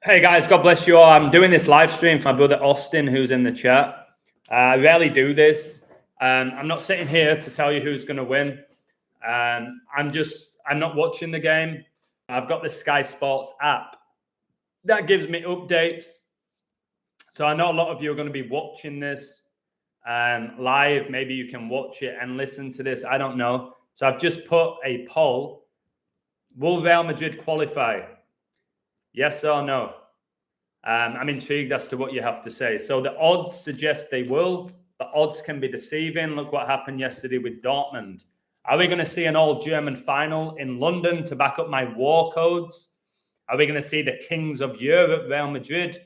Hey guys, God bless you all. I'm doing this live stream for my brother Austin, who's in the chat. I rarely do this. I'm not sitting here to tell you who's going to win. I'm not watching the game. I've got the Sky Sports app that gives me updates. So I know a lot of you are going to be watching this live. Maybe you can watch it and listen to this. I don't know. So I've just put a poll. Will Real Madrid qualify? Yes or no? I'm intrigued as to what you have to say. So the odds suggest they will. The odds can be deceiving. Look what happened yesterday with Dortmund. Are we going to see an all-German final in London to back up my war codes? Are we going to see the kings of Europe, Real Madrid,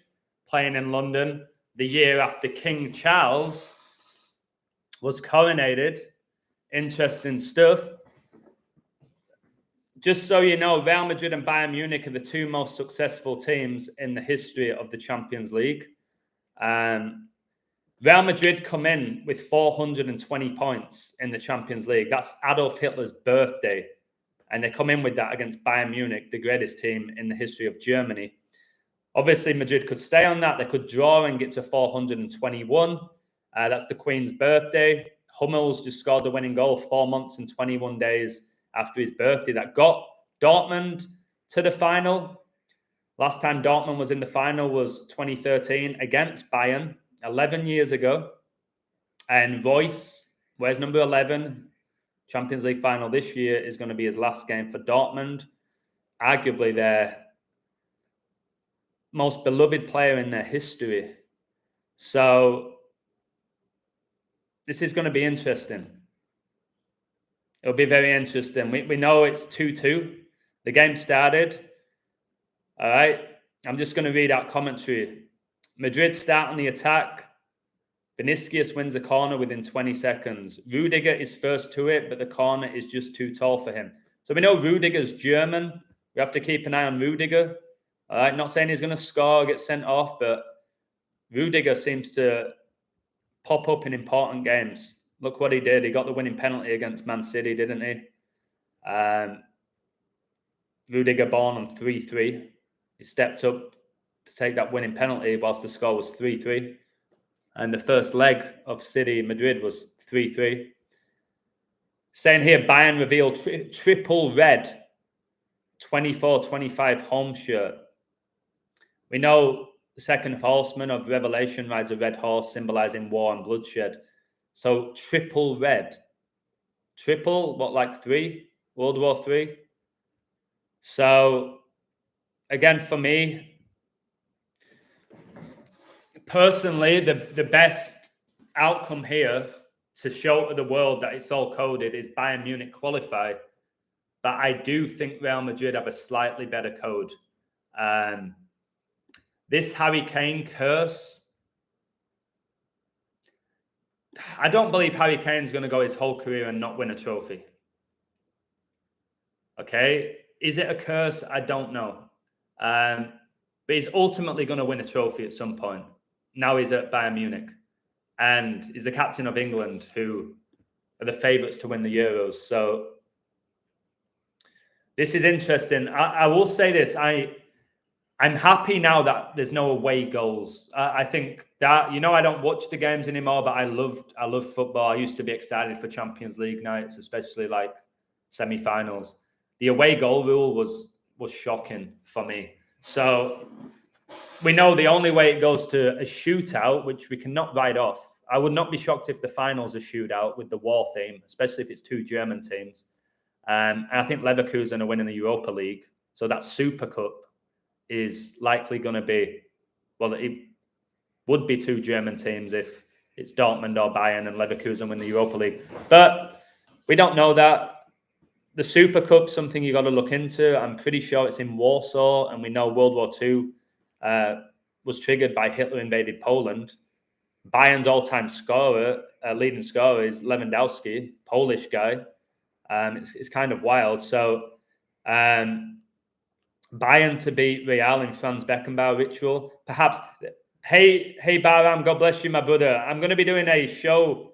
playing in London the year after King Charles was coronated? Interesting stuff. Just so you know, Real Madrid and Bayern Munich are the two most successful teams in the history of the Champions League. Real Madrid come in with 420 points in the Champions League. That's Adolf Hitler's birthday. And they come in with that against Bayern Munich, the greatest team in the history of Germany. Obviously, Madrid could stay on that. They could draw and get to 421. That's the Queen's birthday. Hummels just scored the winning goal 4 months and 21 days after his birthday. That got Dortmund to the final. Last time Dortmund was in the final was 2013 against Bayern, 11 years ago. And Royce, where's number 11? Champions League final this year is going to be his last game for Dortmund. Arguably their most beloved player in their history. So this is going to be interesting. It'll be very interesting. We know it's 2-2. The game started. All right. I'm just going to read out commentary. Madrid start on the attack. Vinicius wins a corner within 20 seconds. Rudiger is first to it, but the corner is just too tall for him. So we know Rudiger's German. We have to keep an eye on Rudiger. All right. Not saying he's going to score or get sent off, but Rudiger seems to pop up in important games. Look what he did. He got the winning penalty against Man City, didn't he? Rudiger born on 3-3. He stepped up to take that winning penalty whilst the score was 3-3. And the first leg of City Madrid was 3-3. Saying here, Bayern revealed triple red 24-25 home shirt. We know the second horseman of Revelation rides a red horse symbolizing war and bloodshed. So triple red. Triple, what, like 3? World War III? So, again, for me, personally, the best outcome here to show to the world that it's all coded is Bayern Munich qualify. But I do think Real Madrid have a slightly better code. This Harry Kane curse, I don't believe Harry Kane's going to go his whole career and not win a trophy. Okay? Is it a curse? I don't know. But he's ultimately going to win a trophy at some point. Now he's at Bayern Munich. And he's the captain of England, who are the favourites to win the Euros. So this is interesting. I will say this. I'm happy now that there's no away goals. I think that, I don't watch the games anymore, but I love football. I used to be excited for Champions League nights, especially like semi-finals. The away goal rule was shocking for me. So we know the only way it goes to a shootout, which we cannot write off. I would not be shocked if the final's a shootout with the war theme, especially if it's two German teams. And I think Leverkusen are winning the Europa League. So that Super Cup is likely going to be, well, it would be two German teams if it's Dortmund or Bayern and Leverkusen win the Europa League. But we don't know that. The Super Cup's something you got to look into. I'm pretty sure it's in Warsaw, and we know World War II was triggered by Hitler invaded Poland. Bayern's all-time scorer, leading scorer, is Lewandowski, Polish guy. It's kind of wild. So Bayern to beat Real in Franz Beckenbauer ritual. Perhaps, hey Baram, God bless you, my brother. I'm going to be doing a show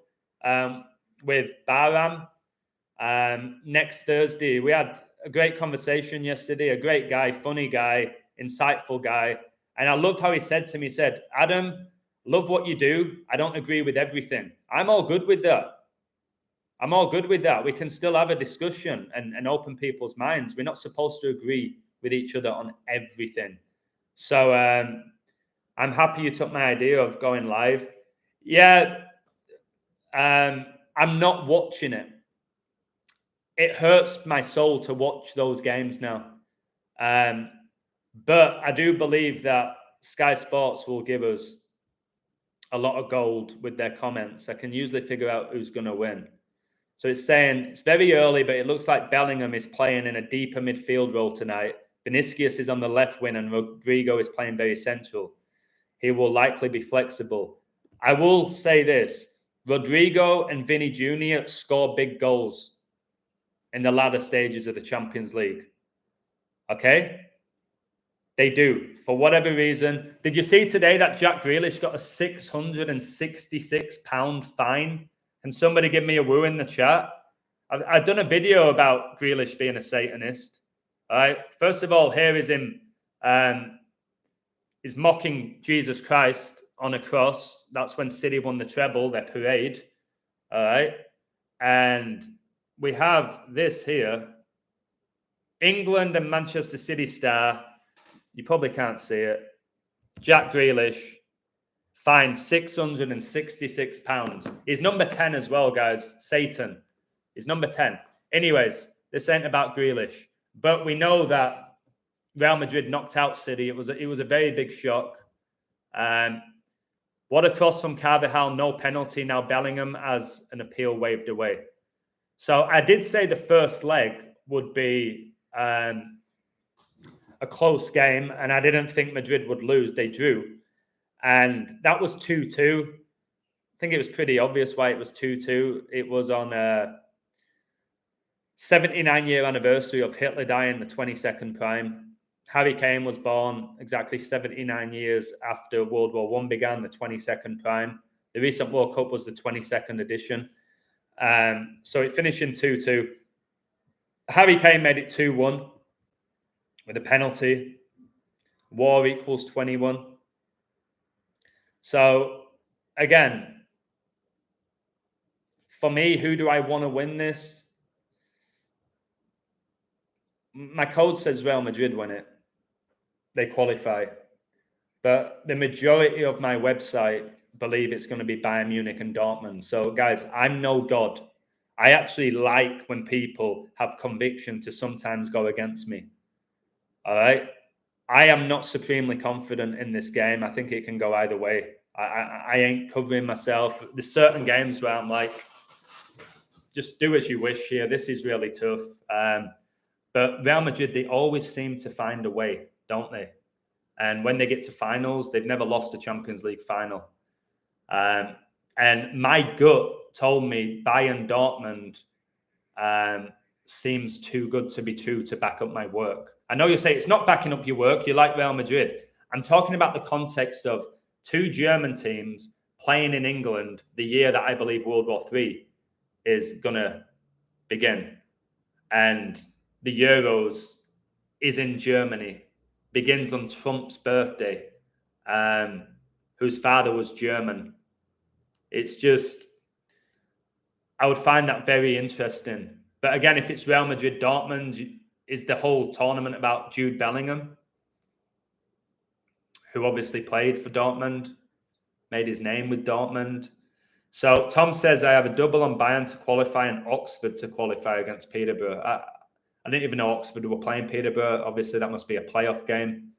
with Baram next Thursday. We had a great conversation yesterday. A great guy, funny guy, insightful guy. And I love how he said to me, he said, Adam, love what you do. I don't agree with everything. I'm all good with that. I'm all good with that. We can still have a discussion and open people's minds. We're not supposed to agree with each other on everything. So I'm happy you took my idea of going live. Yeah, I'm not watching it. It hurts my soul to watch those games now. But I do believe that Sky Sports will give us a lot of gold with their comments. I can usually figure out who's going to win. So it's saying it's very early, but it looks like Bellingham is playing in a deeper midfield role tonight. Vinicius is on the left wing and Rodrigo is playing very central. He will likely be flexible. I will say this. Rodrigo and Vinny Jr. score big goals in the latter stages of the Champions League. Okay? They do. For whatever reason. Did you see today that Jack Grealish got a £666 fine? Can somebody give me a woo in the chat? I've done a video about Grealish being a Satanist. All right. First of all, here is him. He's mocking Jesus Christ on a cross. That's when City won the treble, their parade. All right. And we have this here. England and Manchester City star. You probably can't see it. Jack Grealish. Fined £666. He's number 10 as well, guys. Satan. He's number 10. Anyways, this ain't about Grealish. But we know that Real Madrid knocked out City. It was a very big shock. What a cross from Carvajal, no penalty. Now Bellingham has an appeal waved away. So I did say the first leg would be a close game, and I didn't think Madrid would lose. They drew. And that was 2-2. I think it was pretty obvious why it was 2-2. It was on a 79-year anniversary of Hitler dying, the 22nd prime. Harry Kane was born exactly 79 years after World War I began, the 22nd prime. The recent World Cup was the 22nd edition. So it finished in 2-2. Harry Kane made it 2-1 with a penalty. War equals 21. So, again, for me, who do I want to win this? My code says Real Madrid win it. They qualify. But the majority of my website believe it's going to be Bayern Munich and Dortmund. So, guys, I'm no god. I actually like when people have conviction to sometimes go against me. All right? I am not supremely confident in this game. I think it can go either way. I ain't covering myself. There's certain games where I'm like, just do as you wish here. This is really tough. But Real Madrid, they always seem to find a way, don't they? And when they get to finals, they've never lost a Champions League final. And my gut told me Bayern Dortmund seems too good to be true to back up my work. I know you say it's not backing up your work. You like Real Madrid. I'm talking about the context of two German teams playing in England the year that I believe World War III is going to begin. And the Euros is in Germany, begins on Trump's birthday, whose father was German. It's just, I would find that very interesting. But again, if it's Real Madrid, Dortmund, is the whole tournament about Jude Bellingham, who obviously played for Dortmund, made his name with Dortmund. So Tom says, I have a double on Bayern to qualify and Oxford to qualify against Peterborough. I didn't even know Oxford were playing Peterborough. Obviously, that must be a playoff game.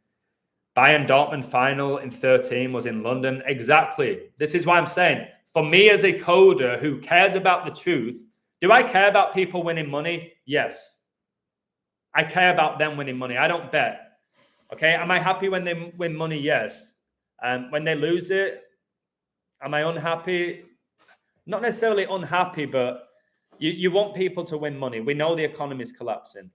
Bayern Dortmund final in 13 was in London. Exactly. This is why I'm saying, for me as a coder who cares about the truth, do I care about people winning money? Yes. I care about them winning money. I don't bet. Okay. Am I happy when they win money? Yes. When they lose it, am I unhappy? Not necessarily unhappy, but you want people to win money. We know the economy is collapsing.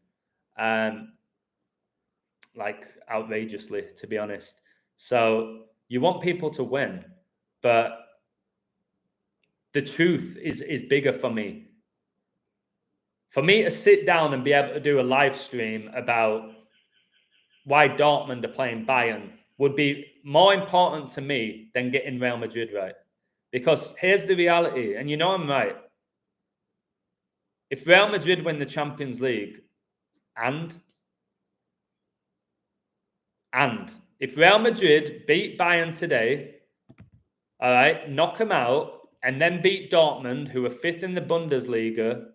Like outrageously, to be honest. So you want people to win, but the truth is bigger for me. For me to sit down and be able to do a live stream about why Dortmund are playing Bayern would be more important to me than getting Real Madrid right. Because here's the reality, and you know I'm right. If Real Madrid win the Champions League, and if Real Madrid beat Bayern today, all right, knock them out, and then beat Dortmund, who are 5th in the Bundesliga,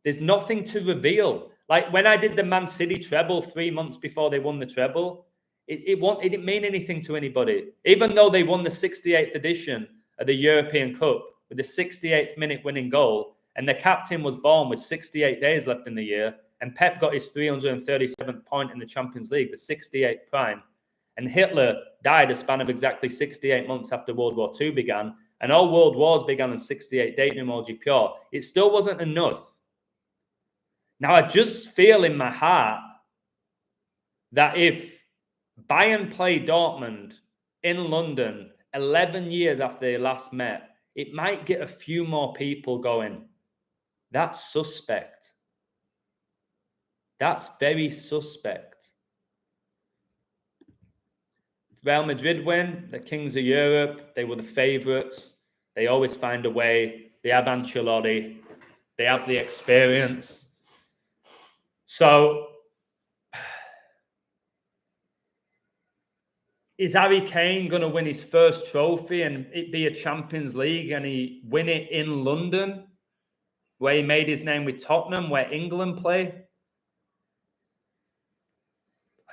there's nothing to reveal. Like when I did the Man City treble 3 months before they won the treble, it didn't mean anything to anybody. Even though they won the 68th edition of the European Cup with the 68th minute winning goal, and the captain was born with 68 days left in the year, and Pep got his 337th point in the Champions League, the 68th prime, and Hitler died a span of exactly 68 months after World War II began, and all world wars began in 68 dating emoji pure. It still wasn't enough. Now, I just feel in my heart that if Bayern play Dortmund in London 11 years after they last met, it might get a few more people going, that's suspect. That's very suspect. Real Madrid win, the kings of Europe, they were the favourites. They always find a way. They have Ancelotti. They have the experience. So, is Harry Kane going to win his first trophy and it be a Champions League and he win it in London, where he made his name with Tottenham, where England play? It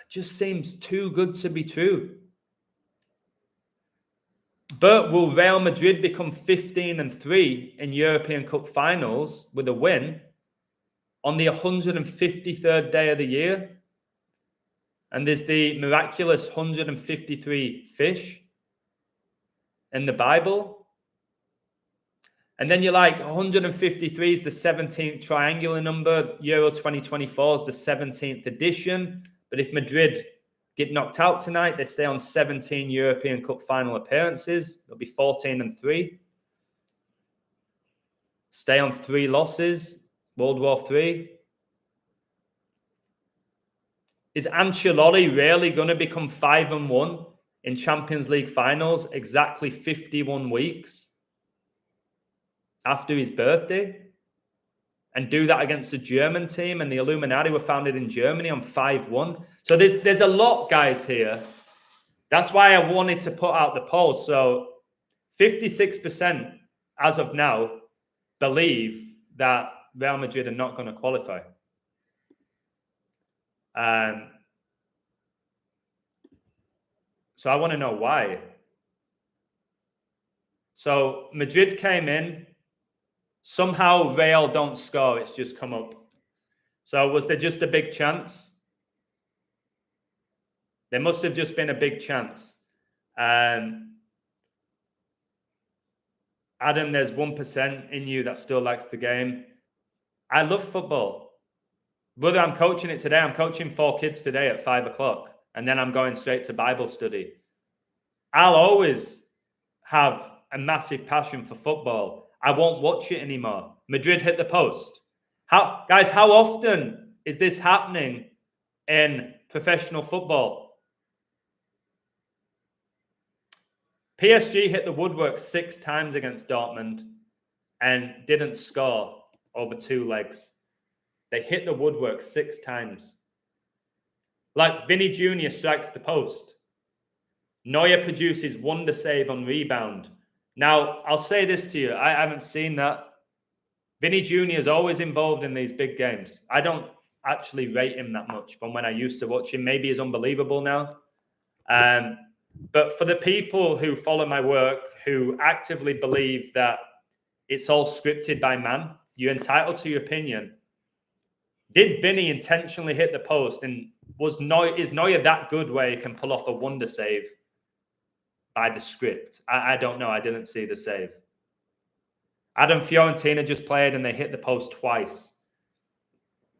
just seems too good to be true. But will Real Madrid become 15-3 in European Cup finals with a win on the 153rd day of the year? And there's the miraculous 153 fish in the Bible. And then you're like, 153 is the 17th triangular number. Euro 2024 is the 17th edition. But if Madrid get knocked out tonight, they stay on 17 European Cup final appearances. They'll be 14-3. Stay on 3 losses. World War III. Is Ancelotti really going to become 5-1 in Champions League finals exactly 51 weeks after his birthday? And do that against the German team, and the Illuminati were founded in Germany on 5-1. So there's a lot, guys, here. That's why I wanted to put out the poll. So 56% as of now believe that Real Madrid are not going to qualify. So I want to know why. So Madrid came in. Somehow Real don't score. It's just come up. So was there just a big chance? There must have just been a big chance. Adam, there's 1% in you that still likes the game. I love football. Brother, I'm coaching it today. I'm coaching 4 kids today at 5 o'clock. And then I'm going straight to Bible study. I'll always have a massive passion for football. I won't watch it anymore. Madrid hit the post. How often is this happening in professional football? PSG hit the woodwork 6 times against Dortmund and didn't score over 2 legs. They hit the woodwork 6 times. Like Vinny Jr. strikes the post. Neuer produces wonder save on rebound. Now, I'll say this to you. I haven't seen that. Vinny Jr. is always involved in these big games. I don't actually rate him that much from when I used to watch him. Maybe he's unbelievable now. But for the people who follow my work, who actively believe that it's all scripted by man, you're entitled to your opinion. Did Vinny intentionally hit the post? And is Neuer that good where he can pull off a wonder save by the script? I don't know. I didn't see the save. Adam, Fiorentina just played and they hit the post twice.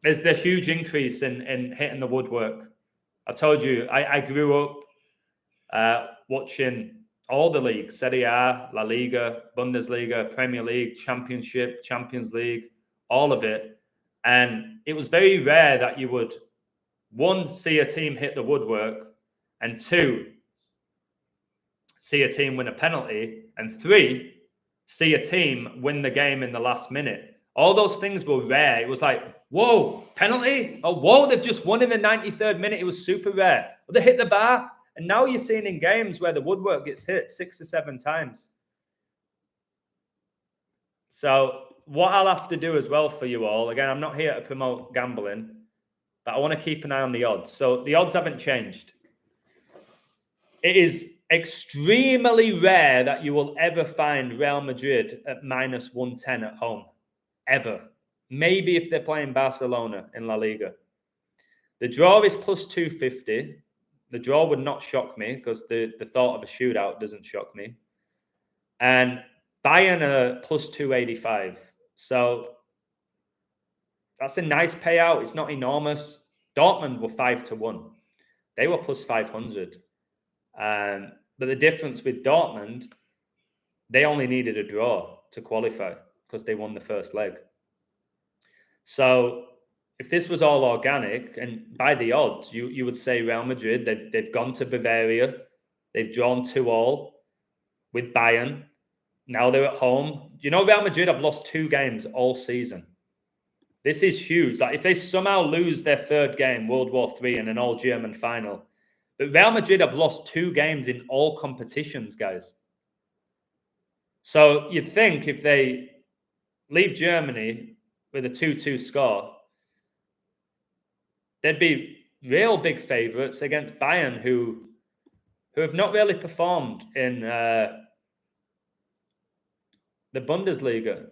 There's the huge increase in hitting the woodwork. I told you, I grew up watching all the leagues, Serie A, La Liga, Bundesliga, Premier League, Championship, Champions League, all of it. And it was very rare that you would, 1, see a team hit the woodwork, and 2, see a team win a penalty, and 3, see a team win the game in the last minute. All those things were rare. It was like, whoa, penalty? Oh, whoa, they've just won in the 93rd minute. It was super rare. But they hit the bar. And now you're seeing in games where the woodwork gets hit 6 or 7 times. So what I'll have to do as well for you all, again, I'm not here to promote gambling, but I want to keep an eye on the odds. So the odds haven't changed. It is extremely rare that you will ever find Real Madrid at minus 110 at home. Ever. Maybe if they're playing Barcelona in La Liga. The draw is plus 250. The draw would not shock me because the thought of a shootout doesn't shock me. And Bayern are plus 285. So that's a nice payout. It's not enormous. Dortmund were 5-1. They were plus 500. But the difference with Dortmund, they only needed a draw to qualify because they won the first leg. So if this was all organic, and by the odds, you would say Real Madrid, they've gone to Bavaria, they've drawn 2-2 with Bayern. Now they're at home. You know, Real Madrid have lost 2 games all season. This is huge. Like if they somehow lose their 3rd game, World War III, in an all-German final, but Real Madrid have lost 2 games in all competitions, guys. So you'd think if they leave Germany with a 2-2 score, they'd be real big favourites against Bayern, who have not really performed in the Bundesliga.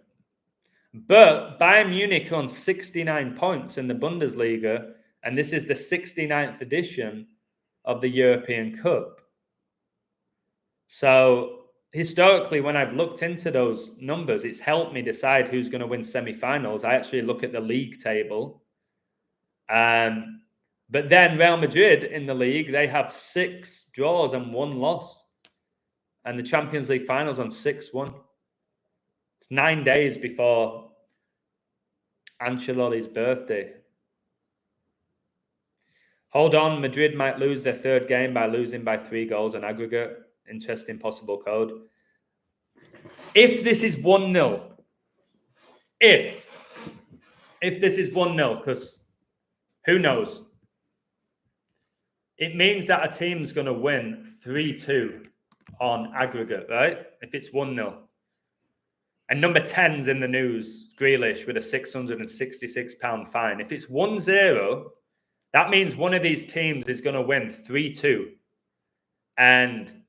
But Bayern Munich on 69 points in the Bundesliga, and this is the 69th edition of the European Cup. So historically, when I've looked into those numbers, it's helped me decide who's going to win semi-finals. I actually look at the league table. But then Real Madrid in the league, they have 6 draws and 1 loss. And the Champions League finals on 6-1. It's 9 days before Ancelotti's birthday. Hold on, Madrid might lose their 3rd game by losing by 3 goals on aggregate. Interesting possible code. If this is 1-0, if this is 1-0, because who knows? It means that a team's going to win 3-2 on aggregate, right? If it's 1-0. And number 10's in the news, Grealish, with a £666 fine. If it's 1-0, that means one of these teams is going to win 3-2. And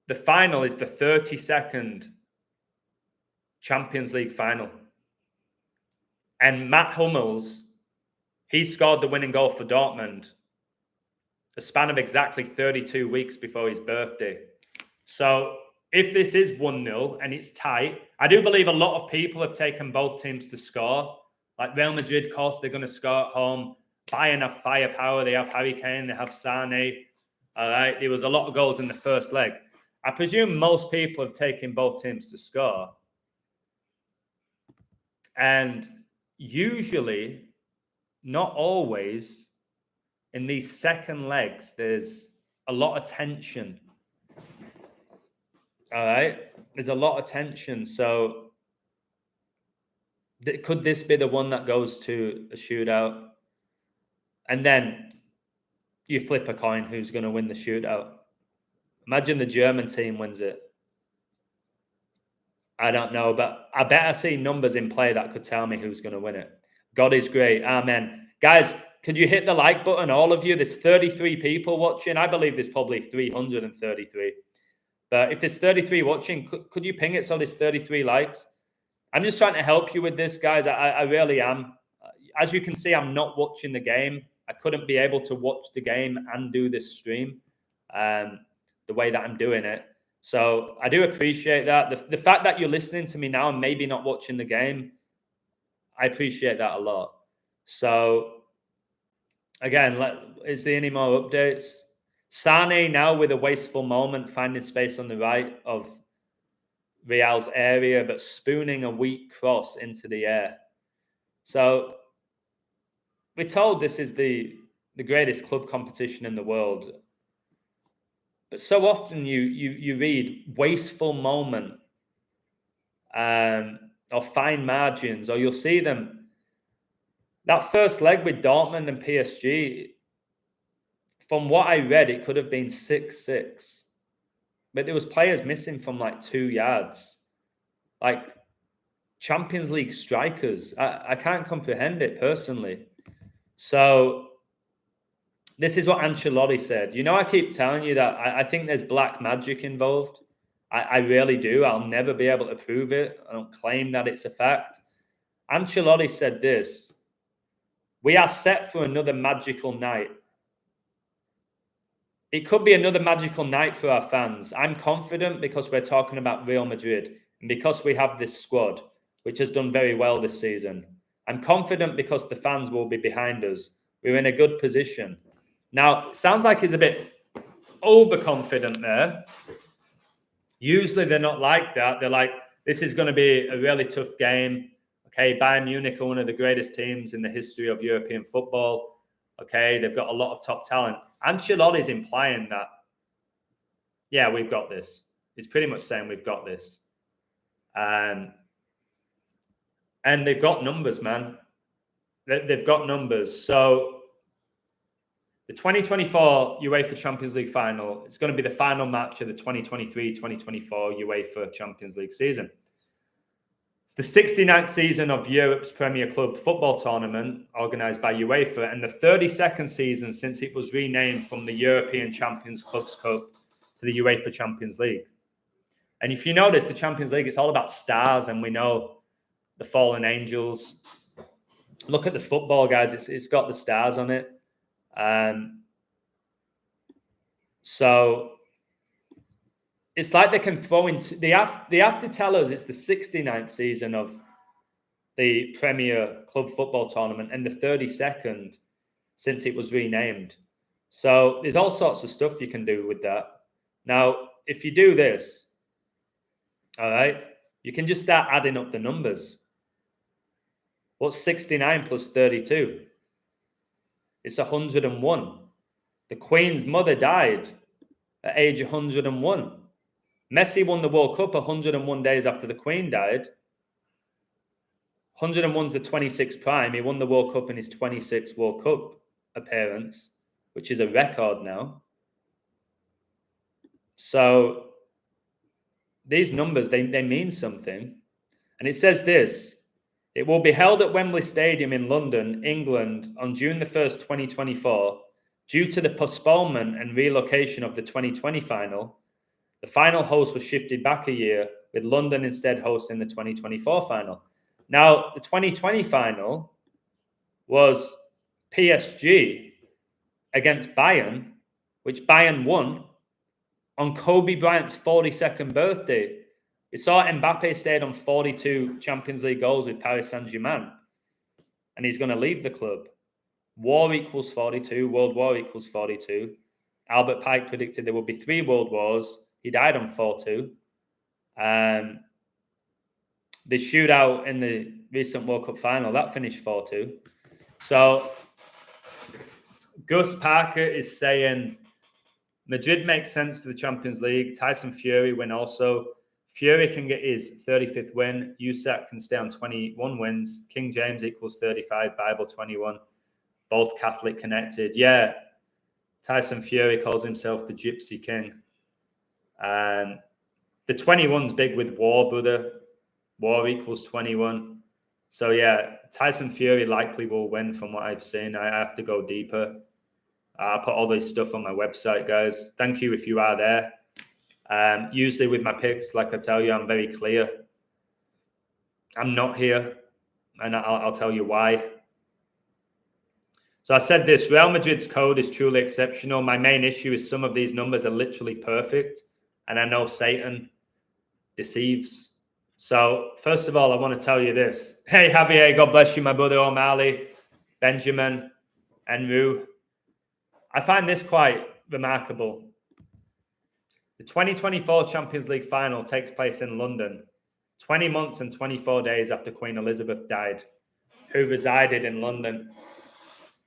the final is the 32nd Champions League final. And Matt Hummels, he scored the winning goal for Dortmund a span of exactly 32 weeks before his birthday. So if this is 1-0 and it's tight, I do believe a lot of people have taken both teams to score. Like Real Madrid, of course, they're going to score at home. Bayern have firepower. They have Harry Kane. They have Sané. All right. There was a lot of goals in the first leg. I presume most people have taken both teams to score. And usually, not always, in these second legs, there's a lot of tension. All right. There's a lot of tension. So could this be the one that goes to a shootout? And then you flip a coin, who's going to win the shootout? Imagine the German team wins it. I don't know, but I bet I see numbers in play that could tell me who's going to win it. God is great. Amen. Guys, could you hit the like button, all of you? There's 33 people watching. I believe there's probably 333. But if there's 33 watching, could you ping it so there's 33 likes? I'm just trying to help you with this, guys. I really am. As you can see, I'm not watching the game. I couldn't be able to watch the game and do this stream the way that I'm doing it. So I do appreciate that. The fact that you're listening to me now and maybe not watching the game, I appreciate that a lot. So again, is there any more updates? Sané now with a wasteful moment, finding space on the right of Real's area, but spooning a weak cross into the air. So we're told this is the greatest club competition in the world. But so often you read wasteful moment, or fine margins, or you'll see them. That first leg with Dortmund and PSG, from what I read, it could have been 6-6. But there was players missing from like 2 yards. Like Champions League strikers. I can't comprehend it personally. So this is what Ancelotti said. You know, I keep telling you that I think there's black magic involved. I really do. I'll never be able to prove it. I don't claim that it's a fact. Ancelotti said this: we are set for another magical night. It could be another magical night for our fans. I'm confident because we're talking about Real Madrid and because we have this squad, which has done very well this season. I'm confident because the fans will be behind us. We're in a good position. Now, it sounds like he's a bit overconfident there. Usually they're not like that. They're like, this is going to be a really tough game. Okay, Bayern Munich are one of the greatest teams in the history of European football. Okay, they've got a lot of top talent. Ancelotti's implying that, yeah, we've got this. He's pretty much saying we've got this. And they've got numbers, man. They've got numbers. So the 2024 UEFA Champions League final, it's going to be the final match of the 2023-2024 UEFA Champions League season. It's the 69th season of Europe's Premier Club football tournament organised by UEFA and the 32nd season since it was renamed from the European Champions Clubs Cup to the UEFA Champions League. And if you notice, the Champions League, it's all about stars, and we know the fallen angels. Look at the football, guys. It's got the stars on it. So it's like they can throw into they have to tell us it's the 69th season of the Premier Club football tournament and the 32nd since it was renamed. So there's all sorts of stuff you can do with that. Now, if you do this, all right, you can just start adding up the numbers. What's 69 plus 32? It's 101. The Queen's mother died at age 101. Messi won the World Cup 101 days after the Queen died. 101's the 26th prime. He won the World Cup in his 26th World Cup appearance, which is a record now. So these numbers, they mean something. And it says this: it will be held at Wembley Stadium in London, England, on June the 1st, 2024. Due to the postponement and relocation of the 2020 final, the final host was shifted back a year, with London instead hosting the 2024 final. Now, the 2020 final was PSG against Bayern, which Bayern won on Kobe Bryant's 42nd birthday. We saw Mbappe stayed on 42 Champions League goals with Paris Saint-Germain, and he's going to leave the club. War equals 42. World War equals 42. Albert Pike predicted there would be 3 world wars. He died on 4-2. The shootout in the recent World Cup final, that finished 4-2. So Gus Parker is saying Madrid makes sense for the Champions League. Tyson Fury win also. Fury can get his 35th win. Usyk can stay on 21 wins. King James equals 35. Bible 21. Both Catholic connected. Yeah. Tyson Fury calls himself the Gypsy King. The 21's big with war, brother. War equals 21. So, yeah, Tyson Fury likely will win from what I've seen. I have to go deeper. I'll put all this stuff on my website, guys. Thank you if you are there. Usually with my picks, like I tell you, I'm very clear. I'm not here, and I'll tell you why. So I said this: Real Madrid's code is truly exceptional. My main issue is some of these numbers are literally perfect, and I know Satan deceives. So first of all, I want to tell you this. Hey, Javier, God bless you, my brother O'Malley, Benjamin, and Rue. I find this quite remarkable. The 2024 Champions League final takes place in London, 20 months and 24 days after Queen Elizabeth died, who resided in London.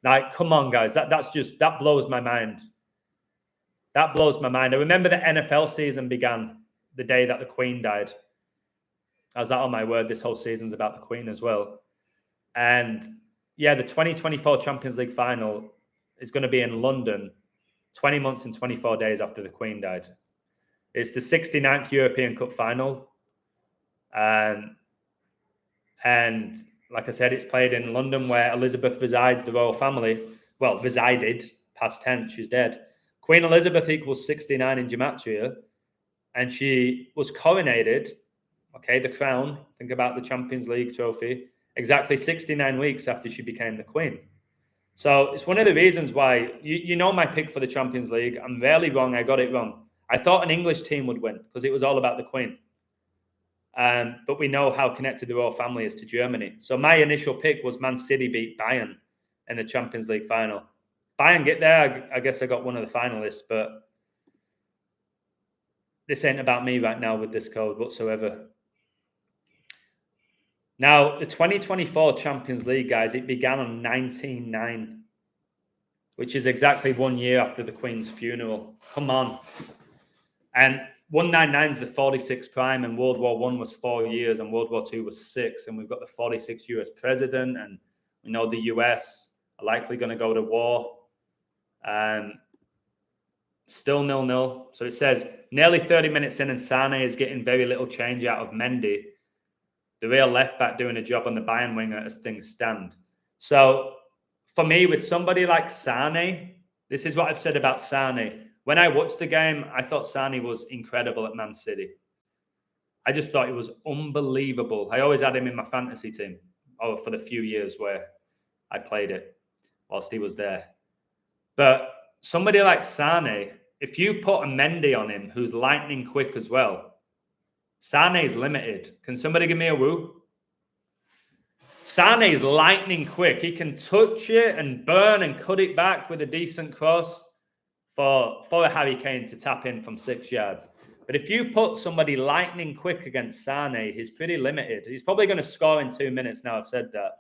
Like, come on, guys, that blows my mind. That blows my mind. I remember the NFL season began the day that the Queen died. I was like, oh my word, this whole season's about the Queen as well. And yeah, the 2024 Champions League final is going to be in London 20 months and 24 days after the Queen died. It's the 69th European Cup final. And like I said, it's played in London where Elizabeth resides, the royal family. Well, resided, past tense, she's dead. Queen Elizabeth equals 69 in gematria. And she was coronated, okay, the crown, think about the Champions League trophy, exactly 69 weeks after she became the Queen. So it's one of the reasons why, you know my pick for the Champions League. I'm rarely wrong. I got it wrong. I thought an English team would win because it was all about the Queen. But we know how connected the royal family is to Germany. So my initial pick was Man City beat Bayern in the Champions League final. Bayern get there. I guess I got one of the finalists, but this ain't about me right now with this code whatsoever. Now, the 2024 Champions League, guys, it began on 1909, which is exactly 1 year after the Queen's funeral. Come on. And 199 is the 46th prime, and World War I was 4 years, and World War II was 6. And we've got the 46th US president, and we know the US are likely going to go to war. Still 0-0. So it says nearly 30 minutes in, and Sane is getting very little change out of Mendy, the real left back, doing a job on the Bayern winger as things stand. So for me, with somebody like Sane, this is what I've said about Sane. When I watched the game, I thought Sane was incredible at Man City. I just thought it was unbelievable. I always had him in my fantasy team for the few years where I played it whilst he was there. But somebody like Sane, if you put a Mendy on him who's lightning quick as well, Sane's limited. Can somebody give me a woo? Sane's lightning quick. He can touch it and burn and cut it back with a decent cross for a Harry Kane to tap in from 6 yards. But if you put somebody lightning quick against Sane, he's pretty limited. He's probably going to score in 2 minutes now, I've said that.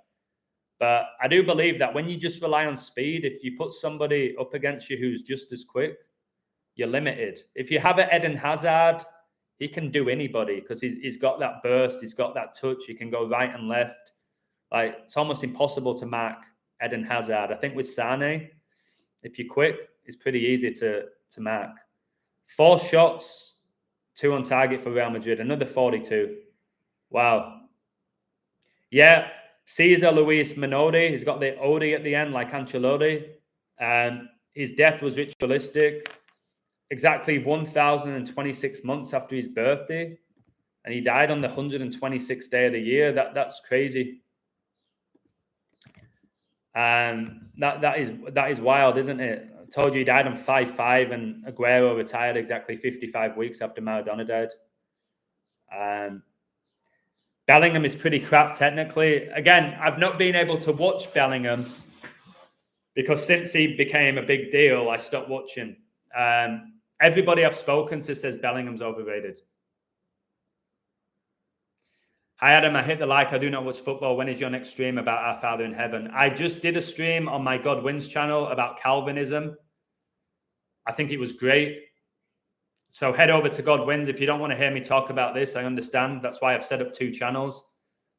But I do believe that when you just rely on speed, if you put somebody up against you who's just as quick, you're limited. If you have an Eden Hazard, he can do anybody because he's got that burst, he's got that touch, he can go right and left. Like, it's almost impossible to mark Eden Hazard. I think with Sane, if you're quick, it's pretty easy to mark. 4 shots, 2 on target for Real Madrid, another 42. Wow. Yeah, Cesar Luis Minotti, he's got the Odi at the end like Ancelotti. His death was ritualistic. Exactly 1,026 months after his birthday, and he died on the 126th day of the year. That's crazy. That is wild, isn't it? I told you he died on 5-5, and Aguero retired exactly 55 weeks after Maradona died. Bellingham is pretty crap technically. Again, I've not been able to watch Bellingham because since he became a big deal, I stopped watching. Everybody I've spoken to says Bellingham's overrated. Hi, Adam. I hit the like. I do not watch football. When is your next stream about Our Father in Heaven? I just did a stream on my God Wins channel about Calvinism. I think it was great. So head over to God Wins. If you don't want to hear me talk about this, I understand. That's why I've set up 2 channels.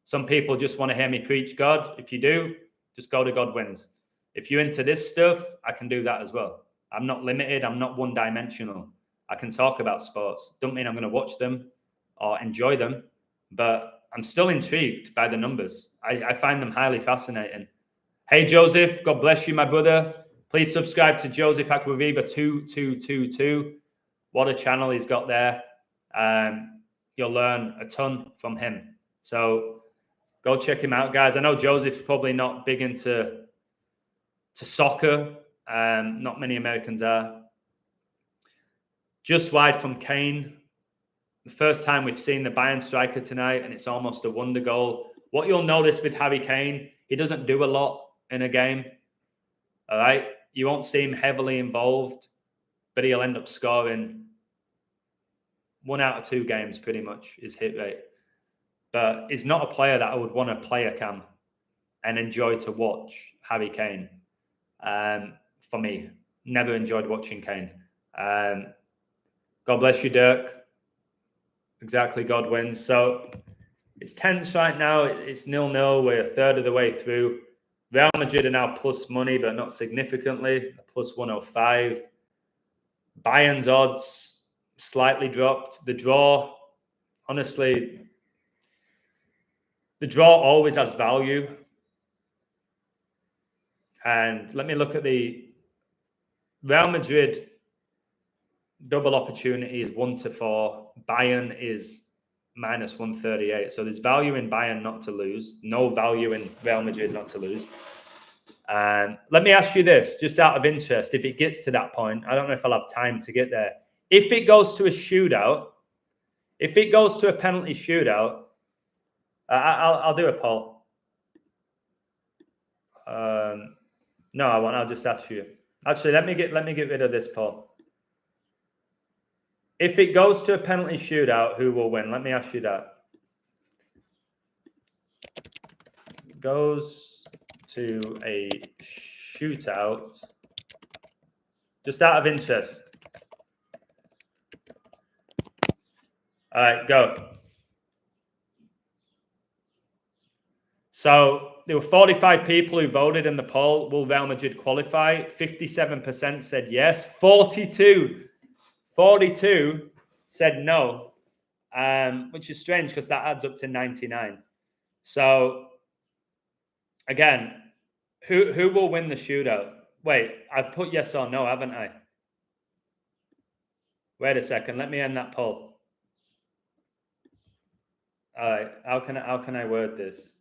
Some people just want to hear me preach God. If you do, just go to God Wins. If you're into this stuff, I can do that as well. I'm not limited. I'm not one-dimensional. I can talk about sports. Don't mean I'm going to watch them or enjoy them, but I'm still intrigued by the numbers. I find them highly fascinating. Hey, Joseph, God bless you, my brother. Please subscribe to Joseph Aquaviva 2222. What a channel he's got there. You'll learn a ton from him. So go check him out, guys. I know Joseph's probably not big into soccer. Not many Americans are. Just wide from Kane. The first time we've seen the Bayern striker tonight, and it's almost a wonder goal. What you'll notice with Harry Kane, he doesn't do a lot in a game. All right? You won't see him heavily involved, but he'll end up scoring 1 out of 2 games pretty much, his hit rate. But he's not a player that I would want to play a cam and enjoy to watch, Harry Kane. For me, never enjoyed watching Kane. God bless you, Dirk. Exactly, God wins. So it's tense right now. It's 0-0. We're a third of the way through. Real Madrid are now plus money, but not significantly. Plus 105. Bayern's odds slightly dropped. The draw, honestly, the draw always has value. And let me look at the Real Madrid double opportunity is 1-4. Bayern is minus 138. So there's value in Bayern not to lose. No value in Real Madrid not to lose. Let me ask you this, just out of interest, if it gets to that point, I don't know if I'll have time to get there. If it goes to a shootout, if it goes to a penalty shootout, I'll do a poll. No, I won't. I'll just ask you. Actually, let me get rid of this poll. If it goes to a penalty shootout, who will win? Let me ask you that. Goes to a shootout, just out of interest. All right, go. So there were 45 people who voted in the poll. Will Real Madrid qualify? 57% said yes. 42 said no, which is strange because that adds up to 99. So again, who will win the shootout? Wait, I've put yes or no, haven't I? Wait a second. Let me end that poll. All right. How can I word this?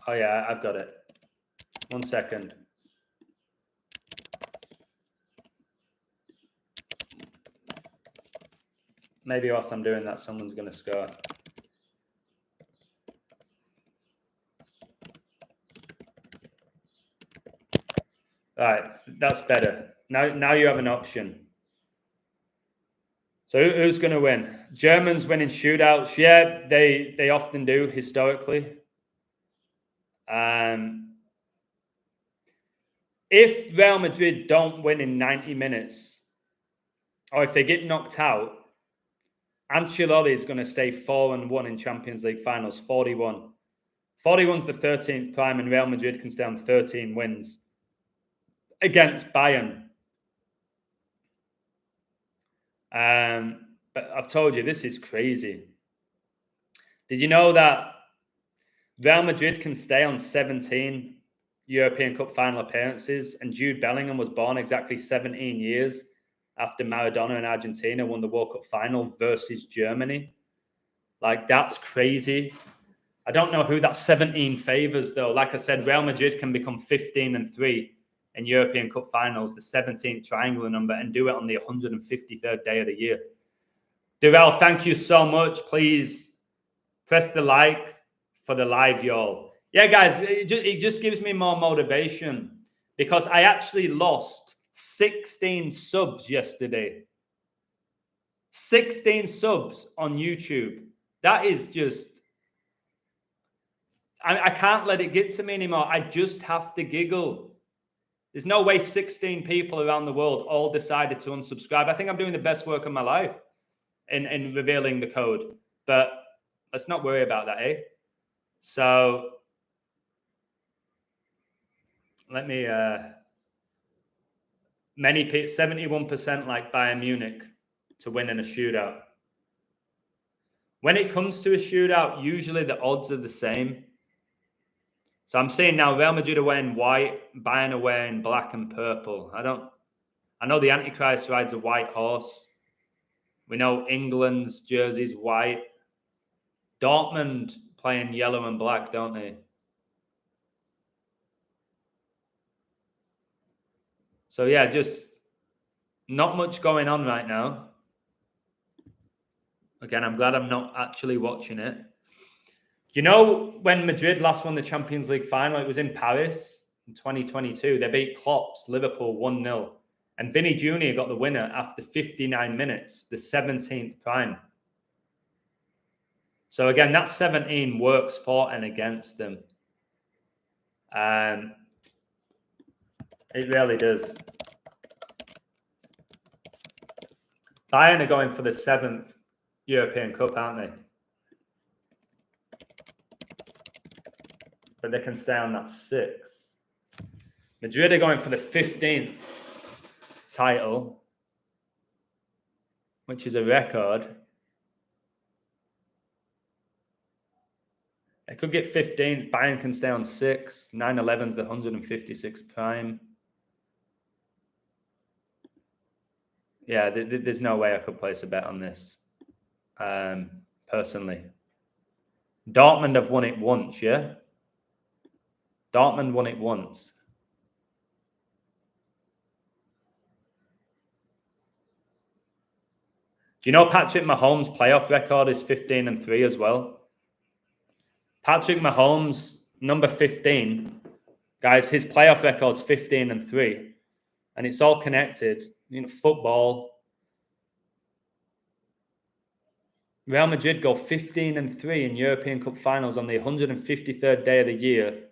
Oh yeah, I've got it. 1 second. Maybe whilst I'm doing that, someone's going to score. All right, that's better. Now you have an option. So who's going to win? Germans winning shootouts. Yeah, they often do historically. If Real Madrid don't win in 90 minutes, or if they get knocked out, Ancelotti is going to stay 4-1 in Champions League finals, 41. 41's the 13th prime, and Real Madrid can stay on 13 wins against Bayern. But I've told you, this is crazy. Did you know that Real Madrid can stay on 17 European Cup final appearances, and Jude Bellingham was born exactly 17 years after Maradona and Argentina won the World Cup final versus Germany? Like, that's crazy. I don't know who that 17 favors, though. Like I said, Real Madrid can become 15-3 in European Cup finals, the 17th triangular number, and do it on the 153rd day of the year. Durrell, thank you so much. Please press the like for the live, y'all. Yeah, guys, it just gives me more motivation because I actually lost 16 subs yesterday. 16 subs on YouTube. That is just... I can't let it get to me anymore. I just have to giggle. There's no way 16 people around the world all decided to unsubscribe. I think I'm doing the best work of my life in revealing the code. But let's not worry about that, eh? So let me... many people, 71% like Bayern Munich to win in a shootout. When it comes to a shootout, usually the odds are the same. So I'm saying now Real Madrid are wearing white, Bayern are wearing black and purple. I know the Antichrist rides a white horse. We know England's jersey's white. Dortmund playing yellow and black, don't they? So yeah, just not much going on right now. Again, I'm glad I'm not actually watching it. You know, when Madrid last won the Champions League final, it was in Paris in 2022. They beat Klopp's Liverpool 1-0. And Vinny Jr. got the winner after 59 minutes, the 17th prime. So again, that 17 works for and against them. It really does. Bayern are going for the 7th European Cup, aren't they? But they can stay on that 6th. Madrid are going for the 15th title, which is a record. It could get 15th. Bayern can stay on 6. 9/11's the 156 prime. Yeah, there's no way I could place a bet on this, personally. Dortmund have won it once, yeah? Dortmund won it once. Do you know Patrick Mahomes' playoff record is 15-3 as well? Patrick Mahomes, number 15, guys, his playoff record's 15-3, and it's all connected. You know, football. Real Madrid go 15-3 in European Cup finals on the 153rd day of the year.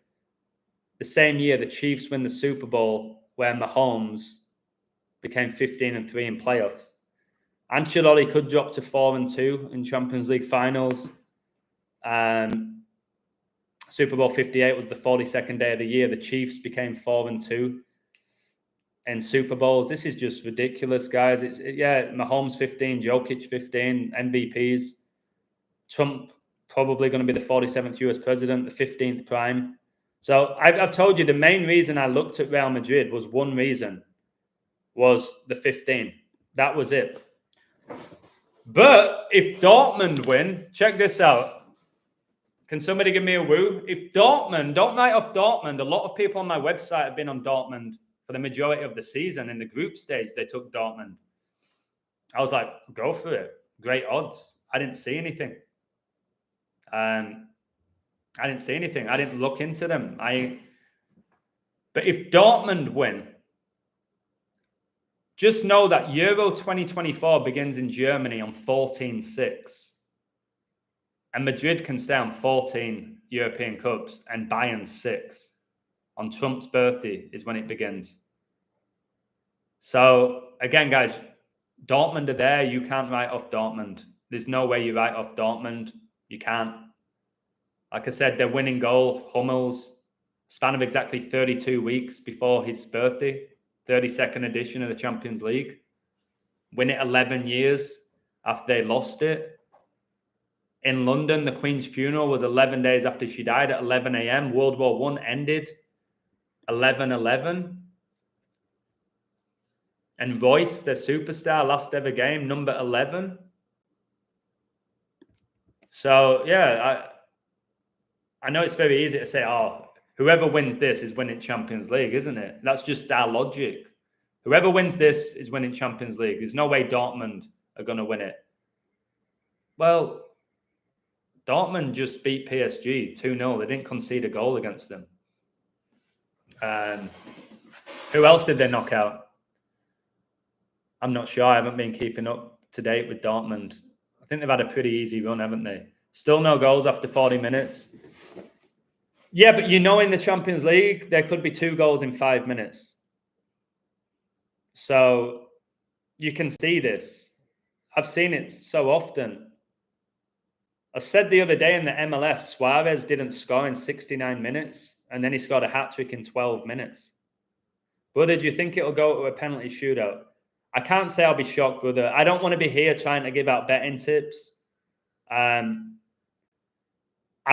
The same year the Chiefs win the Super Bowl, where Mahomes became 15-3 in playoffs. Ancelotti could drop to 4-2 in Champions League finals. Super Bowl 58 was the 42nd day of the year. The Chiefs became 4-2 in Super Bowls. This is just ridiculous, guys. Mahomes 15, Jokic 15, MVPs. Trump probably going to be the 47th US president, the 15th prime. So I've told you the main reason I looked at Real Madrid was one reason, was the 15. That was it. But if Dortmund win, check this out. Can somebody give me a woo? If Dortmund, don't write off Dortmund. A lot of people on my website have been on Dortmund for the majority of the season. In the group stage, they took Dortmund. I was like, go for it. Great odds. I didn't see anything. I didn't look into them. But if Dortmund win, just know that Euro 2024 begins in Germany on 14/6. And Madrid can stay on 14 European Cups and Bayern 6. On Trump's birthday is when it begins. So, again, guys, Dortmund are there. You can't write off Dortmund. There's no way you write off Dortmund. You can't. Like I said, their winning goal, Hummels, span of exactly 32 weeks before his birthday, 32nd edition of the Champions League. Win it 11 years after they lost it. In London, the Queen's funeral was 11 days after she died at 11 a.m. World War I ended 11/11. And Royce, their superstar, last ever game, number 11. So, yeah, I know it's very easy to say, oh, whoever wins this is winning Champions League, isn't it? That's just our logic. Whoever wins this is winning Champions League. There's no way Dortmund are going to win it. Well, Dortmund just beat PSG 2-0. They didn't concede a goal against them. Who else did they knock out? I'm not sure. I haven't been keeping up to date with Dortmund. I think they've had a pretty easy run, haven't they? Still no goals after 40 minutes. Yeah, but in the Champions League, there could be 2 goals in 5 minutes. So you can see this. I've seen it so often. I said the other day in the MLS, Suarez didn't score in 69 minutes, and then he scored a hat-trick in 12 minutes. Brother, do you think it'll go to a penalty shootout? I can't say I'll be shocked, brother. I don't want to be here trying to give out betting tips. I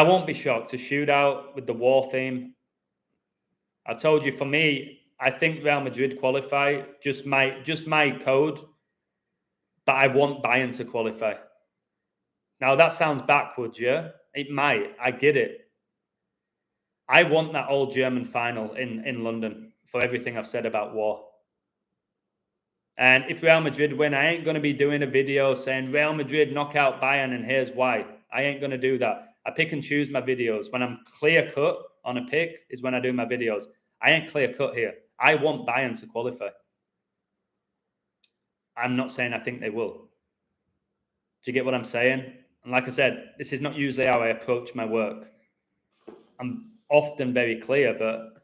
won't be shocked. A shootout with the war theme. I told you, for me, I think Real Madrid qualify. Just my code. But I want Bayern to qualify. Now, that sounds backwards, yeah? It might. I get it. I want that all-German final in London for everything I've said about war. And if Real Madrid win, I ain't going to be doing a video saying Real Madrid knock out Bayern and here's why. I ain't going to do that. I pick and choose my videos. When I'm clear-cut on a pick is when I do my videos. I ain't clear-cut here. I want Bayern to qualify. I'm not saying I think they will. Do you get what I'm saying? And like I said, this is not usually how I approach my work. I'm often very clear, but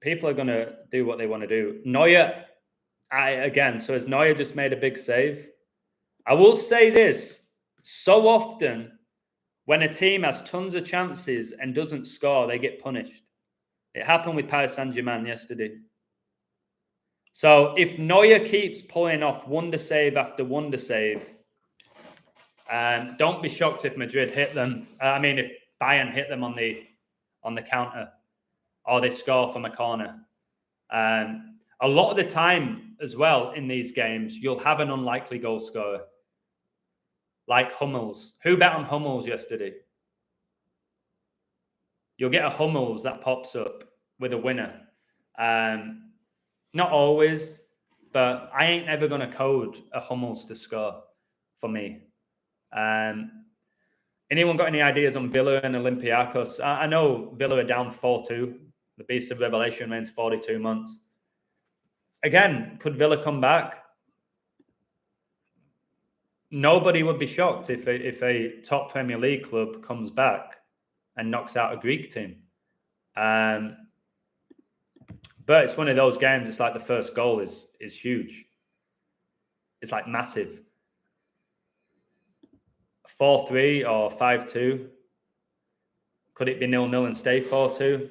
people are going to do what they want to do. Neuer So has Neuer just made a big save? I will say this, so often when a team has tons of chances and doesn't score, they get punished. It happened with Paris Saint-Germain yesterday. So if Neuer keeps pulling off wonder save after wonder save, don't be shocked if Madrid hit them. If Bayern hit them on the counter, or they score from a corner. A lot of the time as well in these games, you'll have an unlikely goal scorer, like Hummels. Who bet on Hummels yesterday? You'll get a Hummels that pops up with a winner. Not always, but I ain't ever going to code a Hummels to score for me. Anyone got any ideas on Villa and Olympiacos? I know Villa are down 4-2. The Beast of Revelation remains 42 months. Again, could Villa come back? Nobody would be shocked if a top Premier League club comes back and knocks out a Greek team. But it's one of those games, it's like the first goal is huge. It's like massive. 4-3 or 5-2. Could it be 0-0 and stay 4-2?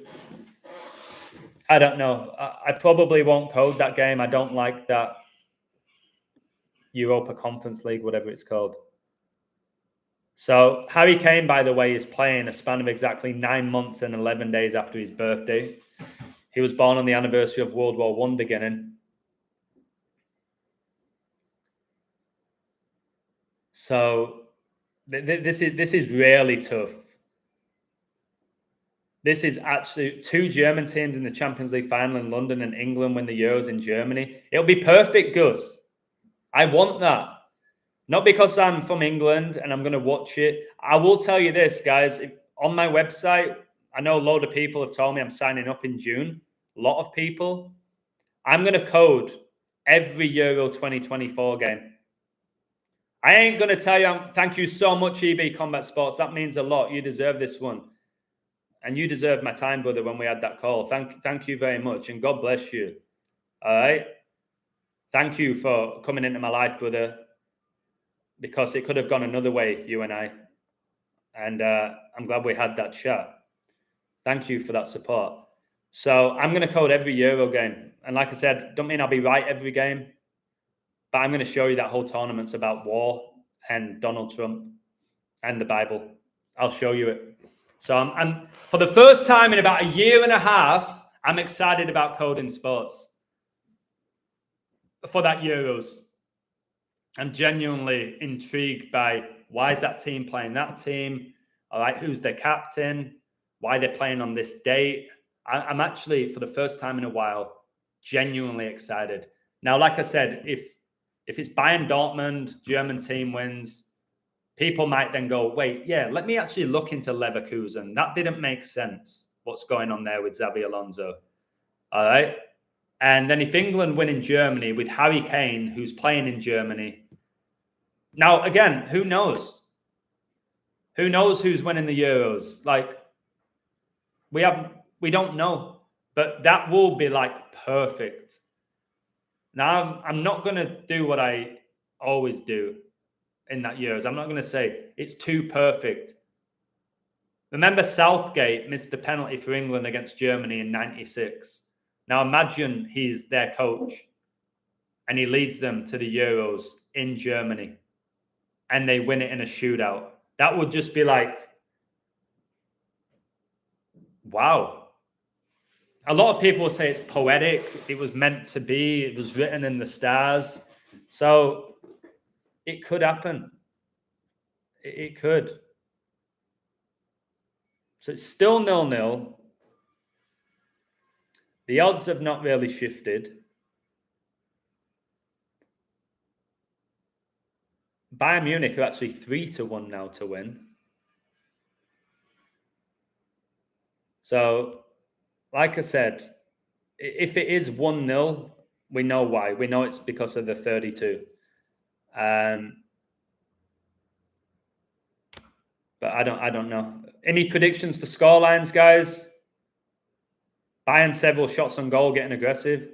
I don't know. I probably won't code that game. I don't like that Europa Conference League, whatever it's called. So Harry Kane, by the way, is playing a span of exactly 9 months and 11 days after his birthday. He was born on the anniversary of World War I beginning. So this is really tough. This is actually 2 German teams in the Champions League final in London, and England win the Euros in Germany. It'll be perfect, Gus. I want that. Not because I'm from England and I'm going to watch it. I will tell you this, guys. On my website, I know a load of people have told me I'm signing up in June. A lot of people. I'm going to code every Euro 2024 game. I ain't going to tell you, thank you so much, EB Combat Sports. That means a lot. You deserve this one. And you deserve my time, brother, when we had that call. Thank you very much. And God bless you. All right? Thank you for coming into my life, brother. Because it could have gone another way, you and I. And I'm glad we had that chat. Thank you for that support. So I'm going to code every Euro game. And like I said, don't mean I'll be right every game. But I'm going to show you that whole tournament's about war and Donald Trump and the Bible. I'll show you it. So I'm for the first time in about a year and a half, I'm excited about coding sports for that Euros. I'm genuinely intrigued by why is that team playing that team? All right, who's their captain? Why they're playing on this date? I'm actually, for the first time in a while, genuinely excited. Now, like I said, if it's Bayern Dortmund, German team wins, people might then go, wait, yeah, let me actually look into Leverkusen. That didn't make sense, what's going on there with Xabi Alonso. All right? And then if England win in Germany with Harry Kane, who's playing in Germany. Now, again, who knows? Who knows who's winning the Euros? Like, we don't know. But that will be, like, perfect. Now, I'm not going to do what I always do in that Euros. I'm not going to say it's too perfect. Remember, Southgate missed the penalty for England against Germany in 96. Now imagine he's their coach and he leads them to the Euros in Germany and they win it in a shootout. That would just be like, wow. A lot of people will say it's poetic. It was meant to be. It was written in the stars. So it could happen. It could. So it's still 0-0. The odds have not really shifted. Bayern Munich are actually 3-1 now to win. So, like I said, if it is 1-0, we know why. We know it's because of the 32. But I don't know. Any predictions for scorelines, guys? Bayern several shots on goal, getting aggressive.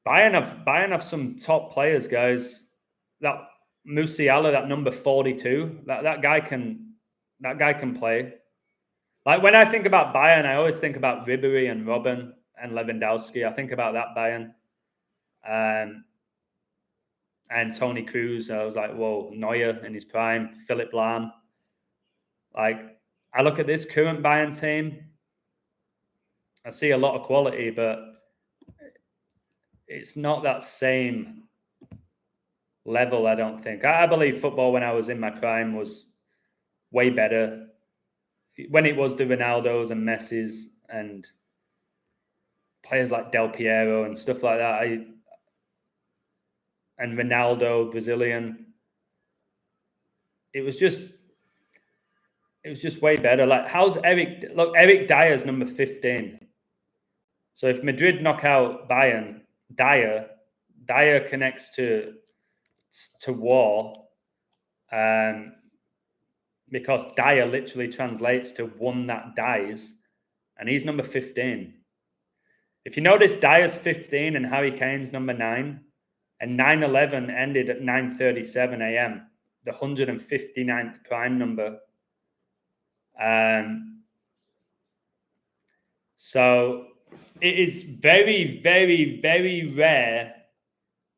Bayern have some top players, guys. That Musiala, that number 42, that guy can play. Like when I think about Bayern, I always think about Ribery and Robben and Lewandowski. I think about that Bayern. And Toni Kroos. I was like, whoa, Neuer in his prime, Philipp Lahm. Like, I look at this current Bayern team, I see a lot of quality, but it's not that same level, I don't think. I believe football when I was in my prime was way better. When it was the Ronaldos and Messis and players like Del Piero and stuff like that, and Ronaldo, Brazilian, it was just way better. Like, how's Eric? Look, Eric Dyer's number 15. So if Madrid knock out Bayern, Dyer connects to war, because Dyer literally translates to one that dies, and he's number 15. If you notice, Dyer's 15 and Harry Kane's number 9, and 9/11 ended at 9:37 a.m., the 159th prime number. So it is very, very, very rare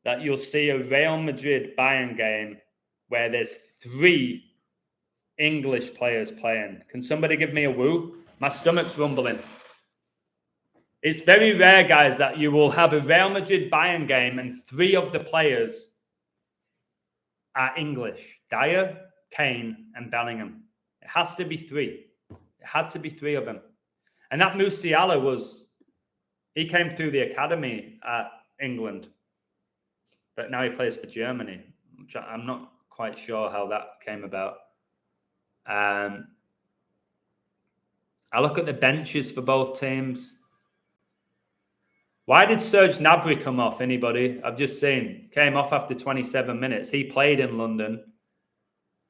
that you'll see a Real Madrid Bayern game where there's 3 English players playing. Can somebody give me a woo? My stomach's rumbling. It's very rare, guys, that you will have a Real Madrid Bayern game and 3 of the players are English. Dyer, Kane, and Bellingham. It has to be 3. It had to be 3 of them. And that Musiala he came through the academy at England, but now he plays for Germany, which I'm not quite sure how that came about. I look at the benches for both teams. Why did Serge Gnabry come off? Anybody? I've just seen. Came off after 27 minutes. He played in London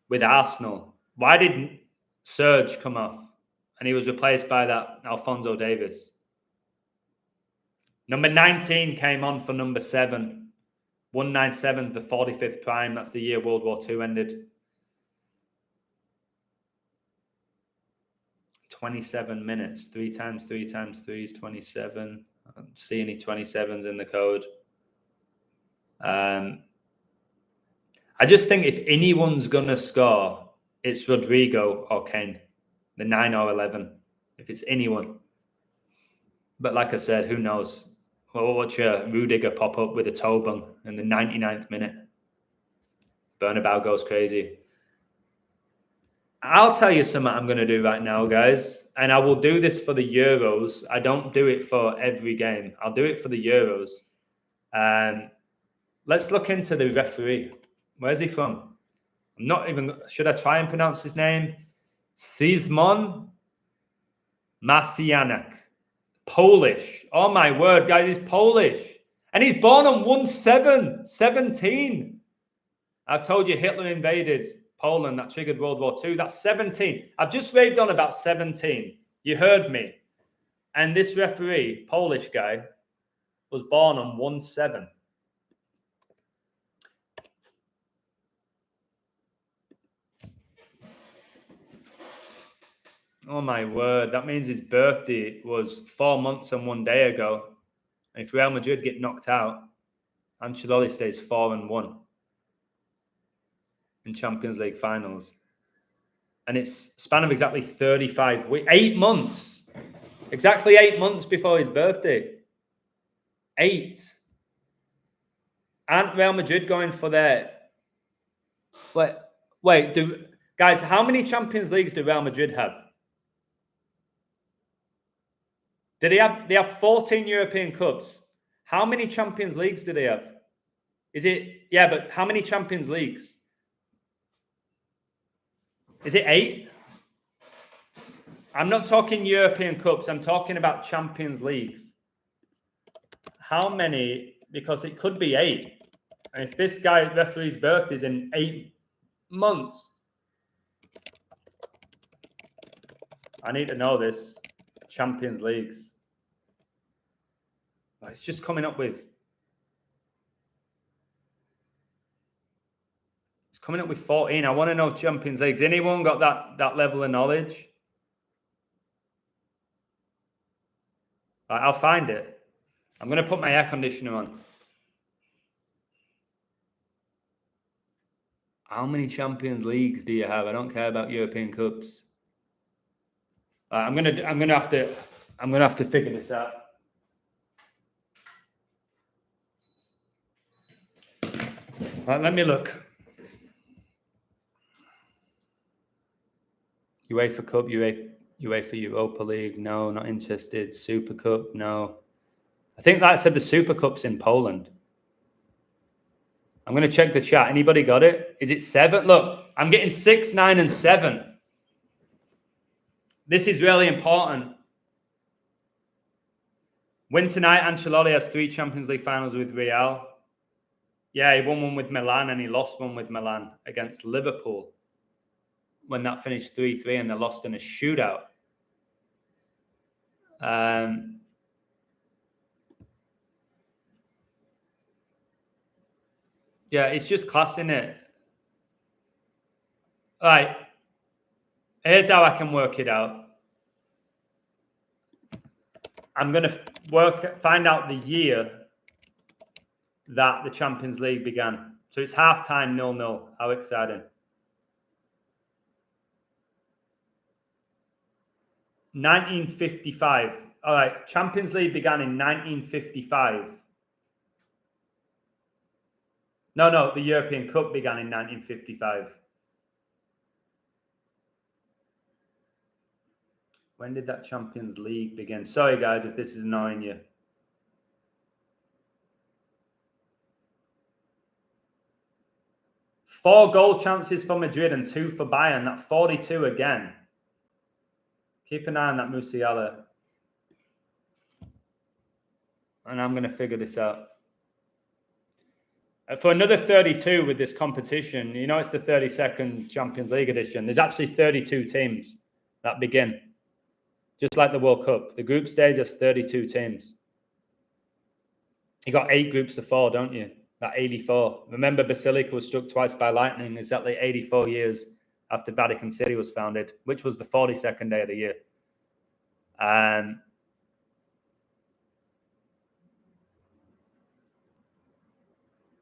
with Arsenal. Why did Serge come off? And he was replaced by that Alphonso Davies. Number 19 came on for number 7. 197 is the 45th prime. That's the year World War II ended. 27 minutes. 3 times 3 times 3 is 27. I don't see any 27s in the code. I just think if anyone's going to score, it's Rodrigo or Kane. The 9 or 11. If it's anyone. But like I said, who knows? We'll watch a Rudiger pop up with a toe bung in the 99th minute. Bernabeu goes crazy. I'll tell you something I'm going to do right now, guys. And I will do this for the Euros. I don't do it for every game. I'll do it for the Euros. Let's look into the referee. Where's he from? I'm not even... Should I try and pronounce his name? Szymon Masianek. Polish. Oh, my word, guys. He's Polish. And he's born on 1/7/17. I've told you Hitler invaded Poland. That triggered World War II. That's 17. I've just raved on about 17. You heard me. And this referee, Polish guy, was born on 1/7. Oh, my word. That means his birthday was 4 months and 1 day ago. And if Real Madrid get knocked out, Ancelotti stays 4-1 in Champions League finals. And it's a span of exactly 35 weeks. 8 months. Exactly 8 months before his birthday. 8. Aren't Real Madrid going for their... Wait, guys, how many Champions Leagues do Real Madrid have? They have 14 European Cups. How many Champions Leagues do they have? Yeah, but how many Champions Leagues? Is it 8? I'm not talking European Cups. I'm talking about Champions Leagues. How many? Because it could be 8. And if this guy referee's birthday is in 8 months, I need to know this. Champions Leagues. It's just coming up with coming up with 14. I want to know Champions Leagues. Anyone got that level of knowledge? I'll find it. I'm going to put my air conditioner on. How many Champions Leagues do you have? I don't care about European Cups. I'm gonna have to figure this out. Let me look. UEFA Cup, UEFA Europa League. No, not interested. Super Cup. No. I think that said the Super Cup's in Poland. I'm going to check the chat. Anybody got it? Is it 7? Look, I'm getting 6, 9, and 7. This is really important. Win tonight. Ancelotti has 3 Champions League finals with Real. Yeah, he won one with Milan and he lost one with Milan against Liverpool when that finished 3-3 and they lost in a shootout. Yeah, it's just class, isn't it? All right. Here's how I can work it out. I'm going to find out the year that the Champions League began. So it's halftime 0-0. How exciting. 1955. All right. Champions League began in 1955. No, the European Cup began in 1955. When did that Champions League begin? Sorry, guys, if this is annoying you. Four goal chances for Madrid and 2 for Bayern. That 42 again. Keep an eye on that Musiala. And I'm going to figure this out. For another 32 with this competition, you know it's the 32nd Champions League edition. There's actually 32 teams that begin. Just like the World Cup. The group stage has 32 teams. You got 8 groups of 4, don't you? That 84. Remember, Basilica was struck twice by lightning exactly 84 years after Vatican City was founded, which was the 42nd day of the year.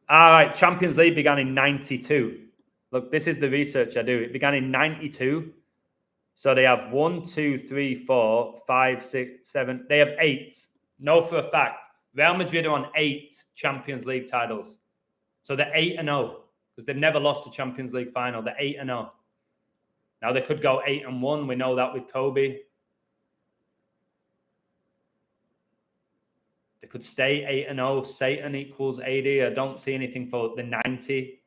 All right, Champions League began in 92. Look, this is the research I do. It began in 92. So they have 1, 2, 3, 4, 5, 6, 7. They have 8. Know for a fact. Real Madrid are on 8 Champions League titles. So they're 8-0 because they've never lost a Champions League final. They're 8-0. Now they could go 8-1. We know that with Kobe. They could stay 8-0. Satan equals 80. I don't see anything for the 90.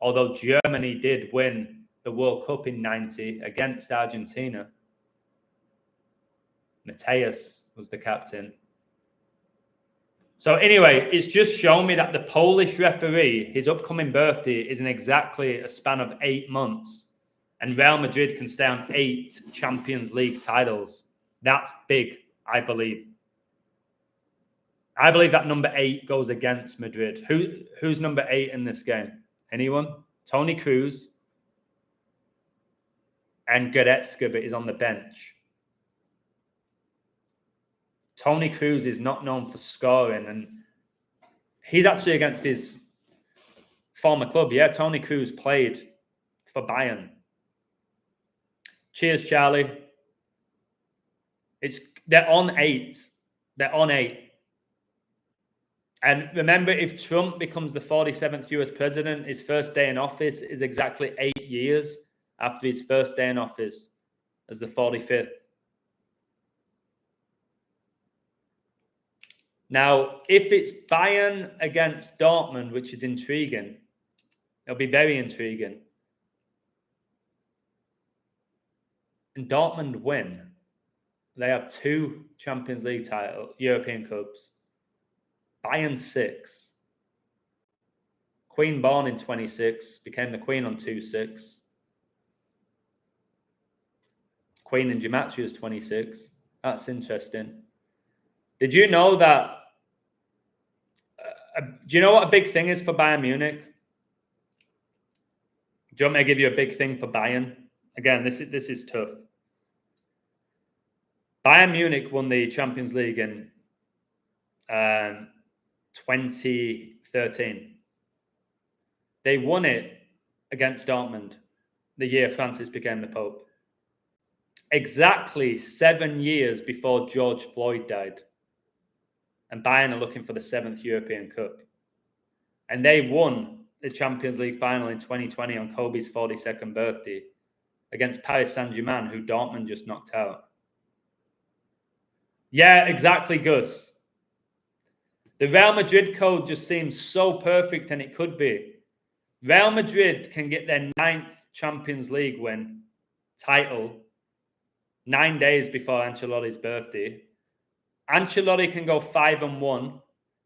Although Germany did win the World Cup in 90 against Argentina. Mateus was the captain. So anyway, it's just shown me that the Polish referee, his upcoming birthday is in exactly a span of 8 months. And Real Madrid can stay on 8 Champions League titles. That's big, I believe. I believe that number 8 goes against Madrid. Who's number 8 in this game? Anyone? Toni Kroos. And Goretzka, but is on the bench. Toni Kroos is not known for scoring, and he's actually against his former club. Yeah, Toni Kroos played for Bayern. Cheers, Charlie. They're on 8. They're on 8. And remember, if Trump becomes the 47th US president, his first day in office is exactly 8 years after his first day in office as the 45th. Now, if it's Bayern against Dortmund, which is intriguing, it'll be very intriguing. And Dortmund win. They have 2 Champions League European Cups. Bayern 6. Queen born in 26, became the Queen on 2-6. Queen in gematria is 26. That's interesting. Did you know that? Do you know what a big thing is for Bayern Munich? you want me to give you a big thing for Bayern? Again, this is tough. Bayern Munich won the Champions League in 2013. They won it against Dortmund the year Francis became the Pope. Exactly 7 years before George Floyd died. And Bayern are looking for the 7th European Cup. And they won the Champions League final in 2020 on Kobe's 42nd birthday against Paris Saint-Germain, who Dortmund just knocked out. Yeah, exactly, Gus. The Real Madrid code just seems so perfect, and it could be. Real Madrid can get their 9th Champions League win title 9 days before Ancelotti's birthday. Ancelotti can go 5-1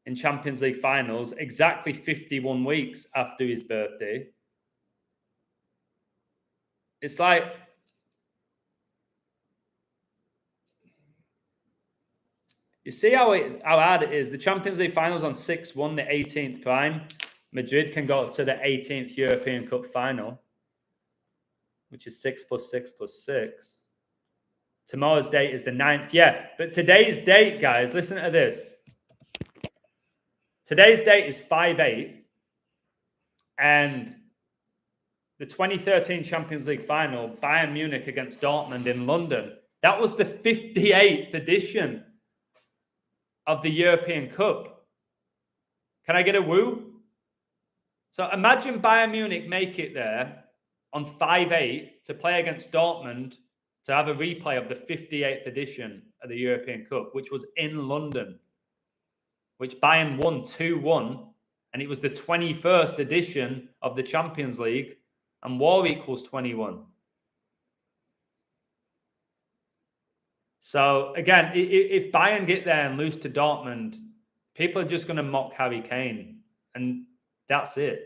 in Champions League finals exactly 51 weeks after his birthday. It's like, you see how hard it is. The Champions League finals on 6-1, the 18th prime. Madrid can go to the 18th European Cup final, which is 6 + 6 + 6. Tomorrow's date is the 9th. Yeah, but today's date, guys, listen to this. Today's date is 5/8, and the 2013 Champions League final, Bayern Munich against Dortmund in London, that was the 58th edition of the European Cup. Can I get a woo? So imagine Bayern Munich make it there on 5/8 to play against Dortmund to have a replay of the 58th edition of the European Cup, which was in London, which Bayern won 2-1, and it was the 21st edition of the Champions League, and war equals 21. So, again, if Bayern get there and lose to Dortmund, people are just going to mock Harry Kane, and that's it.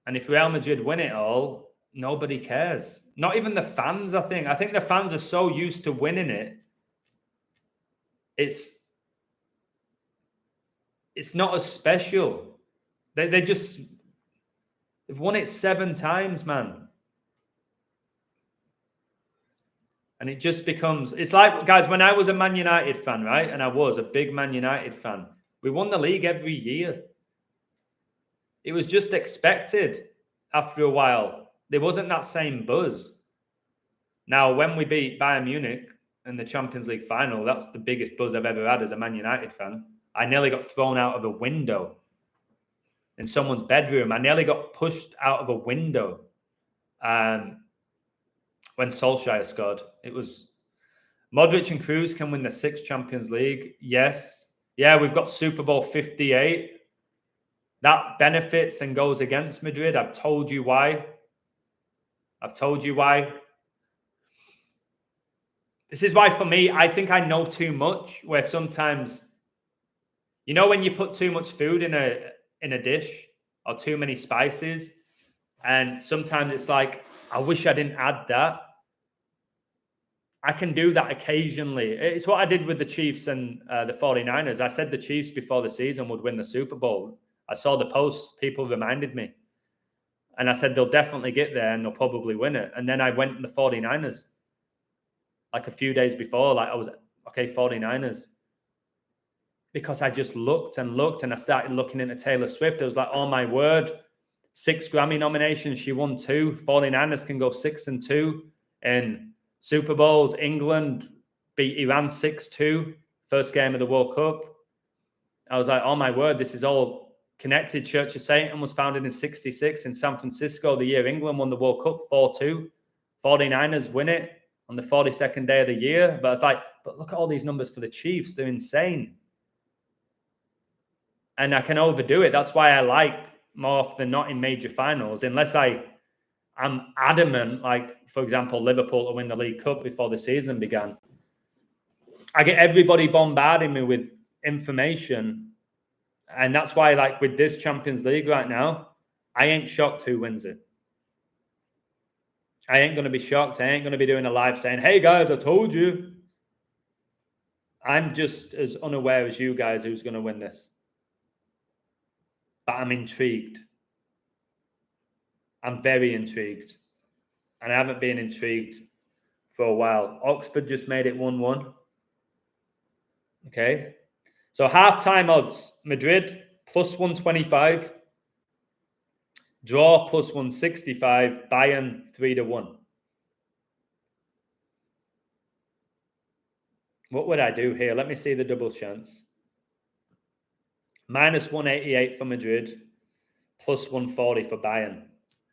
And if Real Madrid win it all, nobody cares. Not even the fans, I think. I think the fans are so used to winning it. It's not as special. They've won it 7 times, man. And it just becomes, it's like, guys, when I was a Man United fan, right? And I was a big Man United fan. We won the league every year. It was just expected after a while. There wasn't that same buzz. Now, when we beat Bayern Munich in the Champions League final, that's the biggest buzz I've ever had as a Man United fan. I nearly got thrown out of a window in someone's bedroom. I nearly got pushed out of a window when Solskjaer scored. It was Modric and Kroos can win the 6th Champions League. Yes. Yeah, we've got Super Bowl 58. That benefits and goes against Madrid. I've told you why. This is why, for me, I think I know too much, where sometimes, you know, when you put too much food in a dish or too many spices, and sometimes it's like, I wish I didn't add that. I can do that occasionally. It's what I did with the Chiefs and the 49ers. I said the Chiefs before the season would win the Super Bowl. I saw the posts, people reminded me. And I said they'll definitely get there and they'll probably win it. And then I went in the 49ers. Like a few days before, like I was, okay, 49ers. Because I just looked and I started looking into Taylor Swift. I was like, oh my word, 6 Grammy nominations. She won 2. 49ers can go 6-2 in Super Bowls. England beat Iran 6-2, first game of the World Cup. I was like, oh my word, this is all connected. Church of Satan was founded in 1966 in San Francisco, the year England won the World Cup 4-2. 49ers win it on the 42nd day of the year. But it's like, but look at all these numbers for the Chiefs. They're insane. And I can overdo it. That's why I like, more often than not, in major finals, unless I'm adamant, like, for example, Liverpool to win the League Cup before the season began. I get everybody bombarding me with information. And that's why, like, with this Champions League right now, I ain't shocked who wins it. I ain't going to be shocked. I ain't going to be doing a live saying, hey, guys, I told you. I'm just as unaware as you guys who's going to win this. But I'm intrigued. I'm very intrigued. And I haven't been intrigued for a while. Oxford just made it 1-1. Okay. So half-time odds. Madrid plus 125. Draw plus 165. Bayern 3-1. What would I do here? Let me see the double chance. Minus 188 for Madrid. Plus 140 for Bayern.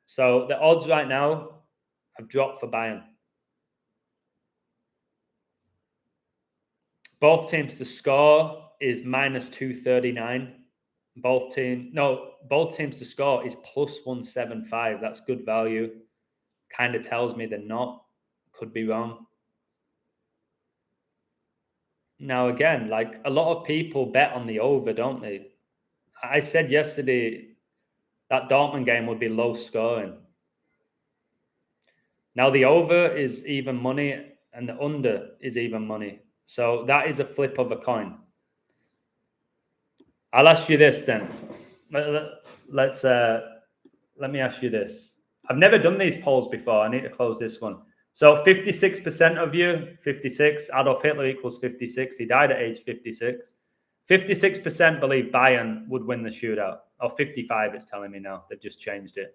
So the odds right now have dropped for Bayern. Both teams to score is minus 239. Both teams to score is plus 175. That's good value. Kind of tells me they're not. Could be wrong. Now, again, like a lot of people bet on the over, don't they? I said yesterday that Dortmund game would be low scoring. Now the over is even money and the under is even money. So that is a flip of a coin. I'll ask you this then. Let me ask you this. I've never done these polls before. I need to close this one. So 56% of you, 56, Adolf Hitler equals 56. He died at age 56. 56% believe Bayern would win the shootout. Or 55, it's telling me now. They've just changed it.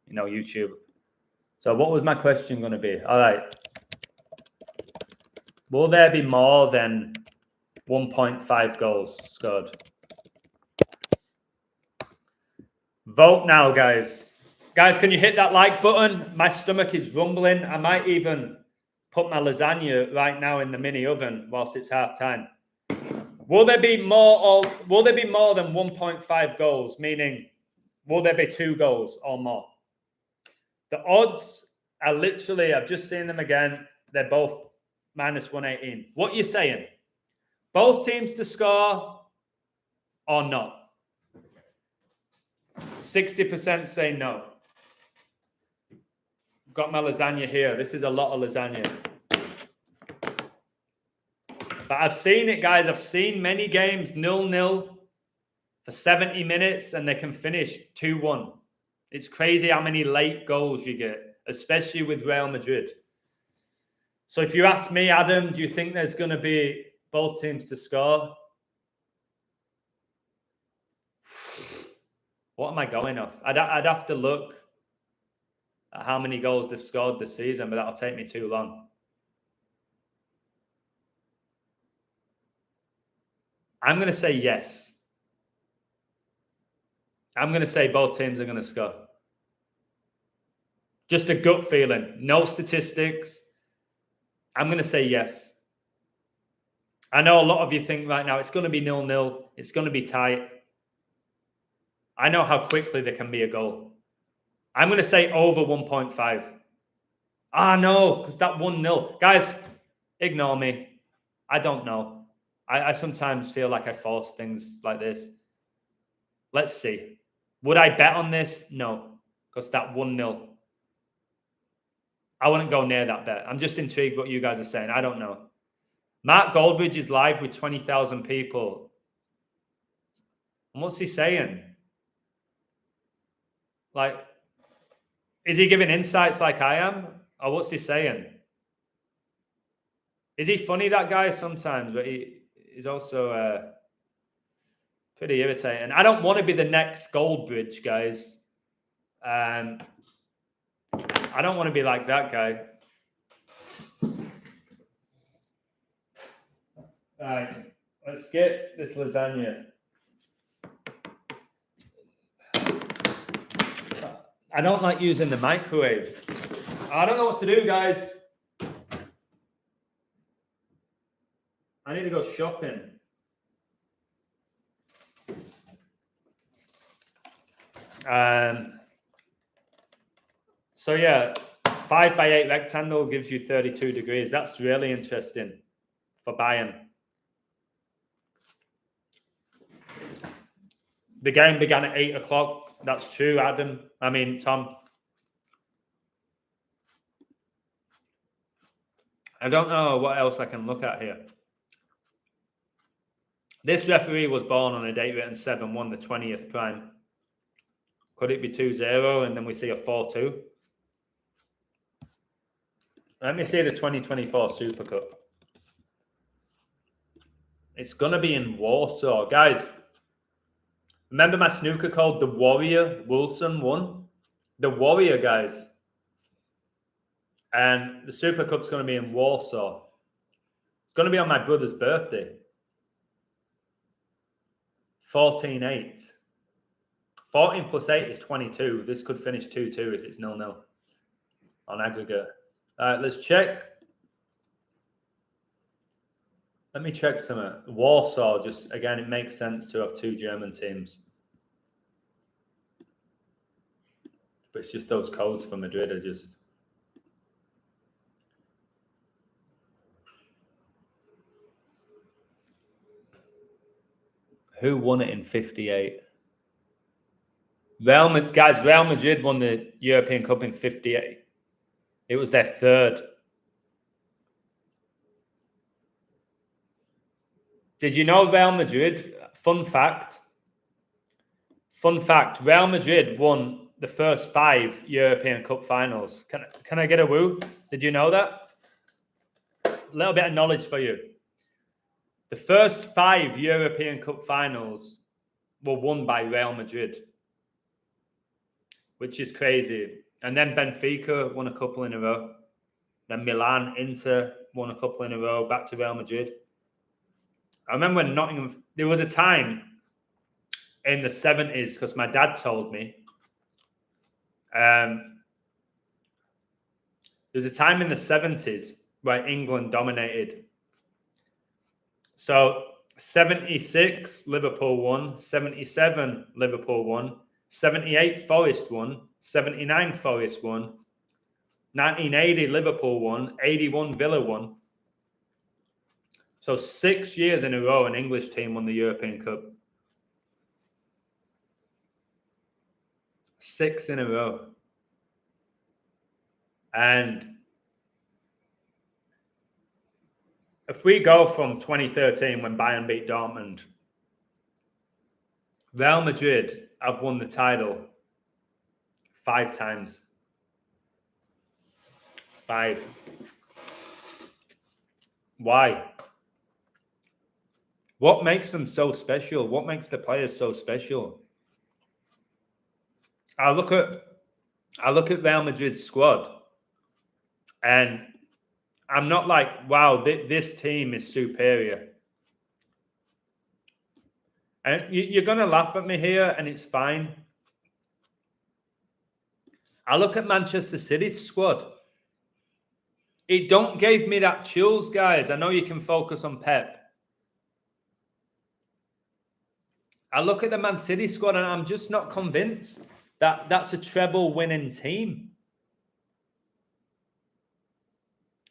You know, YouTube. So what was my question going to be? All right. Will there be more than 1.5 goals scored? Vote now, guys. Guys, can you hit that like button? My stomach is rumbling. I might even put my lasagna right now in the mini oven whilst it's half time. Will there be more than 1.5 goals? Meaning, will there be 2 goals or more? The odds are literally, I've just seen them again. They're both minus 118. What are you saying? Both teams to score or not? 60% say no. Got my lasagna here. This is a lot of lasagna. But I've seen it, guys. I've seen many games 0-0 for 70 minutes and they can finish 2-1. It's crazy how many late goals you get, especially with Real Madrid. So if you ask me, Adam, do you think there's going to be both teams to score? What am I going off? I'd have to look at how many goals they've scored this season, but that'll take me too long. I'm going to say yes. I'm going to say both teams are going to score. Just a gut feeling. No statistics. I'm going to say yes. I know a lot of you think right now it's going to be 0-0. It's going to be tight. I know how quickly there can be a goal. I'm going to say over 1.5. No, because that 1-0. Guys, ignore me. I don't know. I sometimes feel like I force things like this. Let's see. Would I bet on this? No, because that 1-0. I wouldn't go near that bet. I'm just intrigued what you guys are saying. I don't know. Mark Goldbridge is live with 20,000 people. And what's he saying? Like, is he giving insights like I am? Or what's he saying? Is he funny, that guy, sometimes? But he's also pretty irritating. I don't want to be the next Goldbridge, guys. I don't want to be like that guy. All right, let's get this lasagna. I don't like using the microwave. I don't know what to do, guys. I need to go shopping. So yeah, 5x8 rectangle gives you 32 degrees. That's really interesting for Bayern. The game began at 8 o'clock. That's true, Adam. I mean, Tom. I don't know what else I can look at here. This referee was born on a date written 7/1, the 20th prime. Could it be 2-0 and then we see a 4-2? Let me see the 2024 Super Cup. It's going to be in Warsaw. Guys, remember my snooker called The Warrior? Wilson won. The Warrior, guys. And the Super Cup's going to be in Warsaw. It's going to be on my brother's birthday. 14-8. 14 plus 8 is 22. This could finish 2-2 if it's 0-0 on aggregate. Let's check. Let me check some. Warsaw, just again, it makes sense to have two German teams. But it's just those codes for Madrid are just... Who won it in 58? Real Madrid won the European Cup in 58. It was their third. Did you know Real Madrid, fun fact, Real Madrid won the first 5 European Cup finals. Can I get a woo? Did you know that? A little bit of knowledge for you. The first 5 European Cup finals were won by Real Madrid, which is crazy. And then Benfica won a couple in a row. Then Milan, Inter won a couple in a row, back to Real Madrid. I remember when Nottingham... There was a time in the 70s, because my dad told me, there was a time in the 70s where England dominated. So 76, Liverpool won. 77, Liverpool won. 78, Forest won. 79, Forest won. 1980, Liverpool won. 81, Villa won. So 6 years in a row, an English team won the European Cup. 6 in a row. And if we go from 2013 when Bayern beat Dortmund, Real Madrid have won the title 5 times. 5. Why? What makes them so special? What makes the players so special? I look at Real Madrid's squad, and I'm not like, wow, this team is superior. And you're going to laugh at me here, and it's fine. I look at Manchester City's squad. It don't give me that chills, guys. I know you can focus on Pep. I look at the Man City squad, and I'm just not convinced that that's a treble winning team.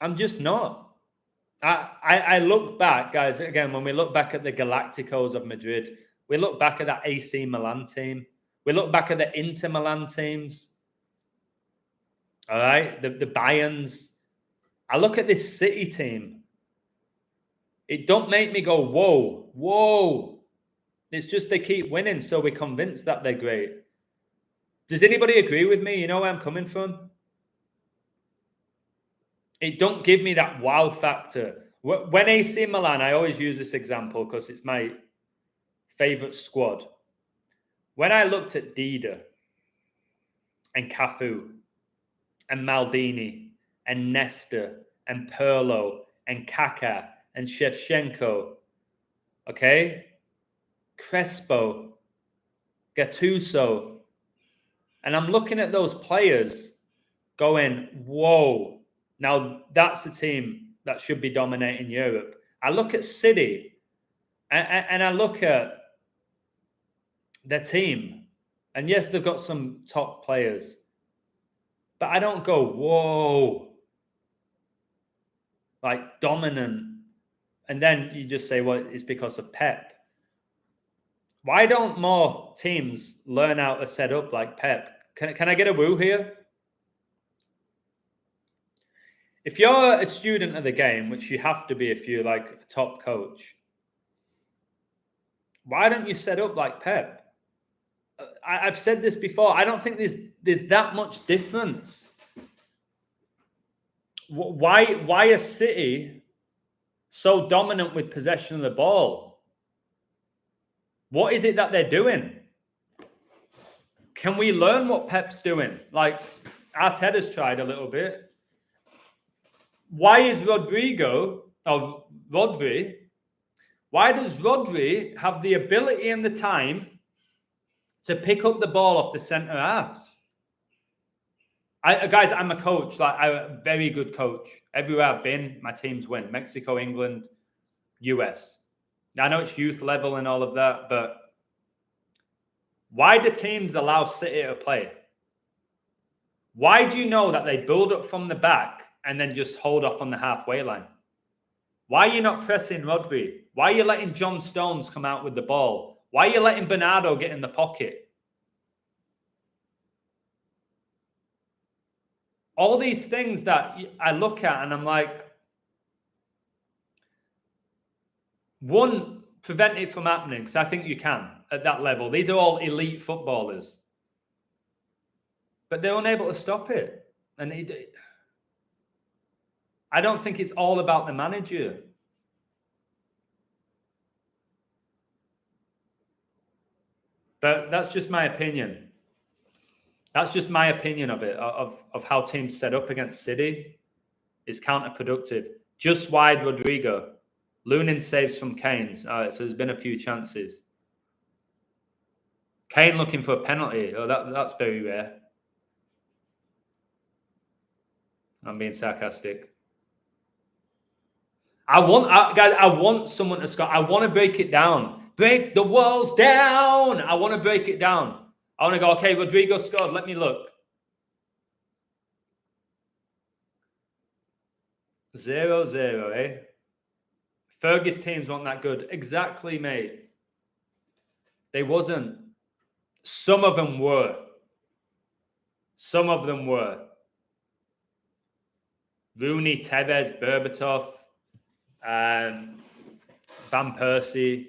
I'm just not. I look back, guys, again, when we look back at the Galacticos of Madrid, we look back at that AC Milan team. We look back at the Inter Milan teams. All right? The Bayerns. I look at this City team. It don't make me go, whoa, whoa. It's just they keep winning, so we're convinced that they're great. Does anybody agree with me? You know where I'm coming from? It don't give me that wow factor. When AC Milan, I always use this example because it's my favorite squad. When I looked at Dida and Cafu and Maldini and Nesta and Pirlo and Kaká and Shevchenko, okay? Crespo, Gattuso. And I'm looking at those players going, whoa, now that's a team that should be dominating Europe. I look at City and I look at their team. And yes, they've got some top players. But I don't go, whoa, like dominant. And then you just say, well, it's because of Pep. Why don't more teams learn how to set up like Pep? Can I get a woo here? If you're a student of the game, which you have to be if you're like a top coach, why don't you set up like Pep? I've said this before. I don't think there's that much difference. Why is City so dominant with possession of the ball? What is it that they're doing? Can we learn what Pep's doing? Like Arteta's tried a little bit. Why is Rodri? Why does Rodri have the ability and the time to pick up the ball off the centre halves? Guys, I'm a coach. Like I'm a very good coach. Everywhere I've been, my teams win. Mexico, England, US. I know it's youth level and all of that, but why do teams allow City to play? Why do you know that they build up from the back and then just hold off on the halfway line? Why are you not pressing Rodri? Why are you letting John Stones come out with the ball? Why are you letting Bernardo get in the pocket? All these things that I look at and I'm like, one, prevent it from happening, because I think you can at that level. These are all elite footballers. But they're unable to stop it. And I don't think it's all about the manager. But that's just my opinion. That's just my opinion of it, of how teams set up against City is counterproductive. Just wide Rodrigo. Lunin saves from Kane's. All right, so there's been a few chances. Kane looking for a penalty. Oh, that's very rare. I'm being sarcastic. Guys, I want someone to score. I want to break it down. Break the walls down. I want to break it down. I want to go, okay, Rodrigo scored. Let me look. 0-0, eh? Fergie's teams weren't that good. Exactly, mate. They wasn't. Some of them were. Some of them were. Rooney, Tevez, Berbatov, Van Persie.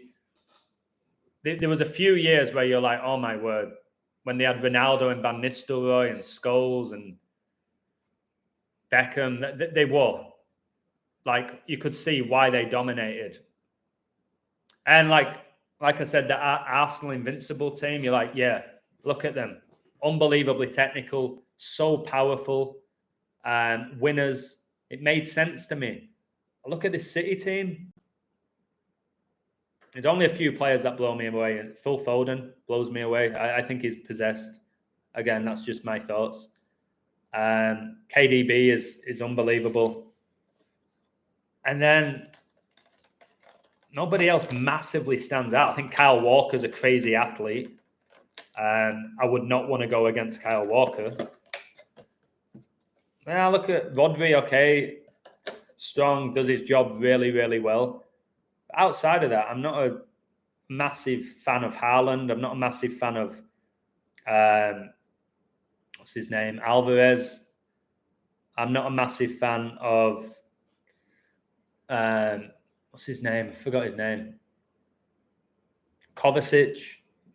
There was a few years where you're like, oh my word, when they had Ronaldo and Van Nistelrooy and Scholes and Beckham, they were. Like, you could see why they dominated. And like I said, the Arsenal Invincible team, you're like, yeah, look at them. Unbelievably technical, so powerful, winners. It made sense to me. Look at this City team. There's only a few players that blow me away. Phil Foden blows me away. I think he's possessed. Again, that's just my thoughts. KDB is unbelievable. And then nobody else massively stands out. I think Kyle Walker's a crazy athlete. I would not want to go against Kyle Walker. Now look at Rodri, okay. Strong, does his job really, really well. Outside of that, I'm not a massive fan of Haaland. I'm not a massive fan of what's his name? Alvarez. I'm not a massive fan of what's his name? I forgot his name. Kovacic.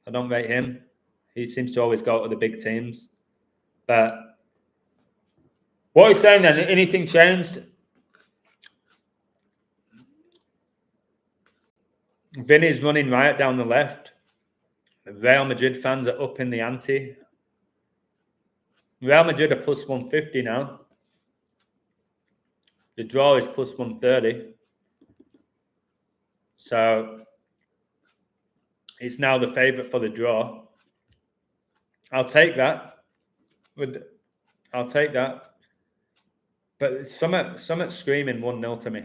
I don't rate him. He seems to always go to the big teams. But what are you saying then? Anything changed? Vinny's running riot down the left. The Real Madrid fans are up in the ante. Real Madrid are plus 150 now. The draw is plus 130. So it's now the favourite for the draw. I'll take that. I'll take that. But something's screaming 1-0 to me.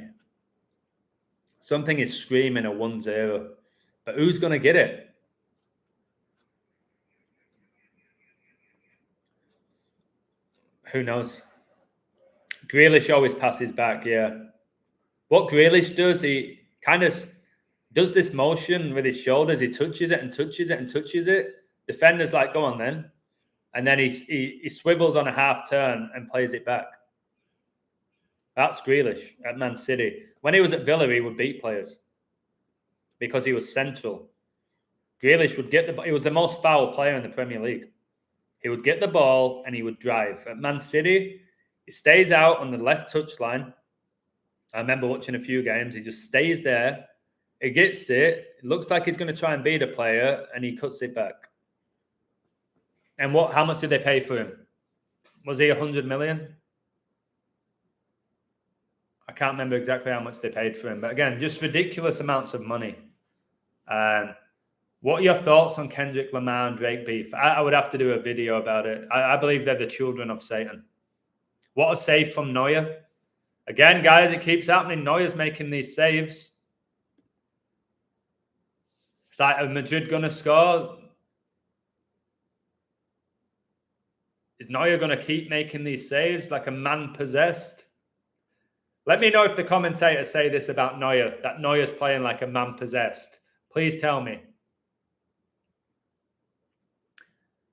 Something is screaming a 1-0. But who's going to get it? Who knows? Grealish always passes back, yeah. What Grealish does, he kind of does this motion with his shoulders. He touches it and touches it and touches it. Defender's like, go on then. And then he swivels on a half turn and plays it back. That's Grealish at Man City. When he was at Villa, he would beat players because he was central. Grealish would get the ball. He was the most foul player in the Premier League. He would get the ball and he would drive. At Man City, he stays out on the left touchline. I remember watching a few games. He just stays there. He gets it. It looks like he's going to try and beat a player, and he cuts it back. And how much did they pay for him? Was he 100 million? I can't remember exactly how much they paid for him. But again, just ridiculous amounts of money. What are your thoughts on Kendrick Lamar and Drake beef? I would have to do a video about it. I believe they're the children of Satan. What a save from Neuer. Again, guys, it keeps happening. Neuer's making these saves. It's like, are Madrid going to score? Is Neuer going to keep making these saves like a man possessed? Let me know if the commentators say this about Neuer, that Neuer's playing like a man possessed. Please tell me.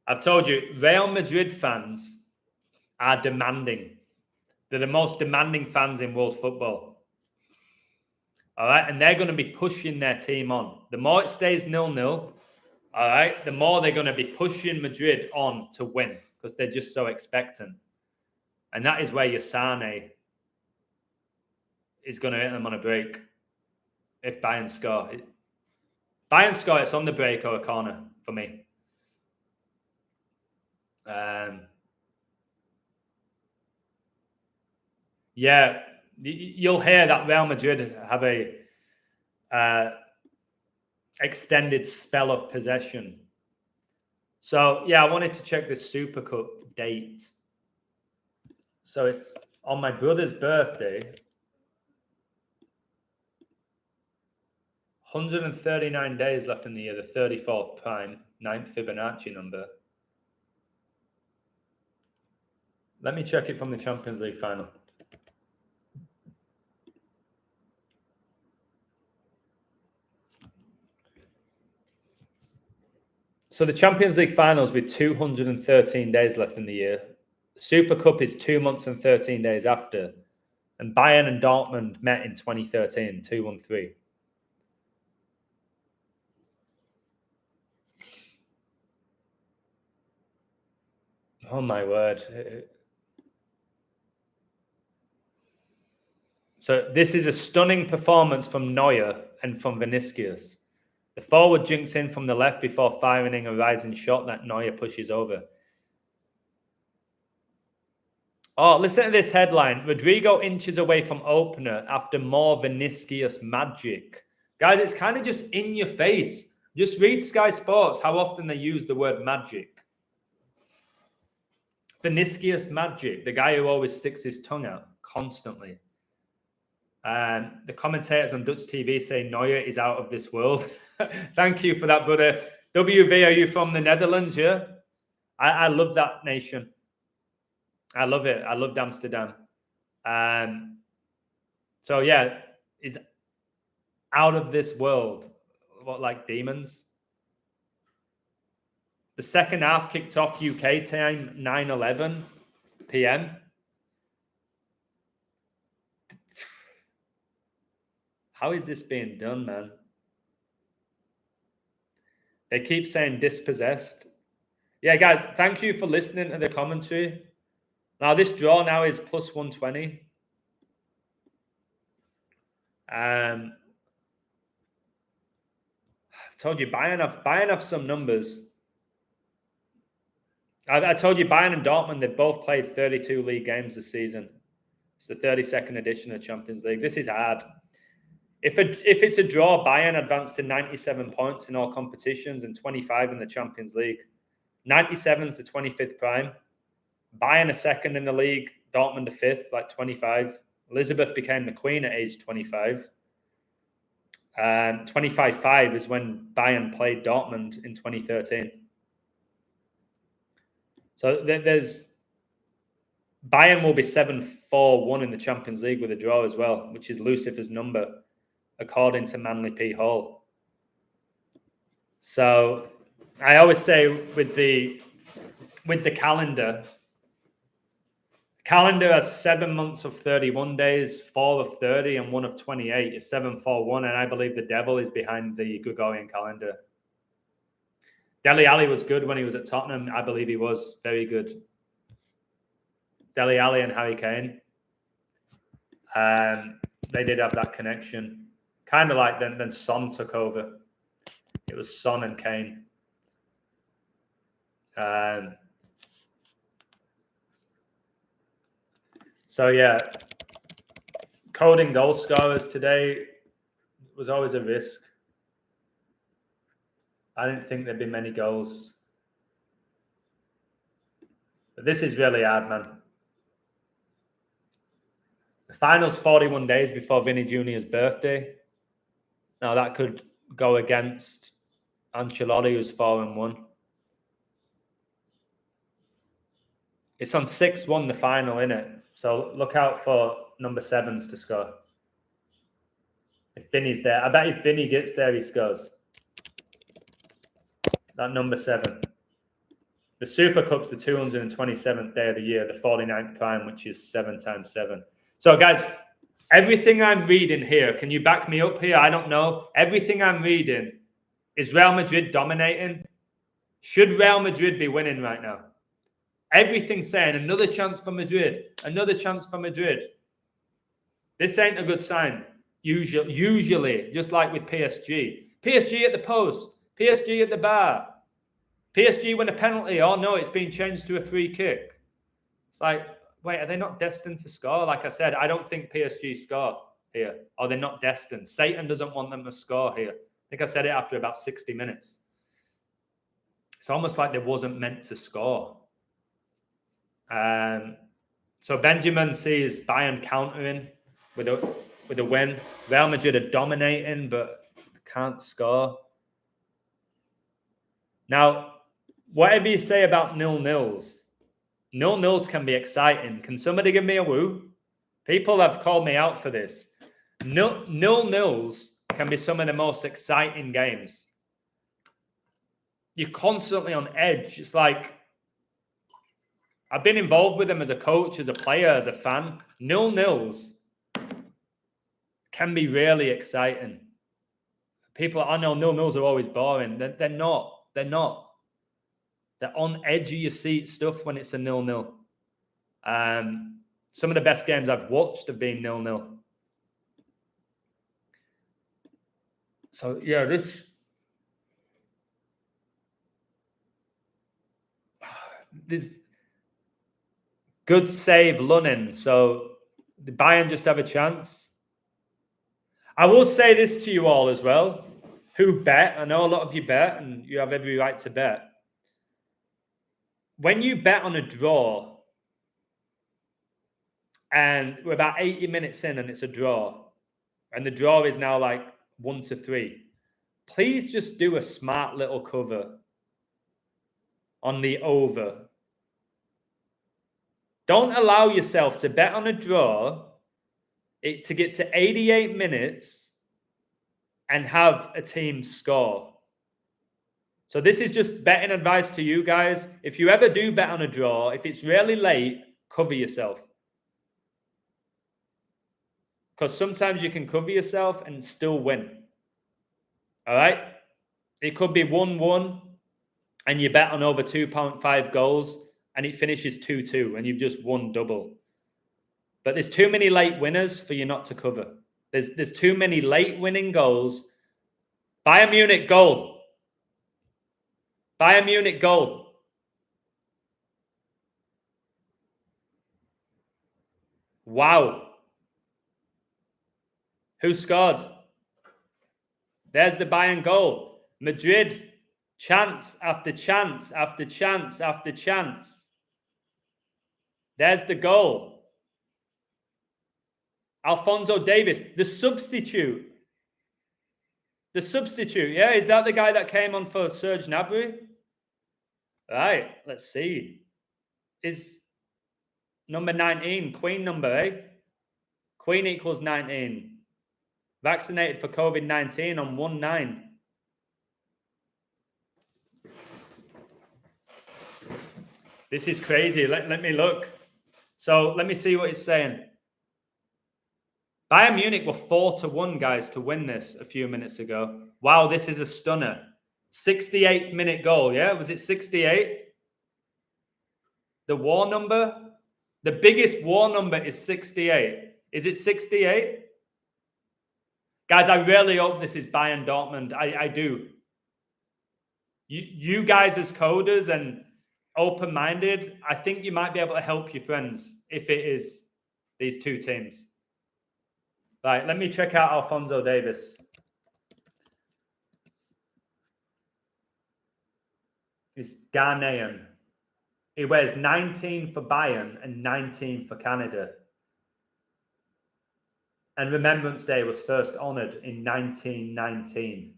I've told you, Real Madrid fans are demanding. They're the most demanding fans in world football. All right, and they're going to be pushing their team on. The more it stays 0-0, all right, the more they're going to be pushing Madrid on to win because they're just so expectant. And that is where your Sane is going to hit them on a break if Bayern score. Bayern score, it's on the break or a corner for me. Yeah, you'll hear that Real Madrid have a extended spell of possession. So, yeah, I wanted to check the Super Cup date. So it's on my brother's birthday. 139 days left in the year, the 34th prime, 9th Fibonacci number. Let me check it from the Champions League final. So the Champions League finals with 213 days left in the year. Super Cup is 2 months and 13 days after. And Bayern and Dortmund met in 2013, 2-1-3. Oh, my word. So this is a stunning performance from Neuer and from Vinicius. The forward jinks in from the left before firing a rising shot that Neuer pushes over. Oh, listen to this headline. Rodrigo inches away from opener after more Vinicius magic. Guys, it's kind of just in your face. Just read Sky Sports, how often they use the word magic. Vinicius magic, the guy who always sticks his tongue out constantly. The commentators on Dutch TV say Neuer is out of this world. Thank you for that, brother. WV, are you from the Netherlands? Yeah, I love that nation. I love it. I loved Amsterdam. So yeah, is out of this world. What, like demons? The second half kicked off UK time, 9:11 p.m. How is this being done, man? They keep saying dispossessed. Yeah, guys, thank you for listening to the commentary. Now, this draw now is plus 120. I've told you, Bayern have some numbers. I told you, Bayern and Dortmund, they've both played 32 league games this season. It's the 32nd edition of the Champions League. This is hard. If it's a draw, Bayern advanced to 97 points in all competitions and 25 in the Champions League. 97 is the 25th prime. Bayern are second in the league. Dortmund are fifth, like 25. Elizabeth became the queen at age 25. 25-5 is when Bayern played Dortmund in 2013. So there's Bayern will be 7-4-1 in the Champions League with a draw as well, which is Lucifer's number, according to Manly P. Hall. So I always say with the calendar has 7 months of 31 days, 4 of 30, and 1 of 28. It's 7-4-1, and I believe the devil is behind the Gregorian calendar. Dele Alli was good when he was at Tottenham. I believe he was very good. Dele Alli and Harry Kane. They did have that connection. Kind of like then Son took over. It was Son and Kane. So yeah, coding goal scorers today was always a risk. I didn't think there'd be many goals. But this is really hard, man. The final's 41 days before Vinny Jr.'s birthday. Now that could go against Ancelotti, who's 4-1. It's on 6-1, the final, innit? So look out for number 7s to score. If Vinny's there. I bet if Vinny gets there, he scores. That number 7. The Super Cup's the 227th day of the year, the 49th prime, which is 7 times 7. So, guys, everything I'm reading here, can you back me up here? I don't know. Everything I'm reading, is Real Madrid dominating? Should Real Madrid be winning right now? Everything's saying another chance for Madrid, another chance for Madrid. This ain't a good sign, usually, just like with PSG. PSG at the post, PSG at the bar. PSG win a penalty. Oh, no, it's been changed to a free kick. It's like, wait, are they not destined to score? Like I said, I don't think PSG score here. Or they're not destined. Satan doesn't want them to score here. I think I said it after about 60 minutes. It's almost like they wasn't meant to score. So Benjamin sees Bayern countering with a win. Real Madrid are dominating, but can't score. Now, whatever you say about 0-0s, 0-0s can be exciting. Can somebody give me a woo? People have called me out for this. 0-0s can be some of the most exciting games. You're constantly on edge. It's like, I've been involved with them as a coach, as a player, as a fan. 0-0s can be really exciting. People, I know 0-0s are always boring. They're not. They're not. They're on edge of your seat stuff when it's a 0-0. Some of the best games I've watched have been 0-0. So, yeah, this good save, Lunin. So, the Bayern just have a chance. I will say this to you all as well. Who bet? I know a lot of you bet, and you have every right to bet. When you bet on a draw, and we're about 80 minutes in and it's a draw, and the draw is now like 1-3, please just do a smart little cover on the over. Don't allow yourself to bet on a draw, to get to 88 minutes and have a team score. So this is just betting advice to you guys. If you ever do bet on a draw, if it's really late, cover yourself. Because sometimes you can cover yourself and still win. All right? It could be 1-1 and you bet on over 2.5 goals and it finishes 2-2 and you've just won double. But there's too many late winners for you not to cover. There's too many late winning goals. Bayern Munich goal. Bayern Munich goal. Wow. Who scored? There's the Bayern goal. Madrid, chance after chance after chance after chance. There's the goal. Alphonso Davies, the substitute. The substitute, yeah? Is that the guy that came on for Serge Gnabry? Right, let's see. Is number 19, Queen number, eh? Queen equals 19. Vaccinated for COVID-19 on 1-9. This is crazy. Let me look. So let me see what it's saying. Bayern Munich were 4-1, guys, to win this a few minutes ago. Wow, this is a stunner. 68th minute goal, yeah? Was it 68? The war number? The biggest war number is 68. Is it 68? Guys, I really hope this is Bayern Dortmund. I do. You guys as coders and open-minded, I think you might be able to help your friends if it is these two teams. Right, let me check out Alphonso Davies. He's Ghanaian. He wears 19 for Bayern and 19 for Canada. And Remembrance Day was first honoured in 1919.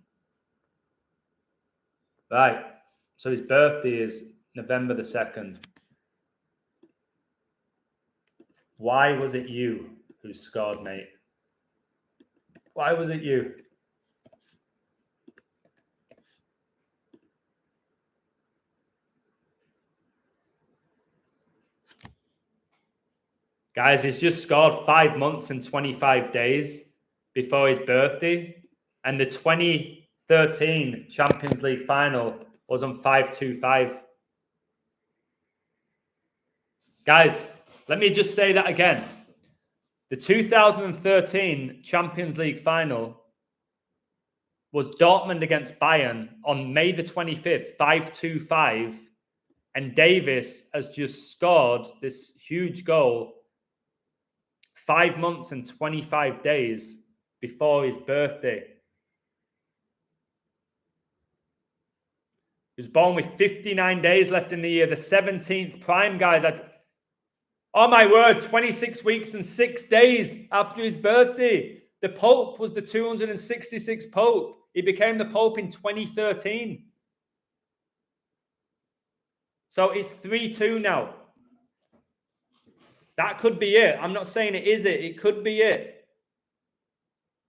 Right, so his birthday is November the 2nd. Why was it you who scored, mate? Why was it you? Guys, he's just scored 5 months and 25 days before his birthday. And the 2013 Champions League final was on 5/25. Guys, let me just say that again. The 2013 Champions League final was Dortmund against Bayern on May the 25th, 5/25. And Davies has just scored this huge goal 5 months and 25 days before his birthday. He was born with 59 days left in the year, the 17th prime, guys. Oh my word, 26 weeks and 6 days after his birthday. The Pope was the 266th Pope. He became the Pope in 2013. So it's 3-2 now. That could be it. I'm not saying it is it. It could be it.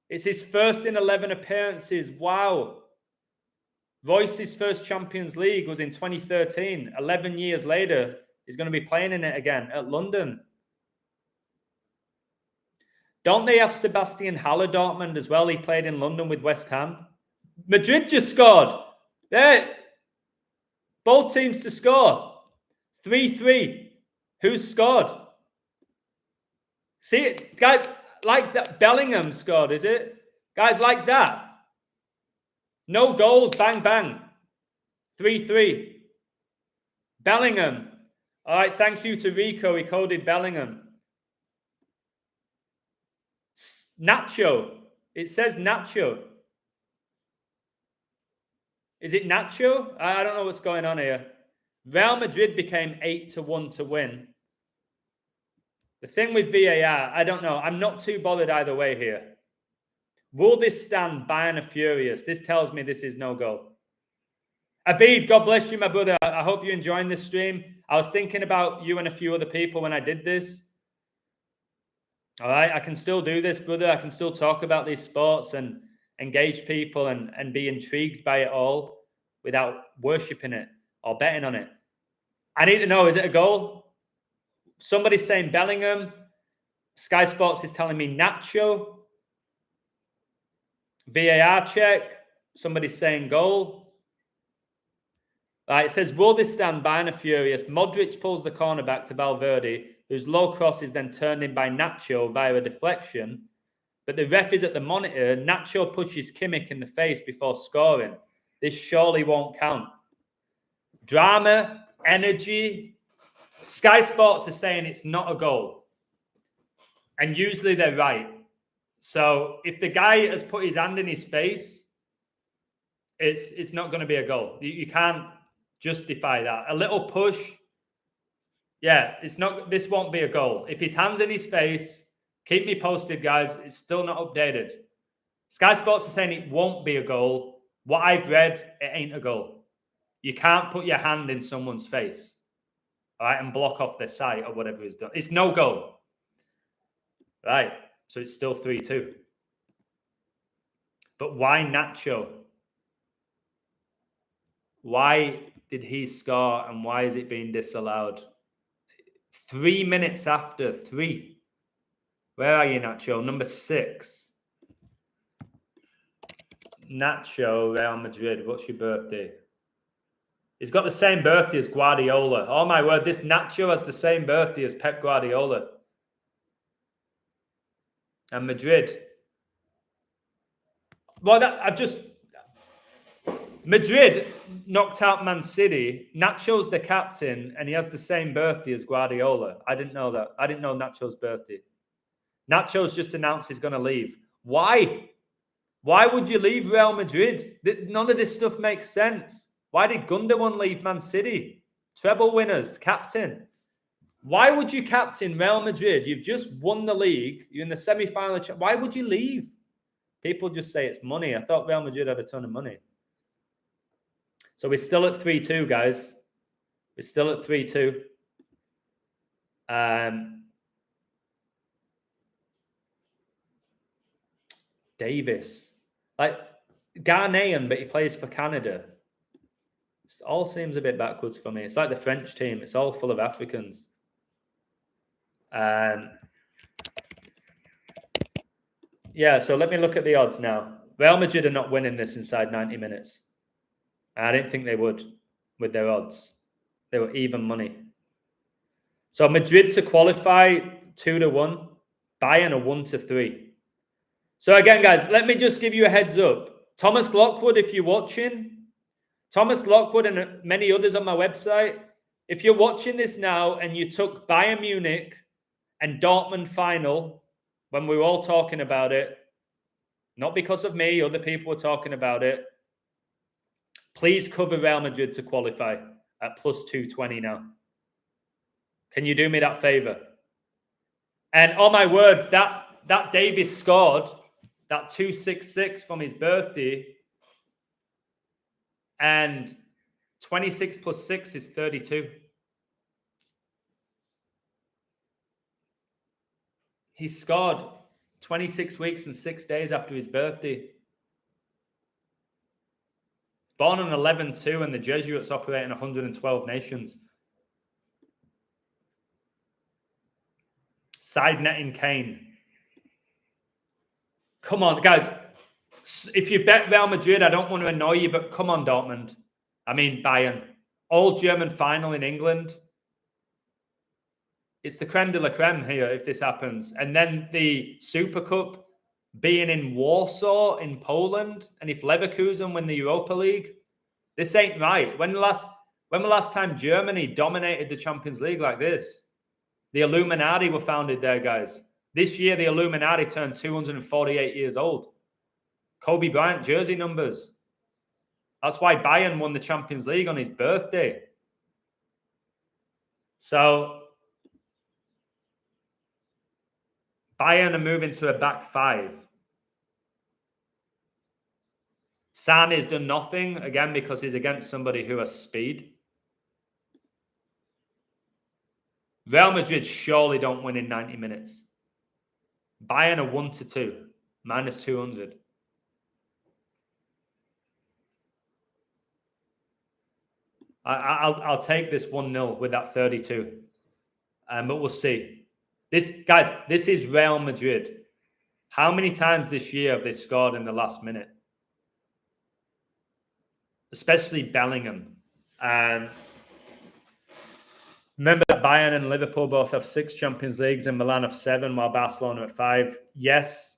It's his first in 11 appearances. Wow. Royce's first Champions League was in 2013. 11 years later, he's going to be playing in it again at London. Don't they have Sebastian Haller Dortmund as well? He played in London with West Ham. Madrid just scored. There. Both teams to score. 3-3. Who's scored? See it, guys, like that. Bellingham scored, is it? Guys, like that. No goals, bang, bang. 3-3. Bellingham. All right, thank you to Rico. He coded Bellingham. Nacho. It says Nacho. Is it Nacho? I don't know what's going on here. Real Madrid became 8-1 to win. The thing with VAR, I don't know. I'm not too bothered either way here. Will this stand? Bayern are furious. This tells me this is no goal. Abid, God bless you, my brother. I hope you're enjoying this stream. I was thinking about you and a few other people when I did this. All right, I can still do this, brother. I can still talk about these sports and engage people and be intrigued by it all without worshipping it or betting on it. I need to know, is it a goal? Somebody's saying Bellingham. Sky Sports is telling me Nacho. VAR check. Somebody's saying goal. Right, it says, will this stand? Bayern are furious. Modric pulls the corner back to Valverde, whose low cross is then turned in by Nacho via a deflection. But the ref is at the monitor. Nacho pushes Kimmich in the face before scoring. This surely won't count. Drama, energy. Sky Sports are saying it's not a goal. And usually they're right. So if the guy has put his hand in his face, it's not going to be a goal. You can't justify that. A little push, yeah, it's not. This won't be a goal. If his hand's in his face, keep me posted, guys. It's still not updated. Sky Sports are saying it won't be a goal. What I've read, it ain't a goal. You can't put your hand in someone's face, all right, and block off their sight or whatever is done. It's no goal. Right. So it's still 3-2. But why Nacho? Why did he score and why is it being disallowed? 3 minutes after. 3. Where are you, Nacho? Number 6. Nacho, Real Madrid. What's your birthday? He's got the same birthday as Guardiola. Oh my word, this Nacho has the same birthday as Pep Guardiola. And Madrid. Well, Madrid knocked out Man City. Nacho's the captain, and he has the same birthday as Guardiola. I didn't know that. I didn't know Nacho's birthday. Nacho's just announced he's going to leave. Why? Why would you leave Real Madrid? None of this stuff makes sense. Why did Gundogan leave Man City? Treble winners, captain. Why would you captain Real Madrid? You've just won the league. You're in the semi-final. Why would you leave? People just say it's money. I thought Real Madrid had a ton of money. So we're still at 3-2, guys. We're still at 3-2. Davis. Like, Ghanaian, but he plays for Canada. It all seems a bit backwards for me. It's like the French team. It's all full of Africans. Yeah, so let me look at the odds now. Real Madrid are not winning this inside 90 minutes. I didn't think they would with their odds. They were even money. So Madrid to qualify, 2-1. Bayern are 1-3. So again, guys, let me just give you a heads up. Thomas Lockwood, if you're watching, Thomas Lockwood and many others on my website, if you're watching this now and you took Bayern Munich and Dortmund final when we were all talking about it, not because of me, other people were talking about it, please cover Real Madrid to qualify at plus 220 now. Can you do me that favor? And oh my word, that Davis scored that 266 from his birthday, and 26 plus 6 is 32. He scored 26 weeks and 6 days after his birthday. Born on 11-2, and the Jesuits operate in 112 nations. Side netting Kane. Come on, guys. If you bet Real Madrid, I don't want to annoy you, but come on, Dortmund. I mean, Bayern. All German final in England. It's the creme de la creme here if this happens. And then the Super Cup being in Warsaw in Poland, and if Leverkusen win the Europa League, this ain't right. When the last time Germany dominated the Champions League like this? The Illuminati were founded there, guys. This year, the Illuminati turned 248 years old. Kobe Bryant jersey numbers. That's why Bayern won the Champions League on his birthday. So Bayern are moving to a back five. San has done nothing, again, because he's against somebody who has speed. Real Madrid surely don't win in 90 minutes. Bayern are 1-2, minus 200. I'll take this 1-0 with that 32. But we'll see. This is Real Madrid. How many times this year have they scored in the last minute? Especially Bellingham. Remember that Bayern and Liverpool both have 6 Champions Leagues and Milan have 7, while Barcelona have 5. Yes,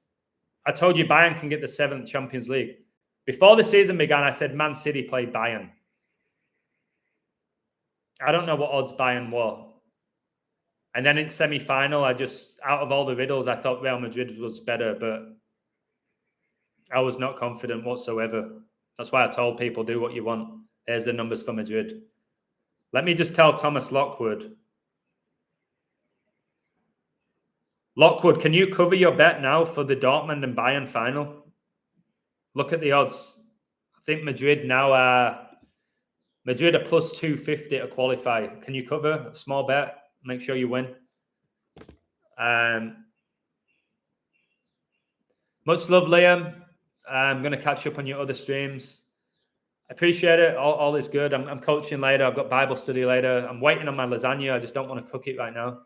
I told you Bayern can get the 7th Champions League. Before the season began, I said Man City played Bayern. I don't know what odds Bayern were. And then in semi-final, out of all the riddles, I thought Real Madrid was better, but I was not confident whatsoever. That's why I told people, do what you want. Here's the numbers for Madrid. Let me just tell Thomas Lockwood. Lockwood, can you cover your bet now for the Dortmund and Bayern final? Look at the odds. I think Madrid now are plus 250 to qualify. Can you cover a small bet? Make sure you win. Much love, Liam. I'm going to catch up on your other streams. I appreciate it. All is good. I'm coaching later. I've got Bible study later. I'm waiting on my lasagna. I just don't want to cook it right now.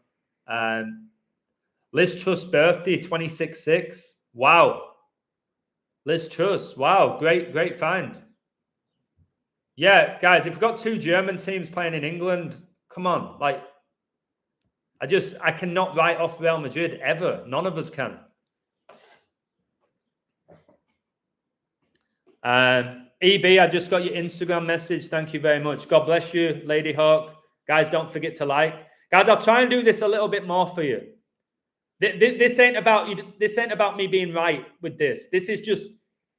Liz Trust's birthday, 26/6. Wow. Liz Truss. Wow, great find. Yeah, guys, if we've got two German teams playing in England, come on. Like, I cannot write off Real Madrid ever. None of us can. EB, I just got your Instagram message. Thank you very much. God bless you, Lady Hawk. Guys, don't forget to like. Guys, I'll try and do this a little bit more for you. This ain't about you. This ain't about me being right with this. This is just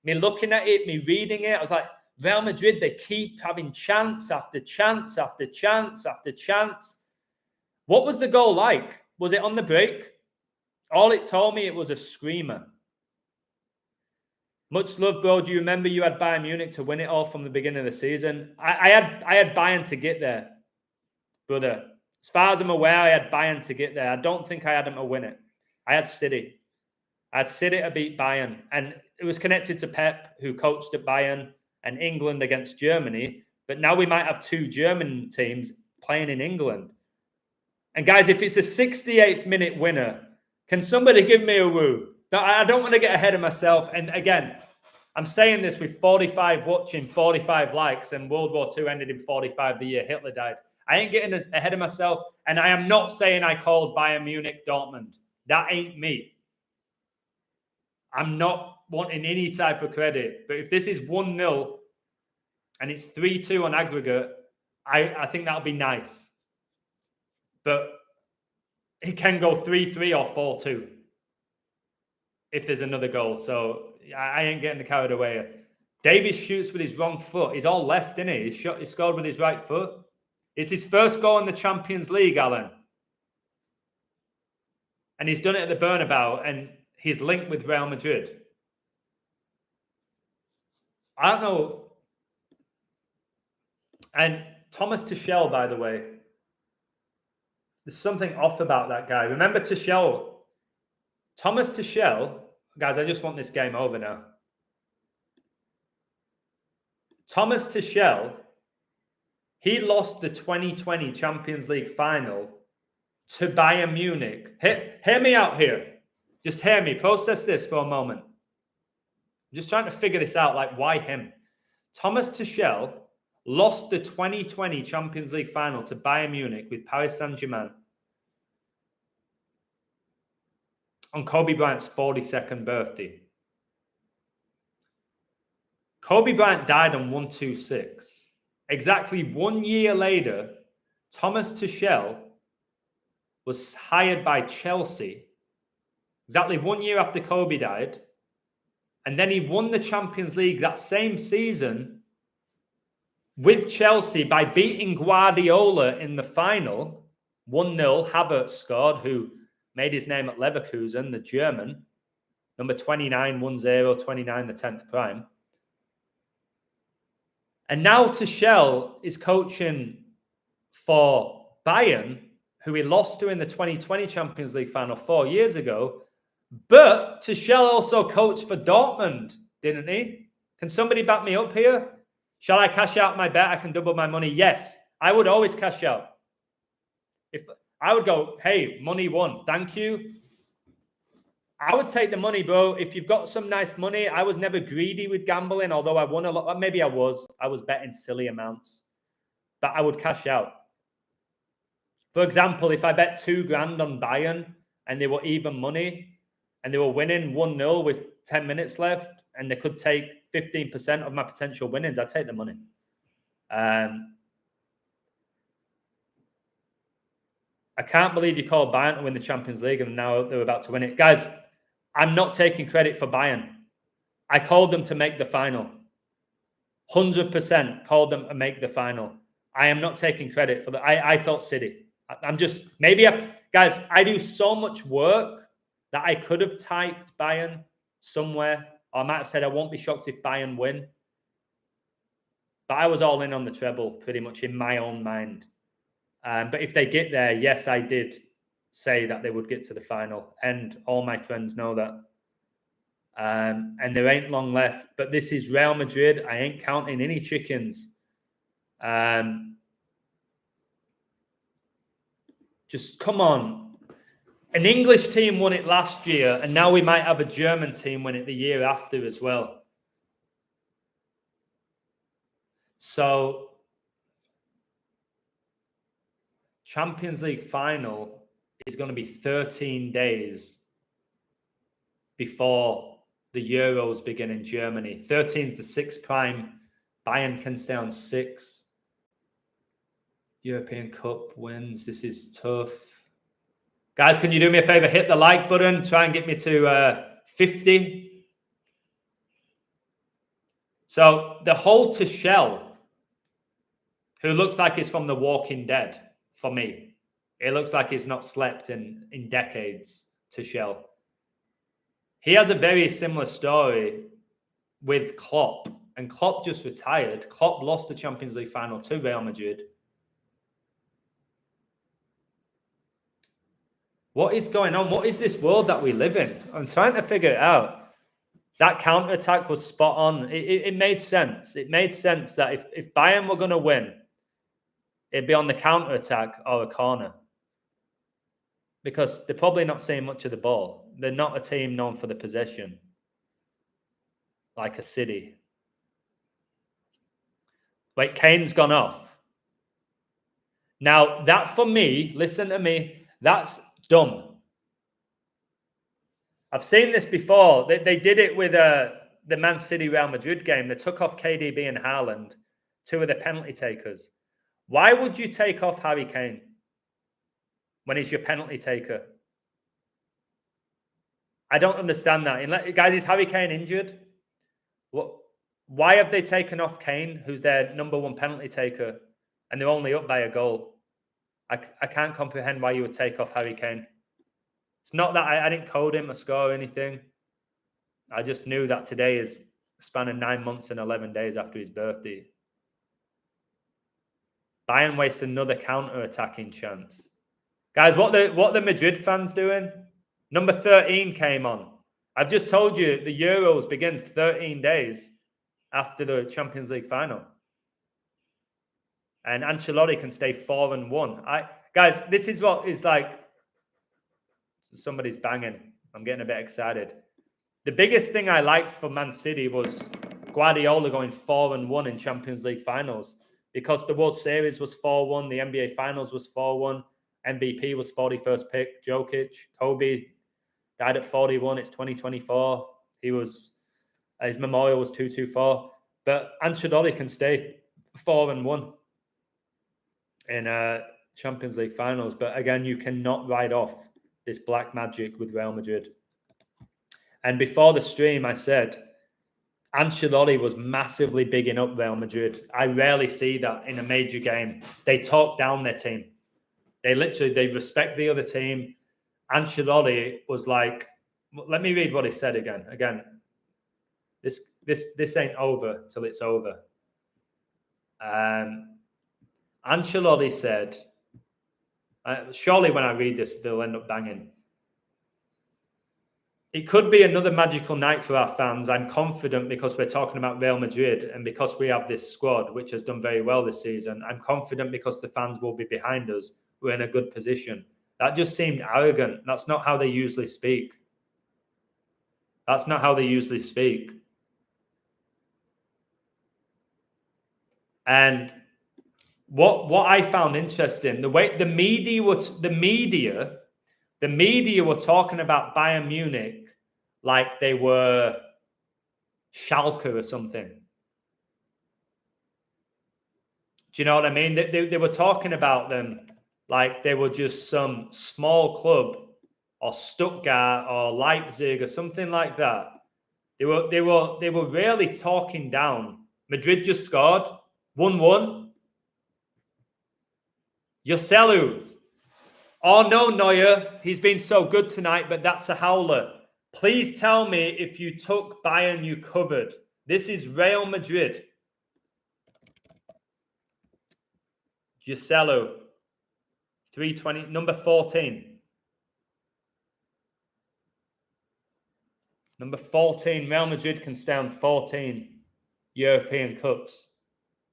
me looking at it, me reading it. I was like, Real Madrid, they keep having chance after chance after chance after chance. What was the goal like? Was it on the break? All it told me, it was a screamer. Much love, bro. Do you remember you had Bayern Munich to win it all from the beginning of the season? I had Bayern to get there, brother. As far as I'm aware, I had Bayern to get there. I don't think I had them to win it. I had City. I had City to beat Bayern. And it was connected to Pep, who coached at Bayern, and England against Germany. But now we might have two German teams playing in England. And guys, if it's a 68th minute winner, can somebody give me a woo? I don't want to get ahead of myself. And again, I'm saying this with 45 watching, 45 likes, and World War II ended in 45 the year Hitler died. I ain't getting ahead of myself. And I am not saying I called Bayern Munich Dortmund. That ain't me. I'm not wanting any type of credit. But if this is 1-0 and it's 3-2 on aggregate, I think that'll be nice. But it can go 3-3 or 4-2 if there's another goal. So I ain't getting carried away. Davies shoots with his wrong foot. He's all left, isn't he? He scored with his right foot. It's his first goal in the Champions League, Alan. And he's done it at the Bernabeu, and he's linked with Real Madrid. I don't know. And Thomas Tuchel, by the way, there's something off about that guy. Remember Tuchel? Thomas Tuchel, guys, I just want this game over now. Thomas Tuchel, he lost the 2020 Champions League final to Bayern Munich. Hear me out here. Just hear me. Process this for a moment. I'm just trying to figure this out. Like, why him? Thomas Tuchel lost the 2020 Champions League final to Bayern Munich with Paris Saint-Germain on Kobe Bryant's 42nd birthday. Kobe Bryant died on 1/2/6. Exactly 1 year later, Thomas Tuchel was hired by Chelsea, exactly 1 year after Kobe died. And then he won the Champions League that same season with Chelsea by beating Guardiola in the final. 1-0, Havertz scored, who made his name at Leverkusen, the German. Number 29, 1-0, 29, the 10th prime. And now Tuchel is coaching for Bayern, who he lost to in the 2020 Champions League final 4 years ago. But Tuchel also coached for Dortmund, didn't he? Can somebody back me up here? Shall I cash out my bet? I can double my money. Yes, I would always cash out. If I would go, hey, money won. Thank you. I would take the money, bro. If you've got some nice money, I was never greedy with gambling, although I won a lot. Maybe I was. I was betting silly amounts. But I would cash out. For example, if I bet $2,000 on Bayern and they were even money and they were winning 1-0 with 10 minutes left and they could take 15% of my potential winnings, I'd take the money. I can't believe you called Bayern to win the Champions League and now they're about to win it. Guys, I'm not taking credit for Bayern. I called them to make the final. 100% called them to make the final. I am not taking credit for that. I thought City. I'm just, maybe guys, I do so much work that I could have typed Bayern somewhere. Or I might have said I won't be shocked if Bayern win. But I was all in on the treble pretty much in my own mind. But if they get there, yes, I did say that they would get to the final. And all my friends know that. And there ain't long left. But this is Real Madrid. I ain't counting any chickens. Just come on. An English team won it last year, and now we might have a German team win it the year after as well. So, Champions League final is going to be 13 days before the Euros begin in Germany. 13 is the 6th prime. Bayern can stay on 6. European Cup wins. This is tough. Guys, can you do me a favor? Hit the like button. Try and get me to 50. So the Hold to Shell, who looks like he's from The Walking Dead, for me. It looks like he's not slept in decades to Shell. He has a very similar story with Klopp. And Klopp just retired. Klopp lost the Champions League final to Real Madrid. What is going on? What is this world that we live in? I'm trying to figure it out. That counter-attack was spot on. It made sense. It made sense that if Bayern were going to win, it'd be on the counter-attack or a corner. Because they're probably not seeing much of the ball. They're not a team known for the possession. Like a City. Wait, Kane's gone off. Now, that for me, listen to me, that's dumb. I've seen this before. They did it with the Man City Real Madrid game. They took off KDB and Haaland, 2 of the penalty takers. Why would you take off Harry Kane when he's your penalty taker? I don't understand that. Guys, is Harry Kane injured? Why have they taken off Kane, who's their number 1 penalty taker, and they're only up by a goal? I can't comprehend why you would take off Harry Kane. It's not that I didn't code him or score or anything. I just knew that today is spanning 9 months and 11 days after his birthday. Bayern wastes another counter-attacking chance. Guys, what the Madrid fans doing? Number 13 came on. I've just told you the Euros begins 13 days after the Champions League final. And Ancelotti can stay 4-1. Guys, this is what is like. Somebody's banging. I'm getting a bit excited. The biggest thing I liked for Man City was Guardiola going 4-1 in Champions League finals, because the World Series was 4-1, the NBA Finals was 4-1, MVP was 41st pick, Jokic, Kobe died at 41. It's 2024. His memorial was 224. But Ancelotti can stay 4-1 in Champions League finals. But again, you cannot write off this black magic with Real Madrid. And before the stream, I said Ancelotti was massively bigging up Real Madrid. I rarely see that in a major game. They talk down their team. They respect the other team. Ancelotti was like, let me read what he said again. Again, this ain't over till it's over. Ancelotti said, surely when I read this, they'll end up banging. It could be another magical night for our fans. I'm confident because we're talking about Real Madrid and because we have this squad, which has done very well this season. I'm confident because the fans will be behind us. We're in a good position. That just seemed arrogant. That's not how they usually speak. That's not how they usually speak. And what I found interesting, the way the media were talking about Bayern Munich like they were Schalke or something. Do you know what I mean? They were talking about them like they were just some small club or Stuttgart or Leipzig or something like that. They were really talking down. Madrid just scored 1-1. Joselu. Oh no, Neuer. He's been so good tonight, but that's a howler. Please tell me if you took Bayern, you covered. This is Real Madrid. Joselu. 320, number 14. Number 14, Real Madrid can stay on 14 European Cups.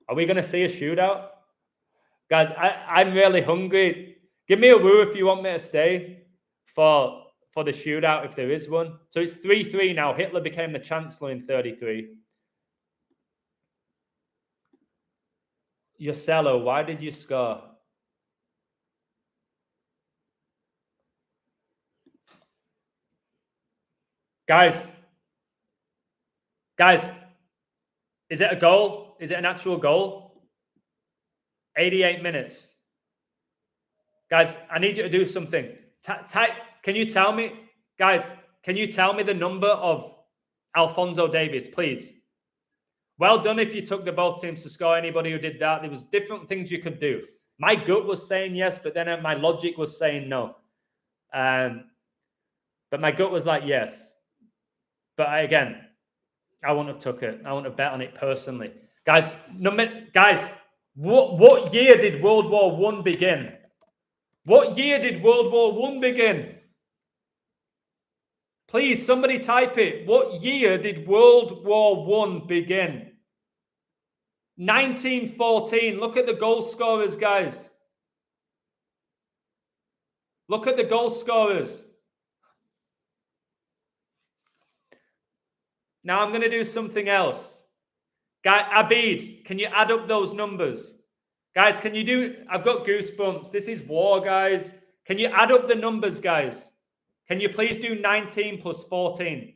Are we going to see a shootout? Guys, I'm really hungry. Give me a woo if you want me to stay. for the shootout if there is one. So it's 3-3 now. Hitler became the chancellor in 33. Joselu, why did you score? Guys, is it a goal? Is it an actual goal? 88 minutes. Guys, I need you to do something. Can you tell me, guys, can you tell me the number of Alphonso Davies, please? Well done if you took the both teams to score. Anybody who did that, there was different things you could do. My gut was saying yes, but then my logic was saying no. But my gut was like yes. But I wouldn't have took it. I wouldn't have bet on it personally. Guys, what year did World War I begin? What year did World War I begin? Please, somebody type it. What year did World War I begin? 1914. Look at the goal scorers, guys. Look at the goal scorers. Now I'm going to do something else. Guy, Abid, can you add up those numbers? Guys, can you do... I've got goosebumps. This is war, guys. Can you add up the numbers, guys? Can you please do 19 plus 14?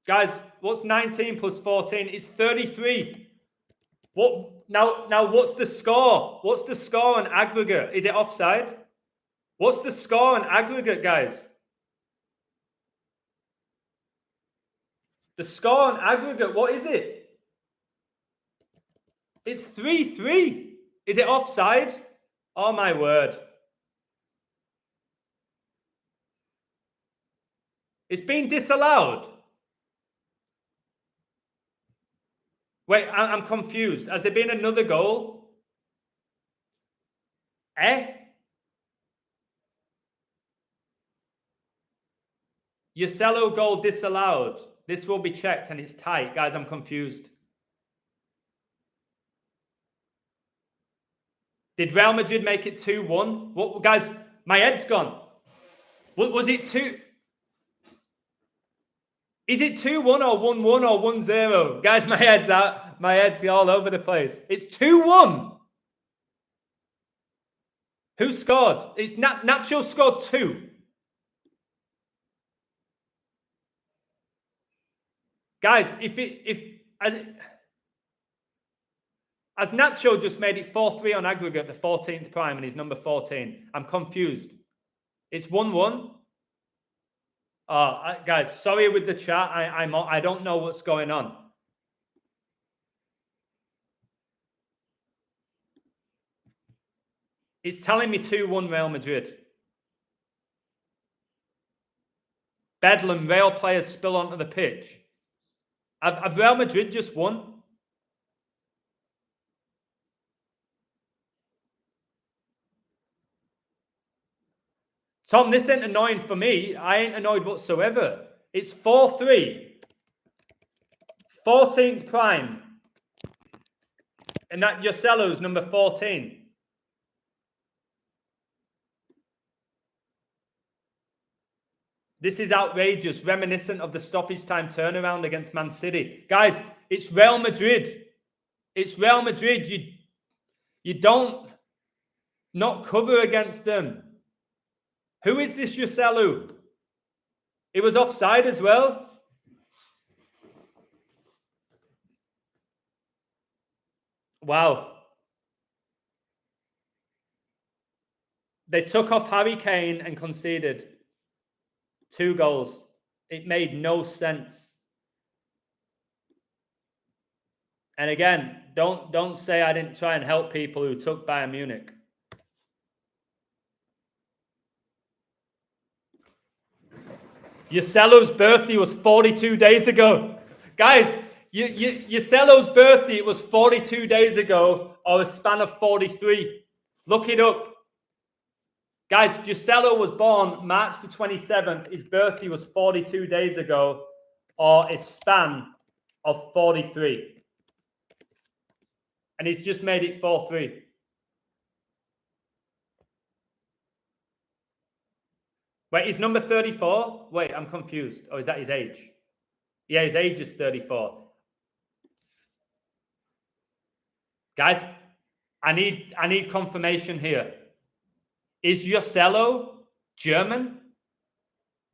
Guys, what's 19 plus 14? It's 33. What now what's the score? What's the score on aggregate? Is it offside? What's the score on aggregate, guys? The score on aggregate, what is it? It's 3-3. Is it offside? Oh my word. It's been disallowed. Wait, I'm confused. Has there been another goal? Joselu goal disallowed. This will be checked and it's tight. Guys, I'm confused. Did Real Madrid make it 2-1? What, guys, my head's gone. What was it 2? Is it 2-1 or 1-1 or 1-0? Guys, my head's out. My head's all over the place. It's 2-1. Who scored? It's Nacho scored 2. Guys, as Nacho just made it 4-3 on aggregate, the 14th prime, and he's number 14. I'm confused. It's 1-1. Guys, sorry with the chat. I don't know what's going on. It's telling me 2-1 Real Madrid. Bedlam, Real players spill onto the pitch. Have Real Madrid just won? Tom, this ain't annoying for me. I ain't annoyed whatsoever. It's 4-3. 14th prime. And that Joselu's number 14. This is outrageous, reminiscent of the stoppage time turnaround against Man City. Guys, it's Real Madrid. It's Real Madrid. You don't not cover against them. Who is this Joselu? It was offside as well. Wow. They took off Harry Kane and conceded 2 goals. It made no sense. And again, don't say I didn't try and help people who took Bayern Munich. Joselu's birthday was 42 days ago. Guys, Joselu's birthday was 42 days ago, or a span of 43. Look it up. Guys, Joselu was born March the 27th. His birthday was 42 days ago, or a span of 43. And he's just made it 4-3. Wait, he's number 34? Wait, I'm confused. Oh, is that his age? Yeah, his age is 34. Guys, I need confirmation here. Is Joselu German?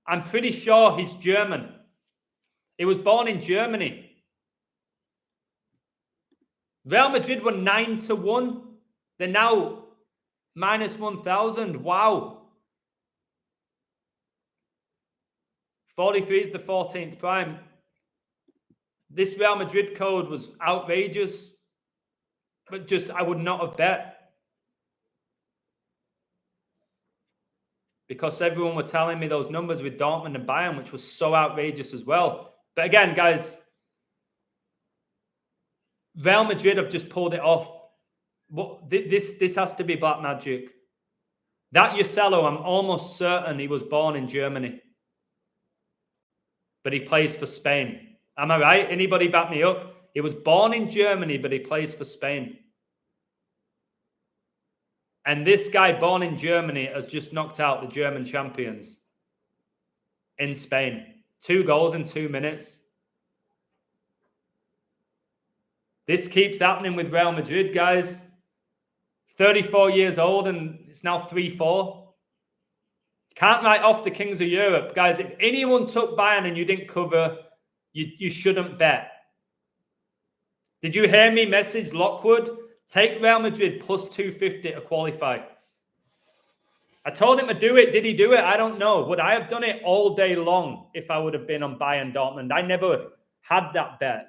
I'm pretty sure he's German. He was born in Germany. Real Madrid were 9-1. They're now minus 1,000. Wow. 43 is the 14th prime. This Real Madrid code was outrageous, but just I would not have bet. Because everyone were telling me those numbers with Dortmund and Bayern, which was so outrageous as well. But again, guys, Real Madrid have just pulled it off. This has to be black magic. That Joselu, I'm almost certain he was born in Germany. But he plays for Spain. Am I right? Anybody back me up? He was born in Germany, but he plays for Spain. And this guy born in Germany has just knocked out the German champions in Spain. 2 goals in 2 minutes. This keeps happening with Real Madrid, guys. 34 years old and it's now 3-4. Can't write off the Kings of Europe. Guys, if anyone took Bayern and you didn't cover, you shouldn't bet. Did you hear me message Lockwood? Take Real Madrid plus 250 to qualify. I told him to do it. Did he do it? I don't know. Would I have done it all day long if I would have been on Bayern Dortmund? I never had that bet.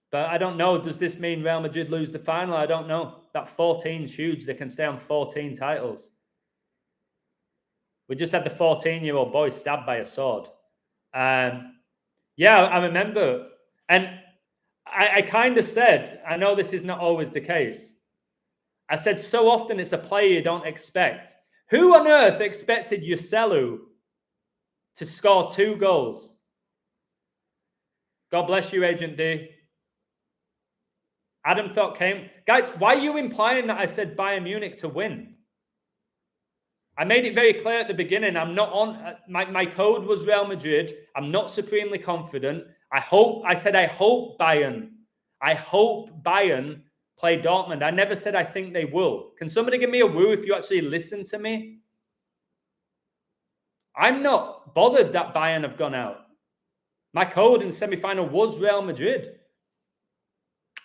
But I don't know. Does this mean Real Madrid lose the final? I don't know. That 14 is huge. They can stay on 14 titles. We just had the 14-year-old boy stabbed by a sword. Yeah, I remember. And I kind of said, I know this is not always the case. I said, so often it's a player you don't expect. Who on earth expected Joselu to score 2 goals? God bless you, Agent D. Adam thought came. Guys, why are you implying that I said Bayern Munich to win? I made it very clear at the beginning. I'm not on. My code was Real Madrid. I'm not supremely confident. I hope Bayern. I hope Bayern play Dortmund. I never said I think they will. Can somebody give me a woo if you actually listen to me? I'm not bothered that Bayern have gone out. My code in semi-final was Real Madrid.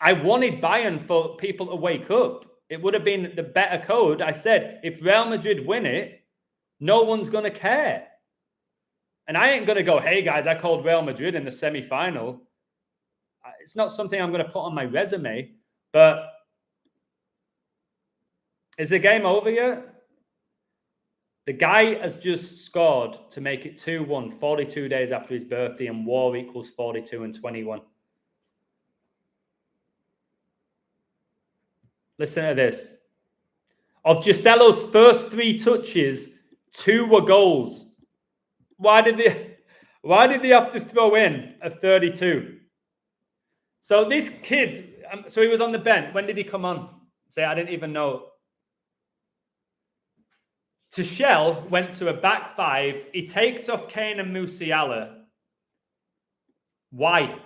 I wanted Bayern for people to wake up. It would have been the better code. I said, if Real Madrid win it, no one's going to care. And I ain't going to go, hey, guys, I called Real Madrid in the semi-final. It's not something I'm going to put on my resume. But is the game over yet? The guy has just scored to make it 2-1 42 days after his birthday, and war equals 42 and 21. Listen to this. Of Joselu's first 3 touches, 2 were goals. Why did they have to throw in a 32? So this kid, so he was on the bench. When did he come on? Say, I didn't even know. Tuchel went to a back 5. He takes off Kane and Musiala. Why?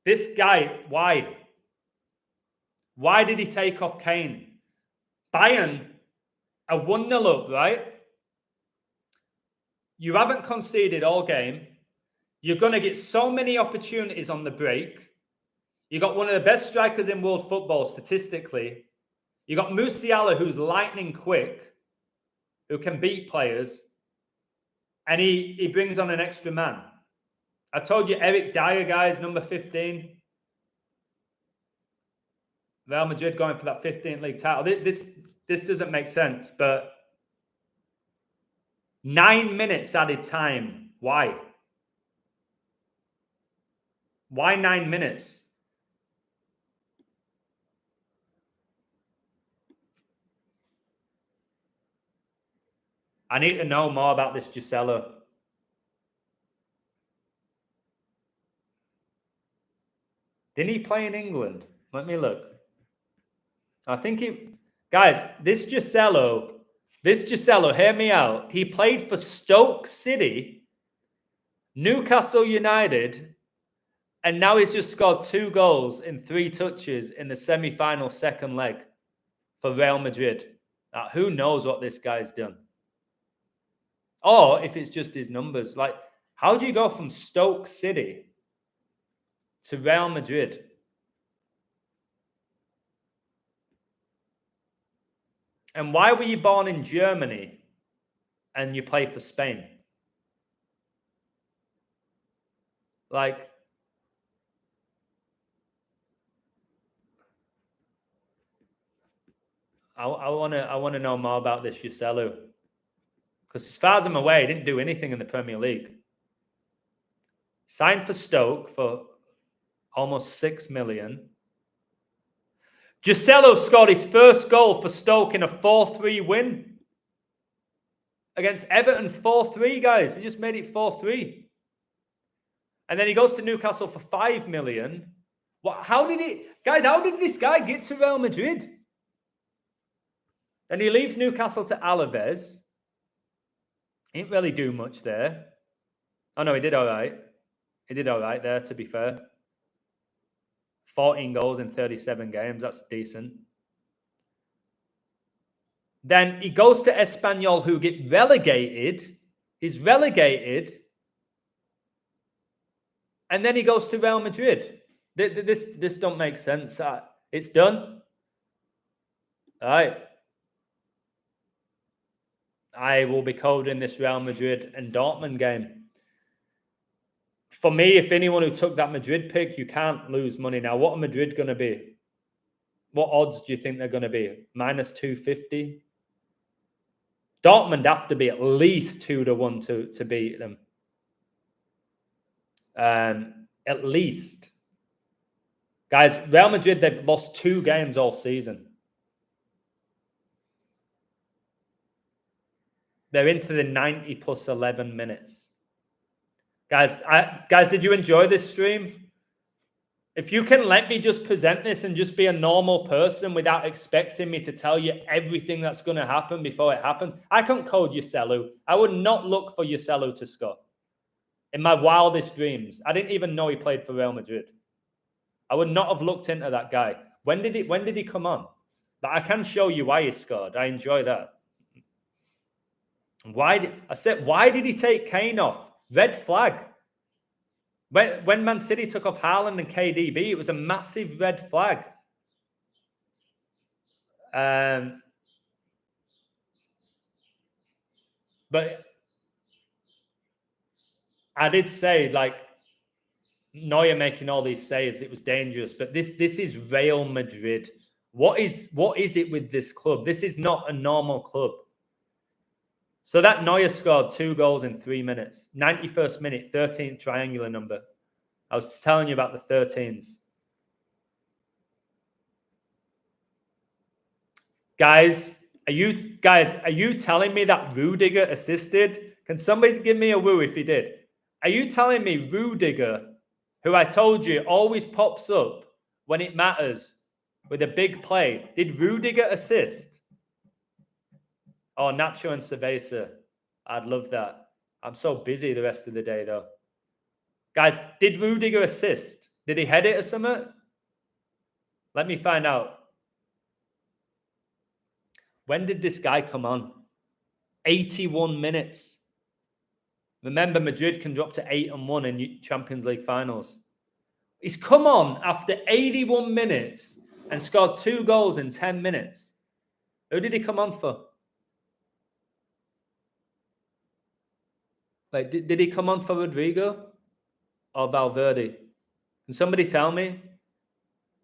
This guy, why? Why did he take off Kane? Bayern are 1-0 up, right? You haven't conceded all game. You're going to get so many opportunities on the break. You got one of the best strikers in world football statistically. You got Musiala, who's lightning quick, who can beat players, and he brings on an extra man. I told you Eric Dyer, guys, number 15. Real Madrid going for that 15th league title. This doesn't make sense, but 9 minutes added time. Why? Why 9 minutes? I need to know more about this Joselu. Didn't he play in England? Let me look. I think he... Guys, this Joselu, hear me out. He played for Stoke City, Newcastle United, and now he's just scored 2 goals in 3 touches in the semi-final second leg for Real Madrid. Now, who knows what this guy's done? Or if it's just his numbers. Like, how do you go from Stoke City to Real Madrid? And why were you born in Germany and you play for Spain? Like, I want to know more about this Joselu. Because as far as I'm aware, he didn't do anything in the Premier League. Signed for Stoke for almost 6 million. Joselu scored his first goal for Stoke in a 4-3 win against Everton. 4-3, guys. He just made it 4-3. And then he goes to Newcastle for 5 million. What? How did this guy get to Real Madrid? Then he leaves Newcastle to Alaves. He didn't really do much there. Oh, no, he did all right. He did all right there, to be fair. 14 goals in 37 games. That's decent. Then he goes to Espanyol, who get relegated. He's relegated. And then he goes to Real Madrid. This don't make sense. It's done. All right. I will be coding this Real Madrid and Dortmund game. For me, if anyone who took that Madrid pick, you can't lose money. Now, what are Madrid going to be? What odds do you think they're going to be? Minus 250? Dortmund have to be at least 2-1 to beat them. At least. Guys, Real Madrid, they've lost 2 games all season. They're into the 90 plus 11 minutes. Guys, did you enjoy this stream? If you can let me just present this and just be a normal person without expecting me to tell you everything that's going to happen before it happens. I can't code Joselu. I would not look for Joselu to score. In my wildest dreams. I didn't even know he played for Real Madrid. I would not have looked into that guy. When did he come on? But I can show you why he scored. I enjoy that. Why did he take Kane off? Red flag. When Man City took off Haaland and KDB, it was a massive red flag. But I did say, like, Neuer making all these saves, it was dangerous. But this is Real Madrid. What is it with this club? This is not a normal club. So that Neuer scored 2 goals in 3 minutes. 91st minute, 13th triangular number. I was telling you about the 13s. Guys, are you telling me that Rudiger assisted? Can somebody give me a woo if he did? Are you telling me Rudiger, who I told you always pops up when it matters with a big play, did Rudiger assist? Oh, Nacho and Cerveza. I'd love that. I'm so busy the rest of the day, though. Guys, did Rudiger assist? Did he head it or something? Let me find out. When did this guy come on? 81 minutes. Remember, Madrid can drop to 8-1 in Champions League finals. He's come on after 81 minutes and scored 2 goals in 10 minutes. Who did he come on for? Like, did he come on for Rodrigo or Valverde? Can somebody tell me?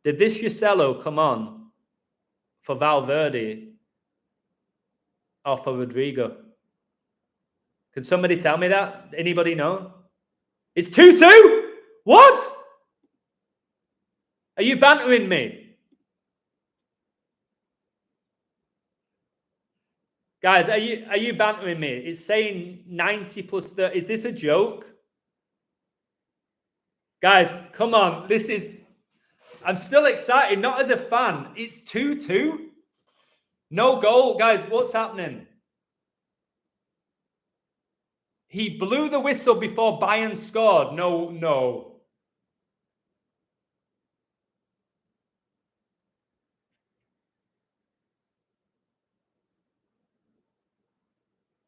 Did this Joselu come on for Valverde or for Rodrigo? Can somebody tell me that? Anybody know? It's 2-2? What? Are you bantering me? Guys, are you bantering me? It's saying 90 plus 30. Is this a joke? Guys, come on. This is... I'm still excited, not as a fan. It's 2-2. No goal. Guys, what's happening? He blew the whistle before Bayern scored. No.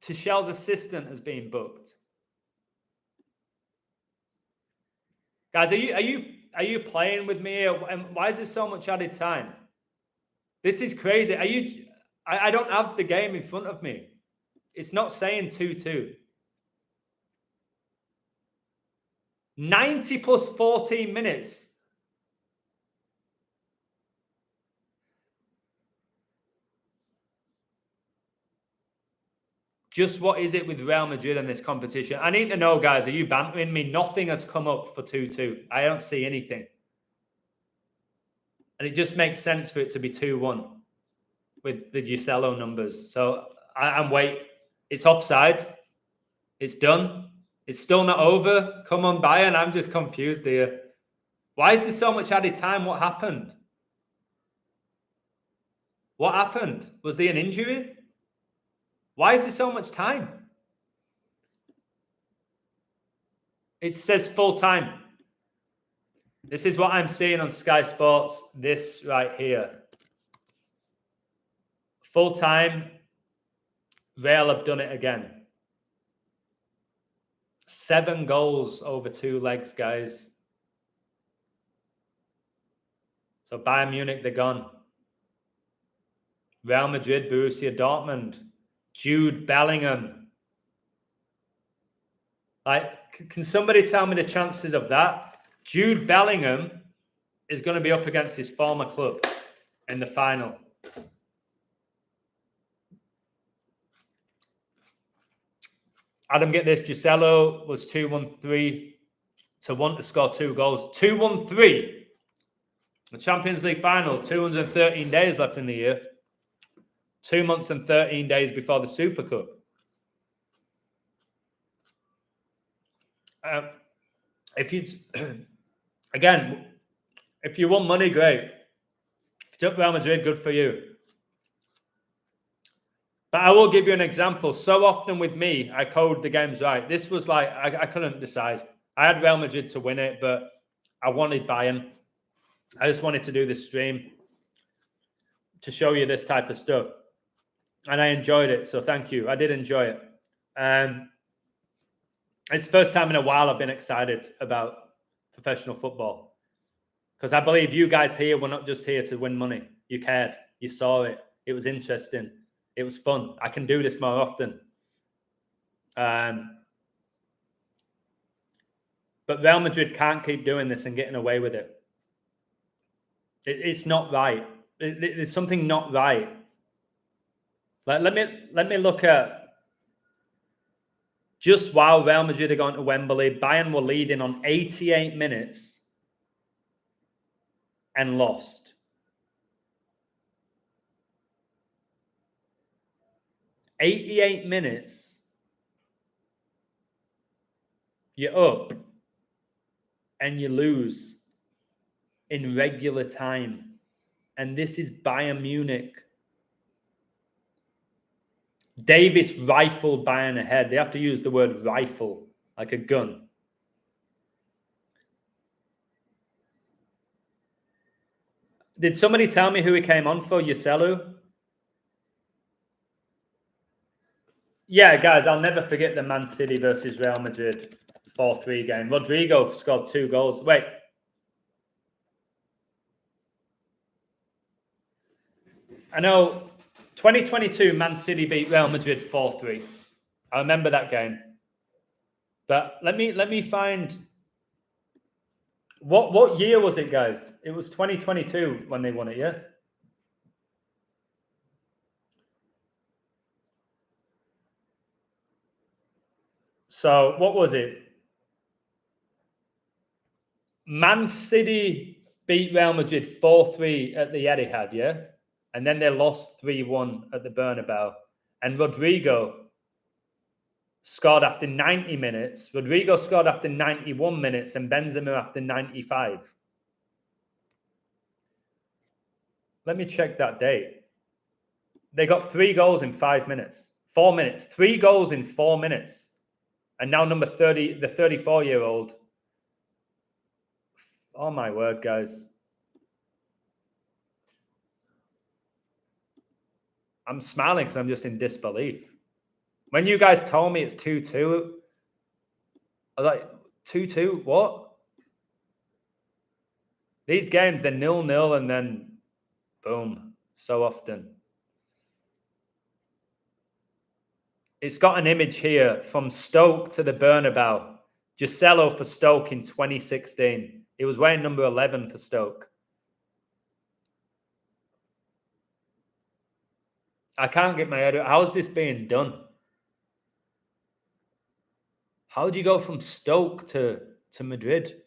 Tuchel's assistant has been booked. Guys, are you playing with me? And why is there so much added time? This is crazy. I don't have the game in front of me. It's not saying 2-2. 90 plus 14 minutes. Just what is it with Real Madrid in this competition? I need to know, guys, are you bantering me? Nothing has come up for 2-2. I don't see anything. And it just makes sense for it to be 2-1 with the Joselu numbers. So I'm waiting. It's offside. It's done. It's still not over. Come on, Bayern. I'm just confused here. Why is there so much added time? What happened? What happened? Was there an injury? Why is there so much time? It says full time. This is what I'm seeing on Sky Sports. This right here. Full time. Real have done it again. 7 goals over 2 legs, guys. So Bayern Munich, they're gone. Real Madrid, Borussia Dortmund. Jude Bellingham. Like, can somebody tell me the chances of that? Jude Bellingham is going to be up against his former club in the final. Adam, get this. Joselu was 2-1-3 to want to score 2 goals. 2-1-3. The Champions League final, 213 days left in the year. 2 months and 13 days before the Super Cup. If you again, if you want money, great. If you took Real Madrid, good for you. But I will give you an example. So often with me, I code the games right. This was like, I couldn't decide. I had Real Madrid to win it, but I wanted Bayern. I just wanted to do this stream to show you this type of stuff. And I enjoyed it. So thank you. I did enjoy it. It's the first time in a while I've been excited about professional football. Because I believe you guys here were not just here to win money. You cared. You saw it. It was interesting. It was fun. I can do this more often. But Real Madrid can't keep doing this and getting away with it. It's not right. There's something not right. Like, let me look at just while Real Madrid are going to Wembley, Bayern were leading on 88 minutes and lost. 88 minutes, you're up and you lose in regular time. And this is Bayern Munich. Davis rifled Bayern ahead. They have to use the word rifle, like a gun. Did somebody tell me who he came on for? Joselu? Yeah, guys, I'll never forget the Man City versus Real Madrid 4-3 game. Rodrigo scored 2 goals. Wait. I know 2022 Man City beat Real Madrid 4-3. I remember that game. But let me find what year was it, guys? It was 2022 when they won it, yeah? So what was it? Man City beat Real Madrid 4-3 at the Etihad, yeah? And then they lost 3-1 at the Bernabeu. And Rodrigo scored after 90 minutes. Rodrigo scored after 91 minutes and Benzema after 95. Let me check that date. They got 3 goals in 5 minutes. 4 minutes. 3 goals in 4 minutes. And now number 30, the 34-year-old. Oh, my word, guys. I'm smiling because I'm just in disbelief. When you guys told me it's 2-2, I was like, 2-2? What? These games, they're 0-0 and then boom, so often. It's got an image here from Stoke to the Bernabeu. Joselu for Stoke in 2016. He was wearing number 11 for Stoke. I can't get my head around. How is this being done? How do you go from Stoke to Madrid?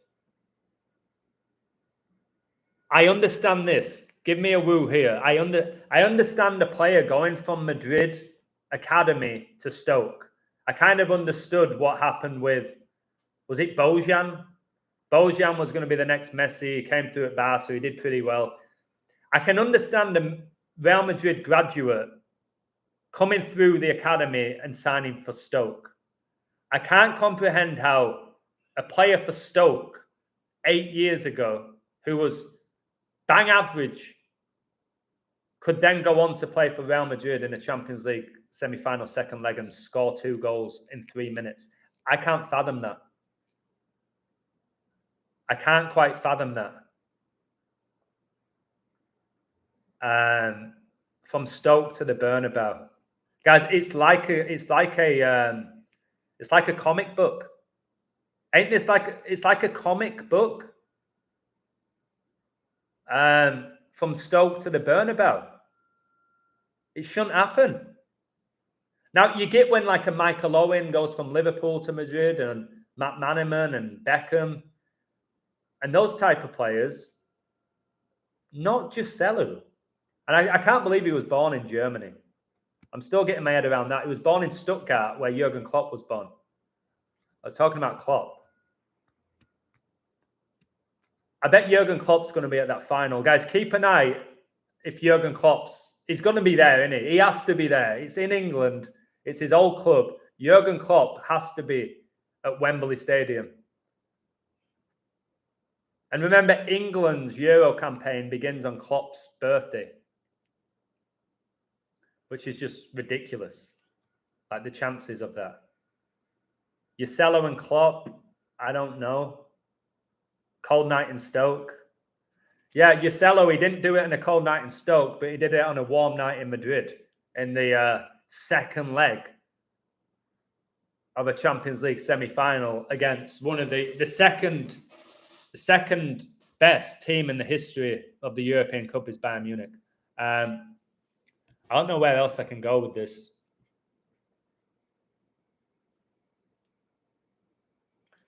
I understand this. Give me a woo here. I understand the player going from Madrid academy to Stoke. I kind of understood what happened with, was it Bojan? Bojan was going to be the next Messi. He came through at Barca, so he did pretty well. I can understand the Real Madrid graduate coming through the academy and signing for Stoke. I can't comprehend how a player for Stoke 8 years ago, who was bang average, could then go on to play for Real Madrid in the Champions League semi-final second leg and score 2 goals in 3 minutes. I can't fathom that. I can't quite fathom that. From Stoke to the Bernabeu, guys, it's like a comic book. Ain't this like, it's like a comic book? From Stoke to the Bernabeu. It shouldn't happen. Now, you get when like a Michael Owen goes from Liverpool to Madrid and Matt Manaman and Beckham and those type of players, not Joselu. And I can't believe he was born in Germany. I'm still getting my head around that. He was born in Stuttgart, where Jurgen Klopp was born. I was talking about Klopp. I bet Jurgen Klopp's going to be at that final. Guys, keep an eye if Jurgen Klopp's... He's going to be there, isn't he? He has to be there. It's in England. It's his old club. Jurgen Klopp has to be at Wembley Stadium. And remember, England's Euro campaign begins on Klopp's birthday, which is just ridiculous. Like the chances of that. Joselu and Klopp, I don't know. Cold night in Stoke. Yeah, Joselu, he didn't do it on a cold night in Stoke, but he did it on a warm night in Madrid in the second leg of a Champions League semi-final against one of the second best team in the history of the European Cup is Bayern Munich. I don't know where else I can go with this.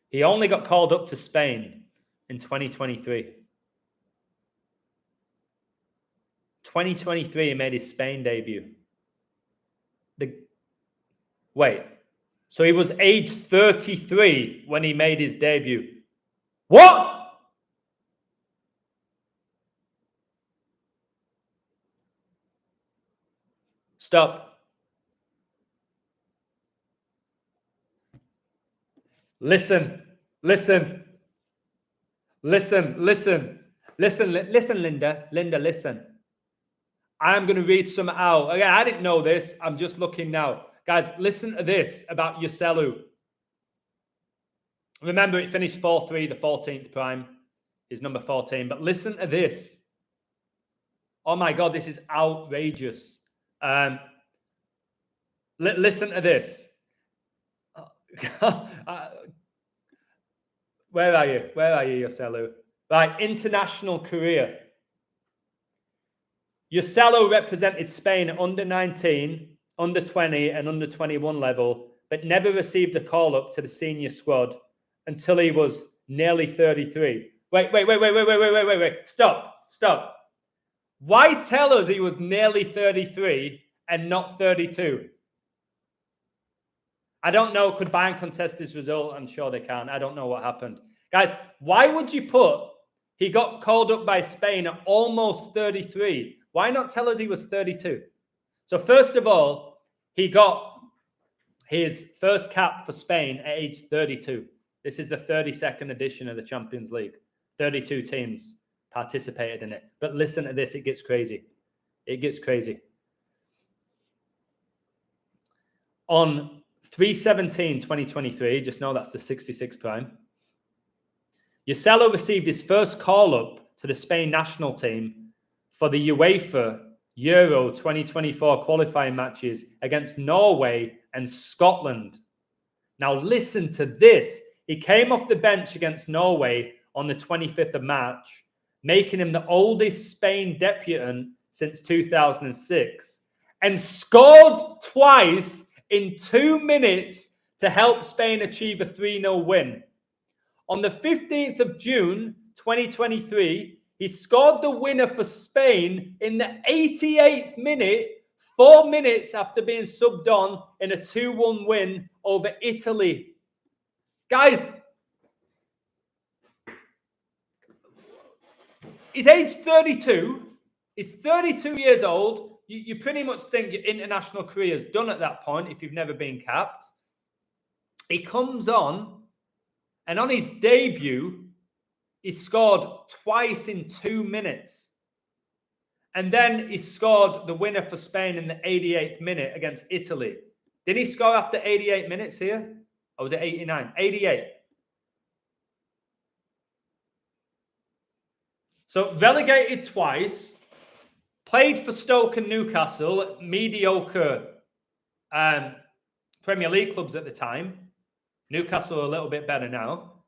He only got called up to Spain in 2023. 2023, he made his Spain debut. Wait, so he was age 33 when he made his debut. What? Stop. Listen, Linda. Linda, listen. I'm going to read some out. Again, I didn't know this. I'm just looking now. Guys, listen to this about Joselu. Remember, it finished 4-3, the 14th prime. Is number 14. But listen to this. Oh my God, this is outrageous. Listen to this. Where are you? Where are you, Joselu? Right, international career. Joselu represented Spain at under 19, under 20, and under 21 level, but never received a call up to the senior squad until he was nearly 33. Wait. Stop. Why tell us he was nearly 33 and not 32? I don't know. Could Bayern contest this result? I'm sure they can. I don't know what happened. Guys, why would you put he got called up by Spain at almost 33? Why not tell us he was 32? So first of all, he got his first cap for Spain at age 32. This is the 32nd edition of the Champions League. 32 teams participated in it. But listen to this, it gets crazy. It gets crazy. On 3/17/2023, just know that's the 66 prime, Joselu received his first call-up to the Spain national team for the UEFA Euro 2024 qualifying matches against Norway and Scotland. Now listen to this. He came off the bench against Norway on the 25th of March, making him the oldest Spain debutant since 2006, and scored twice in 2 minutes to help Spain achieve a 3-0 win. On the 15th of June, 2023, he scored the winner for Spain in the 88th minute, 4 minutes after being subbed on in a 2-1 win over Italy. Guys, he's age 32. He's 32 years old. You pretty much think your international career is done at that point if you've never been capped. He comes on, and on his debut, he scored twice in 2 minutes. And then he scored the winner for Spain in the 88th minute against Italy. Did he score after 88 minutes here? Or was it 89? 88. So relegated twice, played for Stoke and Newcastle, mediocre Premier League clubs at the time. Newcastle a little bit better now.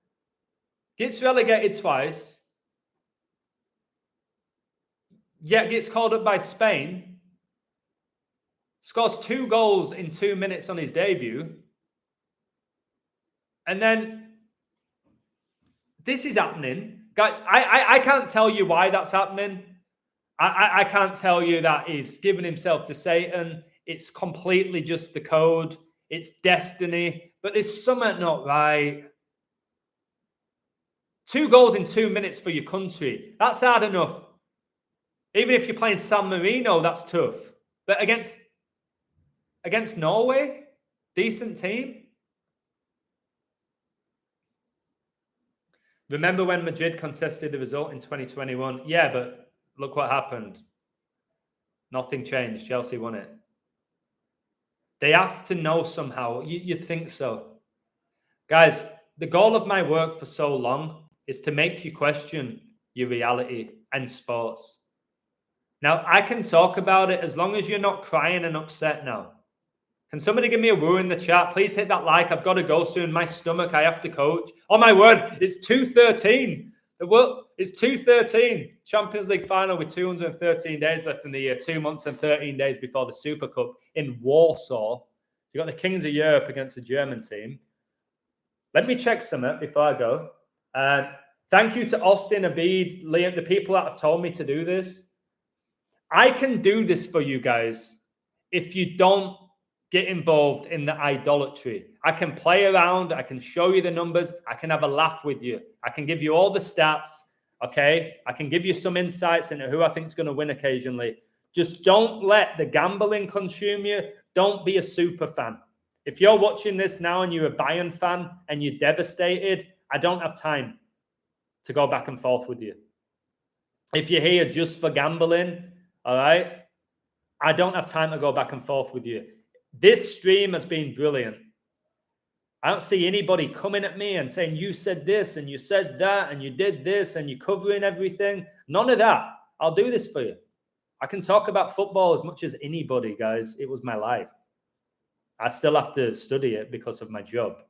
Gets relegated twice. Yet gets called up by Spain. Scores 2 goals in 2 minutes on his debut. And then this is happening. Guys, I can't tell you why that's happening. I can't tell you that he's given himself to Satan. It's completely just the code. It's destiny. But there's something not right. 2 goals in 2 minutes for your country. That's hard enough. Even if you're playing San Marino, that's tough. But against Norway, decent team. Remember when Madrid contested the result in 2021? Yeah, but look what happened. Nothing changed. Chelsea won it. They have to know somehow. You'd think so. Guys, the goal of my work for so long is to make you question your reality and sports. Now, I can talk about it as long as you're not crying and upset now. Can somebody give me a woo in the chat? Please hit that like. I've got to go soon. My stomach, I have to coach. Oh, my word. It's 2:13. It's 2:13. Champions League final with 213 days left in the year. 2 months and 13 days before the Super Cup in Warsaw. You've got the Kings of Europe against the German team. Let me check something before I go. Thank you to Austin, Abid, Liam, the people that have told me to do this. I can do this for you guys if you don't get involved in the idolatry. I can play around. I can show you the numbers. I can have a laugh with you. I can give you all the stats, okay? I can give you some insights into who I think is going to win occasionally. Just don't let the gambling consume you. Don't be a super fan. If you're watching this now and you're a Bayern fan and you're devastated, I don't have time to go back and forth with you. If you're here just for gambling, all right, I don't have time to go back and forth with you. This stream has been brilliant. I don't see anybody coming at me and saying, you said this and you said that and you did this and you're covering everything. None of that. I'll do this for you. I can talk about football as much as anybody, guys. It was my life. I still have to study it because of my job.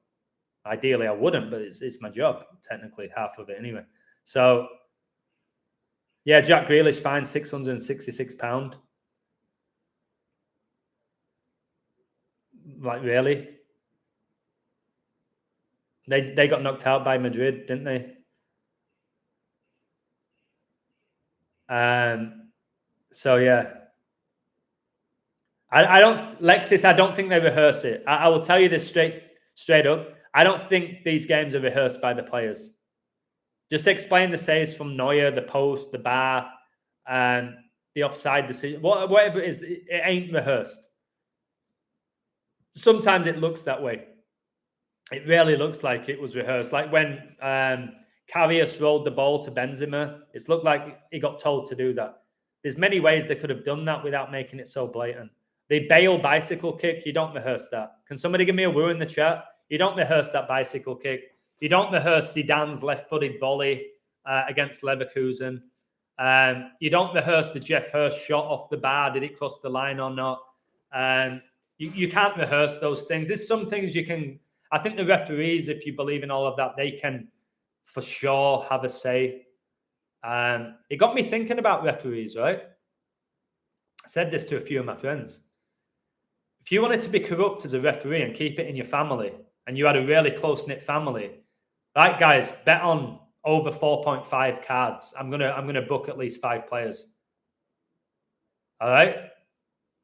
Ideally, I wouldn't, but it's my job, technically, half of it anyway. So, yeah, Jack Grealish fined £666. Like, really? They got knocked out by Madrid, didn't they? So, yeah. I don't, Lexis, I don't think they rehearse it. I will tell you this straight up. I don't think these games are rehearsed by the players. Just explain the saves from Neuer, the post, the bar. the offside decision, whatever it is, it ain't rehearsed. Sometimes it looks that way. It really looks like it was rehearsed. Like when Karius rolled the ball to Benzema, it's looked like he got told to do that. There's many ways they could have done that without making it so blatant. The Bale bicycle kick, you don't rehearse that. Can somebody give me a woo in the chat? You don't rehearse that bicycle kick. You don't rehearse Zidane's left-footed volley against Leverkusen. You don't rehearse the Jeff Hurst shot off the bar. Did it cross the line or not? You can't rehearse those things. There's some things you can... I think the referees, if you believe in all of that, they can for sure have a say. It got me thinking about referees, right? I said this to a few of my friends. If you wanted to be corrupt as a referee and keep it in your family, and you had a really close-knit family, right, guys, bet on over 4.5 cards. I'm gonna book at least 5 players. All right?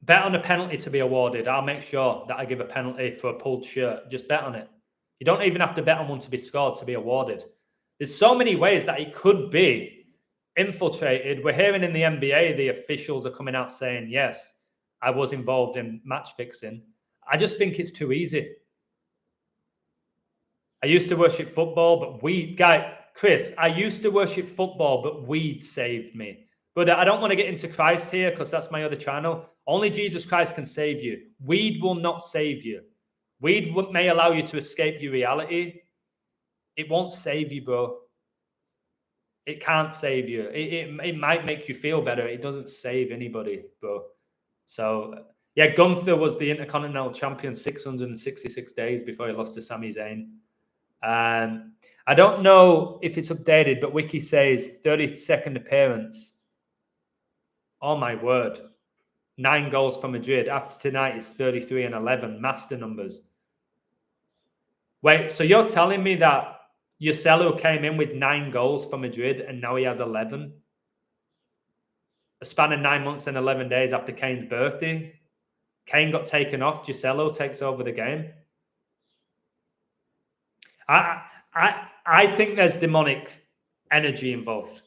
Bet on a penalty to be awarded. I'll make sure that I give a penalty for a pulled shirt. Just bet on it. You don't even have to bet on one to be scored to be awarded. There's so many ways that it could be infiltrated. We're hearing in the NBA, the officials are coming out saying, yes, I was involved in match fixing. I just think it's too easy. I used to worship football, but Chris, I used to worship football, but weed saved me. But I don't want to get into Christ here because that's my other channel. Only Jesus Christ can save you. Weed will not save you. Weed may allow you to escape your reality. It won't save you, bro. It can't save you. It might make you feel better. It doesn't save anybody, bro. So, yeah, Gunther was the Intercontinental Champion 666 days before he lost to Sami Zayn. I don't know if it's updated, but Wiki says 32nd appearance. Oh, my word. 9 goals for Madrid. After tonight, it's 33 and 11. Master numbers. Wait, so you're telling me that Joselu came in with 9 goals for Madrid and now he has 11? A span of 9 months and 11 days after Kane's birthday. Kane got taken off. Joselu takes over the game. I think there's demonic energy involved.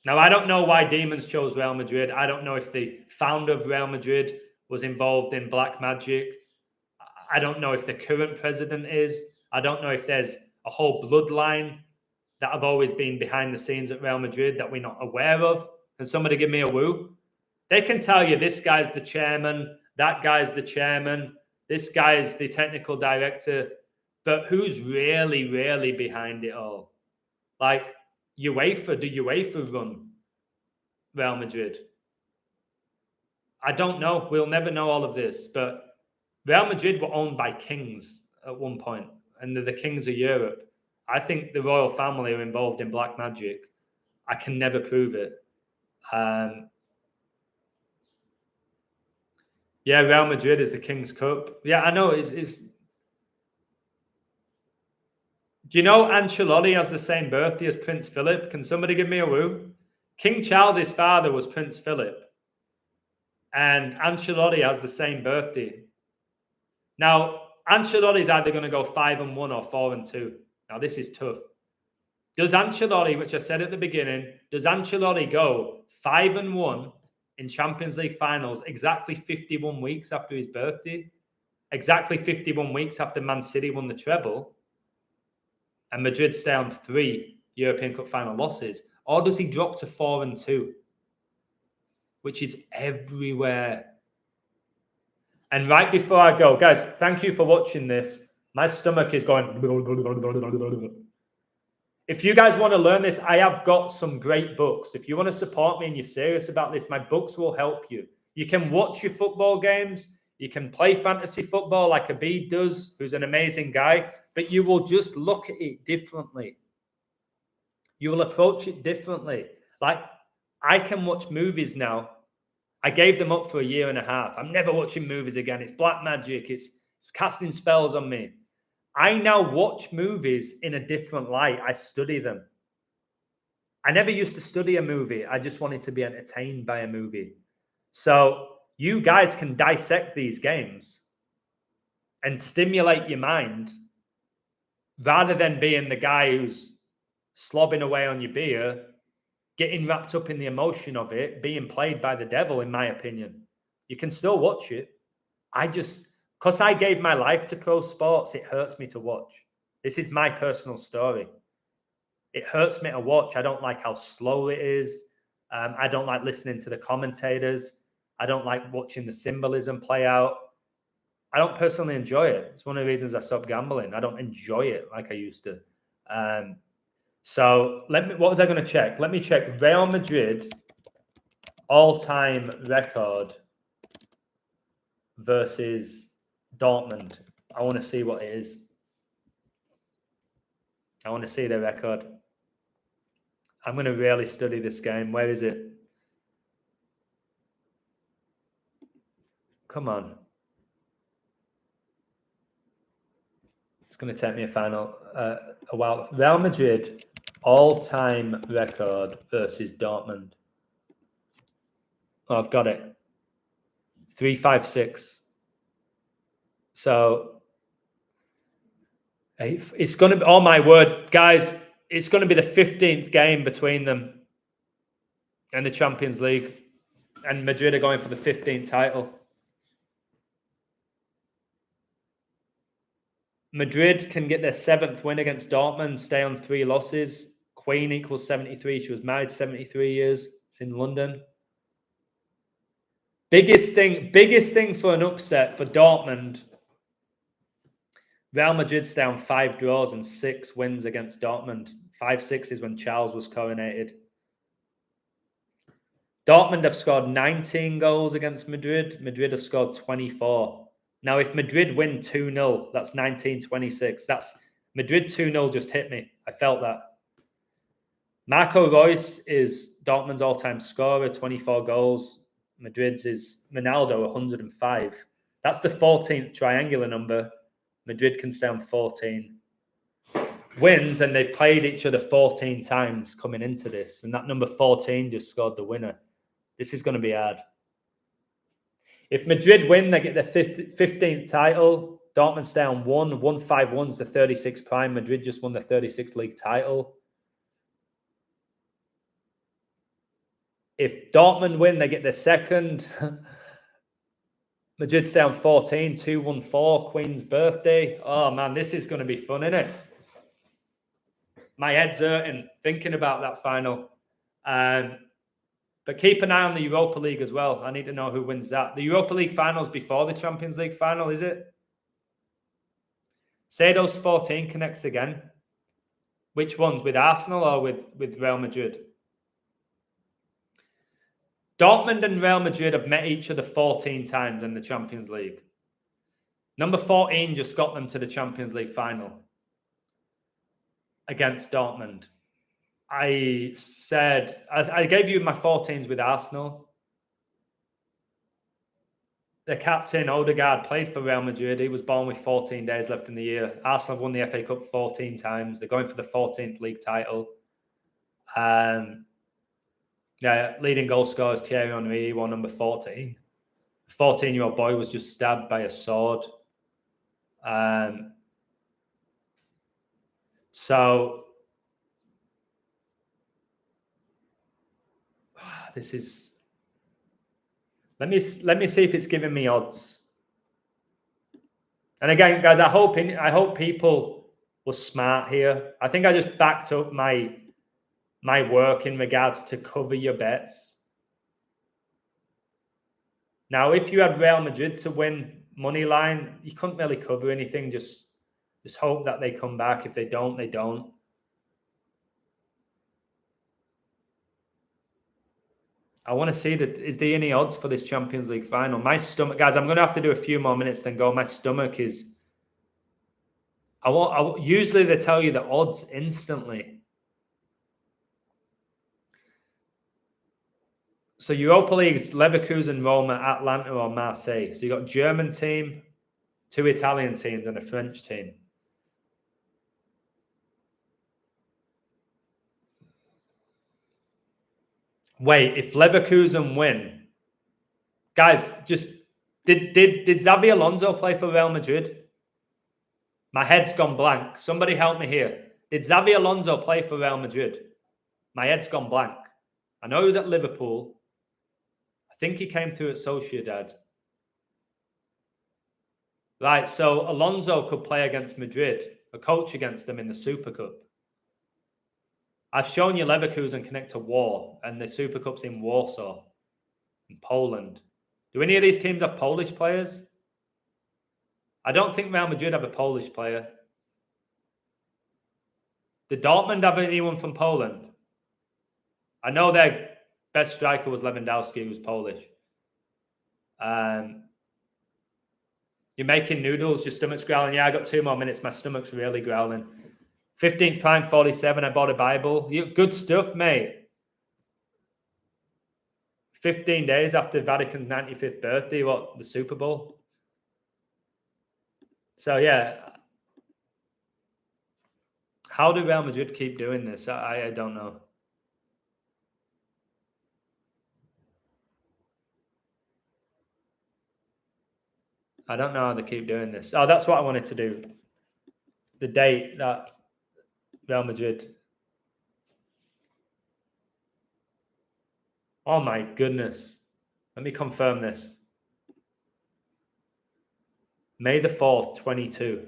Now, I don't know why demons chose Real Madrid. I don't know if the founder of Real Madrid was involved in black magic. I don't know if the current president is. I don't know if there's a whole bloodline that have always been behind the scenes at Real Madrid that we're not aware of. Can somebody give me a woo? They can tell you this guy's the chairman, that guy's the chairman, this guy's the technical director. But who's really behind it all? Like, UEFA, do UEFA run Real Madrid? I don't know. We'll never know all of this. But Real Madrid were owned by kings at one point, and they're the kings of Europe. I think the royal family are involved in black magic. I can never prove it. Yeah, Real Madrid is the King's Cup. Yeah, I know. It's Do you know Ancelotti has the same birthday as Prince Philip? Can somebody give me a woo? King Charles's father was Prince Philip. And Ancelotti has the same birthday. Now, Ancelotti's either going to go 5-1 or 4-2. Now, this is tough. Does Ancelotti, which I said at the beginning, does Ancelotti go 5-1 in Champions League finals exactly 51 weeks after his birthday? Exactly 51 weeks after Man City won the treble? And Madrid stay on 3 European Cup final losses? Or does he drop to 4-2? Which is everywhere. And right before I go, guys, thank you for watching this. My stomach is going... If you guys want to learn this, I have got some great books. If you want to support me and you're serious about this, my books will help you. You can watch your football games. You can play fantasy football like Abid does, who's an amazing guy. But you will just look at it differently. You will approach it differently. Like, I can watch movies now. I gave them up for 1.5 years. I'm never watching movies again. It's black magic. It's casting spells on me. I now watch movies in a different light. I study them. I never used to study a movie. I just wanted to be entertained by a movie. So you guys can dissect these games and stimulate your mind rather than being the guy who's slobbing away on your beer getting wrapped up in the emotion of it being played by the devil, in my opinion. You can still watch it. Because I gave my life to pro sports, it hurts me to watch. This is my personal story. It hurts me to watch. I don't like how slow it is. I don't like listening to the commentators. I don't like watching the symbolism play out. I don't personally enjoy it. It's one of the reasons I stopped gambling. I don't enjoy it like I used to. So what was I going to check? Let me check Real Madrid all-time record versus Dortmund. I want to see what it is. I want to see their record. I'm going to really study this game. Where is it? Come on. It's going to take me a while. Real Madrid all-time record versus Dortmund. Oh, I've got it. 356. So it's going to be, oh my word, guys, it's going to be the 15th game between them and the Champions League. And Madrid are going for the 15th title. Madrid can get their 7th win against Dortmund, stay on 3 losses. Queen equals 73. She was married 73 years. It's in London. Biggest thing for an upset for Dortmund. Real Madrid's down 5 draws and 6 wins against Dortmund. 5-6 is when Charles was coronated. Dortmund have scored 19 goals against Madrid. Madrid have scored 24. Now, if Madrid win 2-0, that's 19-26. That's Madrid 2-0 just hit me. I felt that. Marco Reus is Dortmund's all-time scorer, 24 goals. Madrid's is Ronaldo, 105. That's the 14th triangular number. Madrid can stay on 14 wins, and they've played each other 14 times coming into this. And that number 14 just scored the winner. This is going to be hard. If Madrid win, they get their 15th title. Dortmund stay on 1. 1-5-1's the 36th prime. Madrid just won the 36th league title. If Dortmund win, they get their 2nd. Madrid stay on 14. 2-1-4, Queen's birthday. Oh, man, this is going to be fun, isn't it? My head's hurting thinking about that final. But keep an eye on the Europa League as well. I need to know who wins that. The Europa League final's before the Champions League final, is it? Say those 14 connects again. Which ones? With Arsenal or with Real Madrid? Dortmund and Real Madrid have met each other 14 times in the Champions League. Number 14 just got them to the Champions League final against Dortmund. I gave you my 14s with Arsenal. The captain, Odegaard, played for Real Madrid. He was born with 14 days left in the year. Arsenal have won the FA Cup 14 times. They're going for the 14th league title. Leading goal scorer is Thierry Henry, won number 14. 14-year-old boy was just stabbed by a sword. This is. Let me see if it's giving me odds. And again, guys, I hope people were smart here. I think I just backed up my work in regards to cover your bets. Now, if you had Real Madrid to win money line, you couldn't really cover anything. Just hope that they come back. If they don't, they don't. I want to see is there any odds for this Champions League final? My stomach, guys, I'm going to have to do a few more minutes then go. My stomach is. Usually they tell you the odds instantly. So Europa League is Leverkusen, Roma, Atlanta, or Marseille. So you got a German team, 2 Italian teams, and a French team. Wait, if Leverkusen win, guys, just did Xabi Alonso play for Real Madrid? My head's gone blank. Somebody help me here. Did Xabi Alonso play for Real Madrid? My head's gone blank. I know he was at Liverpool. I think he came through at Sociedad. Right, so Alonso could play against Madrid, a coach against them in the Super Cup. I've shown you Leverkusen connect to War, and the Super Cup's in Warsaw, in Poland. Do any of these teams have Polish players? I don't think Real Madrid have a Polish player. Did Dortmund have anyone from Poland? I know their best striker was Lewandowski, who's Polish. You're making noodles, your stomach's growling. Yeah, I got 2 more minutes. My stomach's really growling. 15th prime, 47. I bought a Bible. Good stuff, mate. 15 days after Vatican's 95th birthday, what, the Super Bowl? So, yeah. How do Real Madrid keep doing this? I don't know. I don't know how they keep doing this. Oh, that's what I wanted to do. The date that Real Madrid. Oh my goodness. Let me confirm this. May the 4th, 22.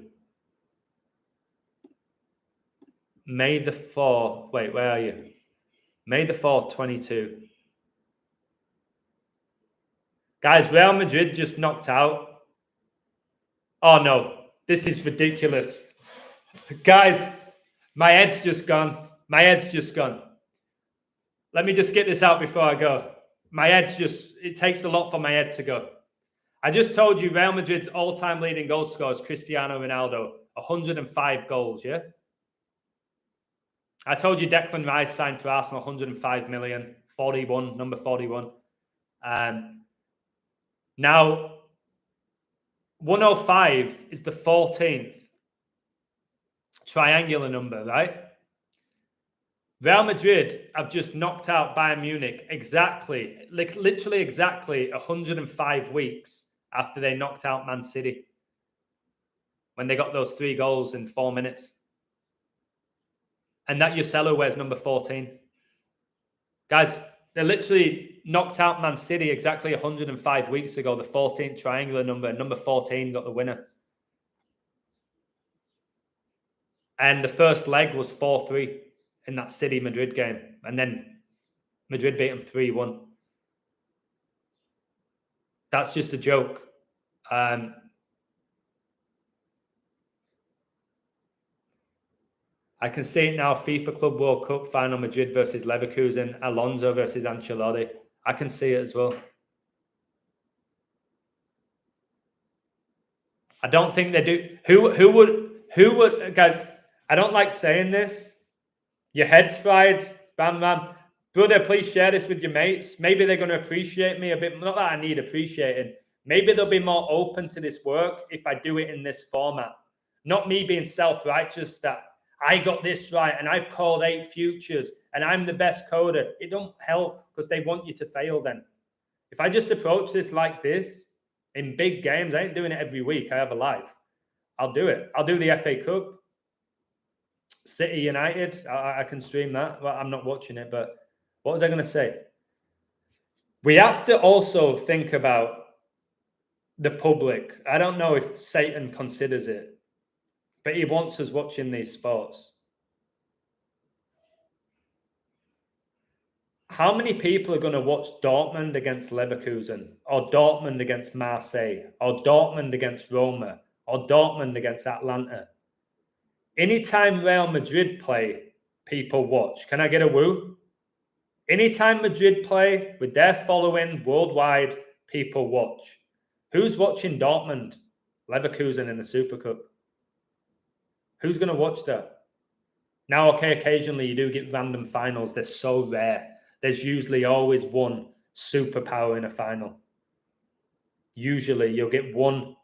May the 4th. Wait, where are you? May the 4th, 22. Guys, Real Madrid just knocked out. Oh no, this is ridiculous. Guys, my head's just gone. My head's just gone. Let me just get this out before I go. My head's just, it takes a lot for my head to go. I just told you Real Madrid's all-time leading goal scorer is Cristiano Ronaldo. 105 goals, yeah? I told you Declan Rice signed for Arsenal 105 million. 41, number 41. Now, 105 is the 14th triangular number, right? Real Madrid have just knocked out Bayern Munich exactly, like literally exactly 105 weeks after they knocked out Man City when they got those 3 goals in 4 minutes. And that Joselu wears number 14. Guys, they literally knocked out Man City exactly 105 weeks ago, the 14th triangular number. Number 14 got the winner. And the first leg was 4-3 in that City-Madrid game. And then Madrid beat them 3-1. That's just a joke. I can see it now. FIFA Club World Cup final, Madrid versus Leverkusen, Alonso versus Ancelotti. I can see it as well. I don't think they do. Who would, guys, I don't like saying this. Your head's fried, bam, bam. Brother, please share this with your mates. Maybe they're going to appreciate me a bit. Not that I need appreciating. Maybe they'll be more open to this work if I do it in this format. Not me being self-righteous that I got this right and I've called 8 futures and I'm the best coder. It don't help because they want you to fail then. If I just approach this like this in big games, I ain't doing it every week. I have a life. I'll do it. I'll do the FA Cup. City United, I can stream that. Well, I'm not watching it, but what was I going to say? We have to also think about the public. I don't know if Satan considers it, but he wants us watching these sports. How many people are going to watch Dortmund against Leverkusen, or Dortmund against Marseille, or Dortmund against Roma, or Dortmund against Atlanta? Anytime Real Madrid play, people watch. Can I get a woo? Anytime Madrid play with their following worldwide, people watch. Who's watching Dortmund, Leverkusen in the Super Cup? Who's going to watch that? Now, okay, occasionally you do get random finals. They're so rare. There's usually always one superpower in a final. Usually you'll get one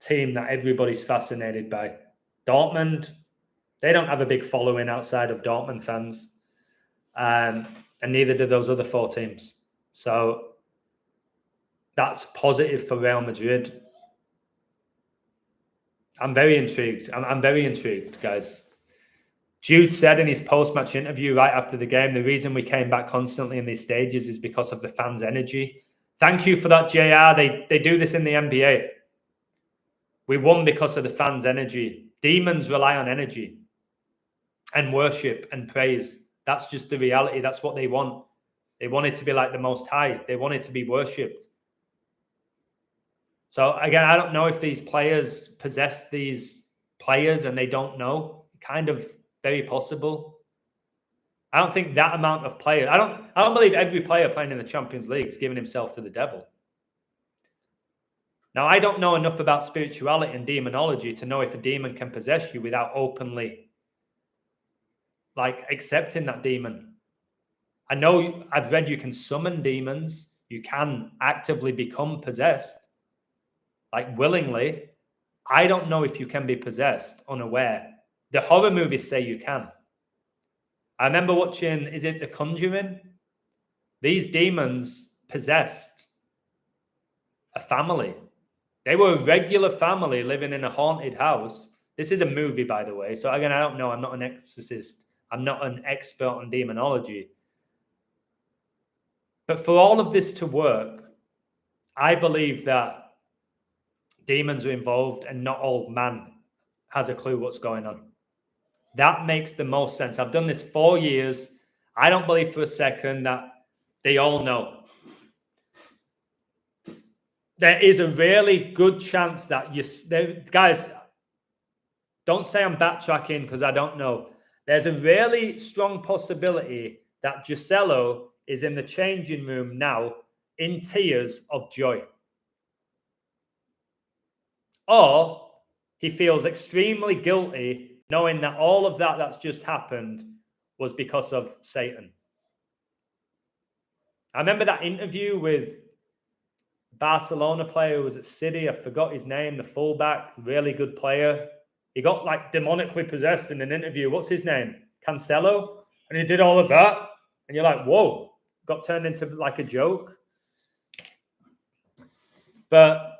team that everybody's fascinated by. Dortmund, they don't have a big following outside of Dortmund fans. And neither do those other 4 teams. So that's positive for Real Madrid. I'm very intrigued. I'm very intrigued, guys. Jude said in his post-match interview right after the game, the reason we came back constantly in these stages is because of the fans' energy. Thank you for that, JR. They do this in the NBA. We won because of the fans' energy. Demons rely on energy and worship and praise. That's just the reality. That's what they want. They want it to be like the Most High. They want it to be worshipped. So again, I don't know if these players possess these players and they don't know. Kind of very possible. I don't think that amount of players. I don't believe every player playing in the Champions League is giving himself to the devil. Now, I don't know enough about spirituality and demonology to know if a demon can possess you without openly accepting that demon. I know I've read you can summon demons. You can actively become possessed, willingly. I don't know if you can be possessed unaware. The horror movies say you can. I remember watching, is it The Conjuring? These demons possessed a family. They were a regular family living in a haunted house. This is a movie, by the way. So again, I don't know. I'm not an exorcist. I'm not an expert on demonology. But for all of this to work, I believe that demons are involved and not all man has a clue what's going on. That makes the most sense. I've done this 4 years. I don't believe for a second that they all know. There is a really good chance that guys, don't say I'm backtracking because I don't know. There's a really strong possibility that Joselu is in the changing room now in tears of joy. Or he feels extremely guilty knowing that all of that's just happened was because of Satan. I remember that interview with Barcelona player who was at City. I forgot his name, the fullback, really good player. He got demonically possessed in an interview. What's his name? Cancelo? And he did all of that. And you're like, whoa, got turned into a joke. But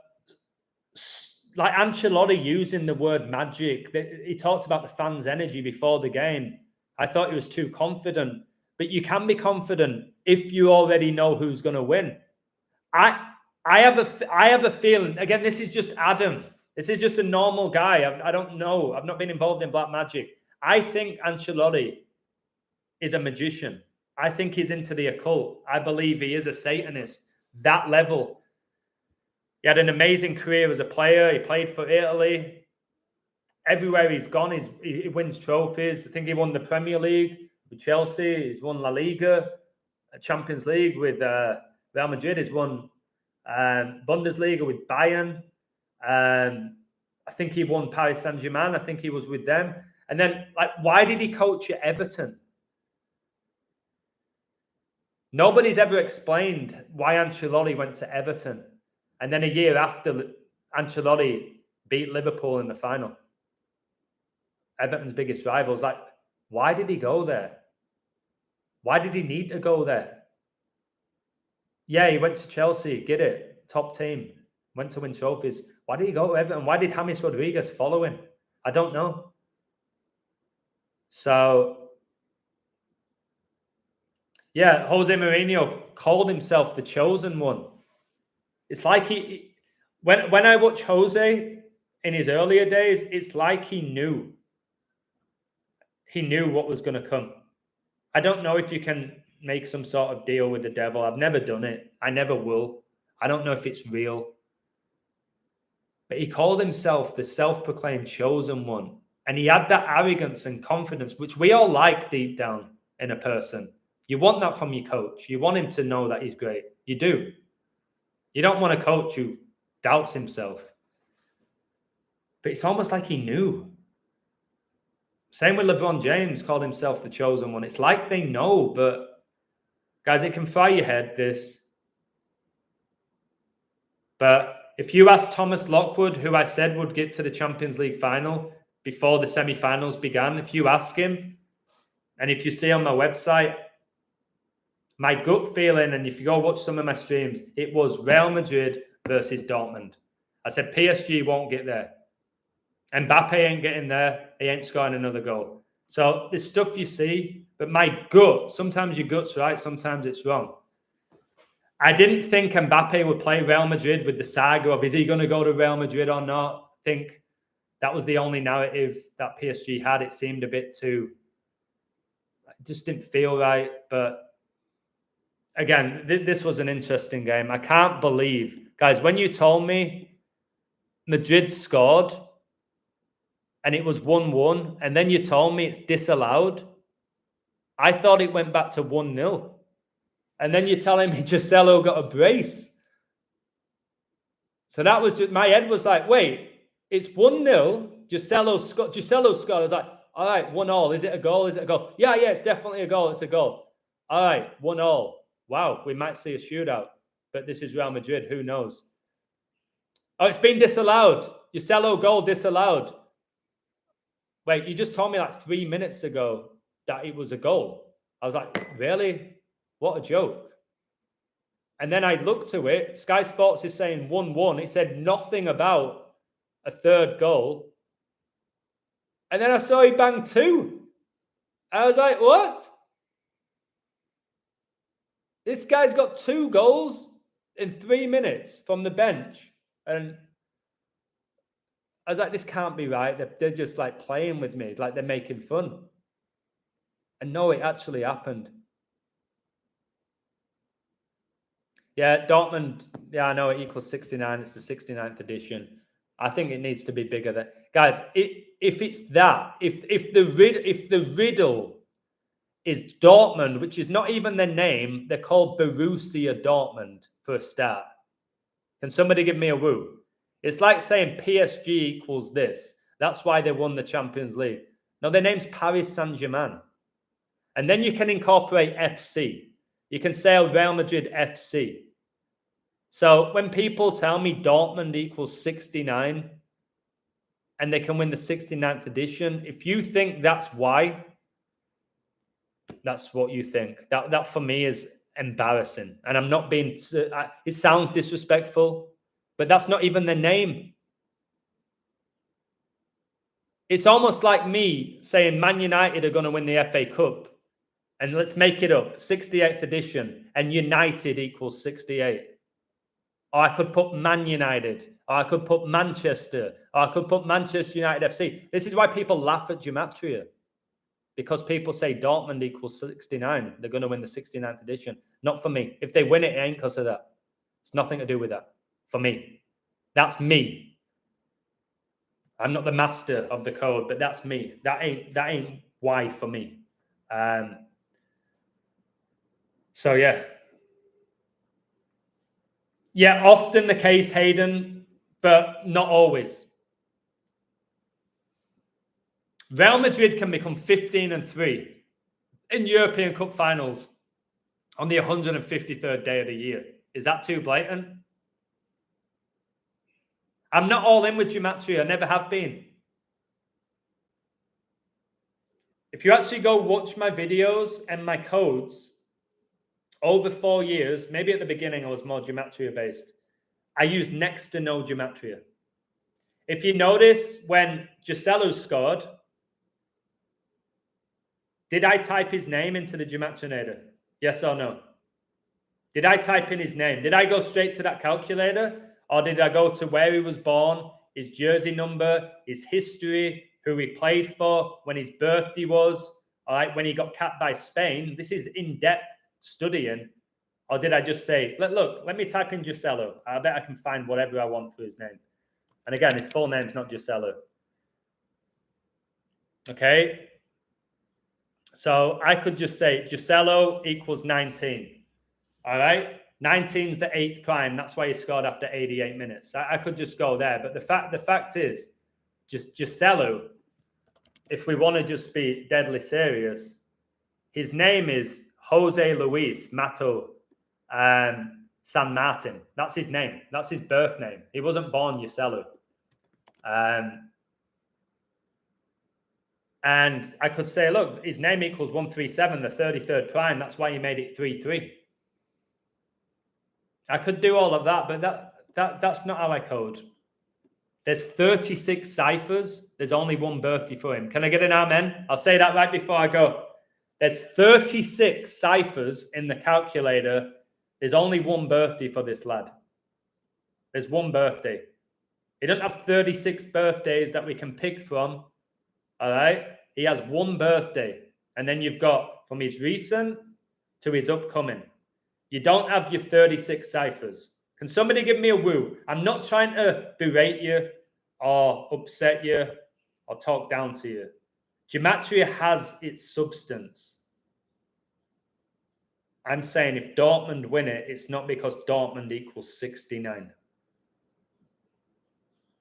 Ancelotti using the word magic, he talked about the fans' energy before the game. I thought he was too confident. But you can be confident if you already know who's going to win. I have a feeling, again, this is just Adam. This is just a normal guy. I don't know. I've not been involved in black magic. I think Ancelotti is a magician. I think he's into the occult. I believe he is a Satanist. That level. He had an amazing career as a player. He played for Italy. Everywhere he's gone, he wins trophies. I think he won the Premier League with Chelsea. He's won La Liga, Champions League with Real Madrid. He's won Bundesliga with Bayern. I think he won Paris Saint-Germain. I think he was with them. And then, why did he coach at Everton? Nobody's ever explained why Ancelotti went to Everton. And then a year after, Ancelotti beat Liverpool in the final. Everton's biggest rivals. Why did he go there? Why did he need to go there? Yeah, he went to Chelsea, get it, top team, went to win trophies. Why did he go to Everton? Why did James Rodriguez follow him? I don't know. So, yeah, Jose Mourinho called himself the chosen one. It's like when I watch Jose in his earlier days, it's like he knew what was going to come. I don't know if you can make some sort of deal with the devil. I've never done it. I never will. I don't know if it's real. But he called himself the self-proclaimed chosen one. And he had that arrogance and confidence, which we all like deep down in a person. You want that from your coach. You want him to know that he's great. You do. You don't want a coach who doubts himself. But it's almost like he knew. Same with LeBron James, called himself the chosen one. It's like they know, but guys, it can fry your head, this. But if you ask Thomas Lockwood, who I said would get to the Champions League final before the semi-finals began, if you ask him, and if you see on my website, my gut feeling, and if you go watch some of my streams, it was Real Madrid versus Dortmund. I said PSG won't get there. Mbappe ain't getting there. He ain't scoring another goal. So there's stuff you see, but my gut, sometimes your gut's right, sometimes it's wrong. I didn't think Mbappe would play Real Madrid with the saga of, is he going to go to Real Madrid or not? I think that was the only narrative that PSG had. It seemed a bit too, it just didn't feel right. But again, this was an interesting game. I can't believe, guys, when you told me Madrid scored and it was 1-1, and then you told me it's disallowed, I thought it went back to 1-0. And then you're telling me Joselu got a brace. So that was just, my head was like, wait, it's 1-0. Joselu scored. I was like, all right, 1-1. Is it a goal? Is it a goal? Yeah, it's definitely a goal. It's a goal. All right, 1-1. Wow, we might see a shootout. But this is Real Madrid. Who knows? Oh, it's been disallowed. Joselu goal disallowed. Wait, you just told me like 3 minutes ago that it was a goal. I was like, really? What a joke. And then I looked to it. Sky Sports is saying 1-1. It said nothing about a third goal. And then I saw he banged 2. I was like, what? This guy's got 2 goals in 3 minutes from the bench. And I was like, this can't be right. They're just like playing with me, like they're making fun. And no, it actually happened. Yeah, Dortmund, yeah, I know it equals 69. It's the 69th edition. I think it needs to be bigger than, guys, if it's that, if the riddle is Dortmund, which is not even their name, they're called Borussia Dortmund for a start. Can somebody give me a woo? It's like saying PSG equals this. That's why they won the Champions League. No, their name's Paris Saint-Germain. And then you can incorporate FC. You can say Real Madrid FC. So when people tell me Dortmund equals 69 and they can win the 69th edition, if you think that's why, that's what you think. That for me is embarrassing. And I'm not being, it sounds disrespectful, but that's not even the name. It's almost like me saying Man United are going to win the FA Cup. And let's make it up, 68th edition, and United equals 68. Or I could put Man United, or I could put Manchester, or I could put Manchester United FC. This is why people laugh at gematria. Because people say Dortmund equals 69. They're going to win the 69th edition. Not for me. If they win it, it ain't because of that. It's nothing to do with that. For me. That's me. I'm not the master of the code, but that's me. That ain't why for me. So, yeah. Yeah, often the case, Hayden, but not always. Real Madrid can become 15-3 in European Cup finals on the 153rd day of the year. Is that too blatant? I'm not all in with gematria. I never have been. If you actually go watch my videos and my codes over 4 years, maybe at the beginning I was more gematria based. I used next to no gematria. If you notice when Joselu scored, did I type his name into the Gematrinator? Yes or no? Did I type in his name? Did I go straight to that calculator? Or did I go to where he was born, his jersey number, his history, who he played for, when his birthday was, all right, when he got capped by Spain? This is in-depth studying. Or did I just say, look, let me type in Joselu. I bet I can find whatever I want for his name. And again, his full name's not Joselu. Okay? So I could just say Joselu equals 19. All right? 19 is the 8th prime. That's why he scored after 88 minutes. I could just go there. But the fact is, just Joselu, if we want to just be deadly serious, his name is Jose Luis Mato San Martin. That's his name. That's his birth name. He wasn't born Joselu. And I could say, look, his name equals 137, the 33rd prime. That's why he made it 3-3. I could do all of that, but that's not how I code. There's 36 ciphers. There's only one birthday for him. Can I get an amen? I'll say that right before I go. There's 36 ciphers in the calculator. There's only one birthday for this lad. There's one birthday. He doesn't have 36 birthdays that we can pick from. All right? He has one birthday. And then you've got from his recent to his upcoming. You don't have your 36 ciphers. Can somebody give me a woo? I'm not trying to berate you or upset you or talk down to you. Gematria has its substance. I'm saying if Dortmund win it, it's not because Dortmund equals 69.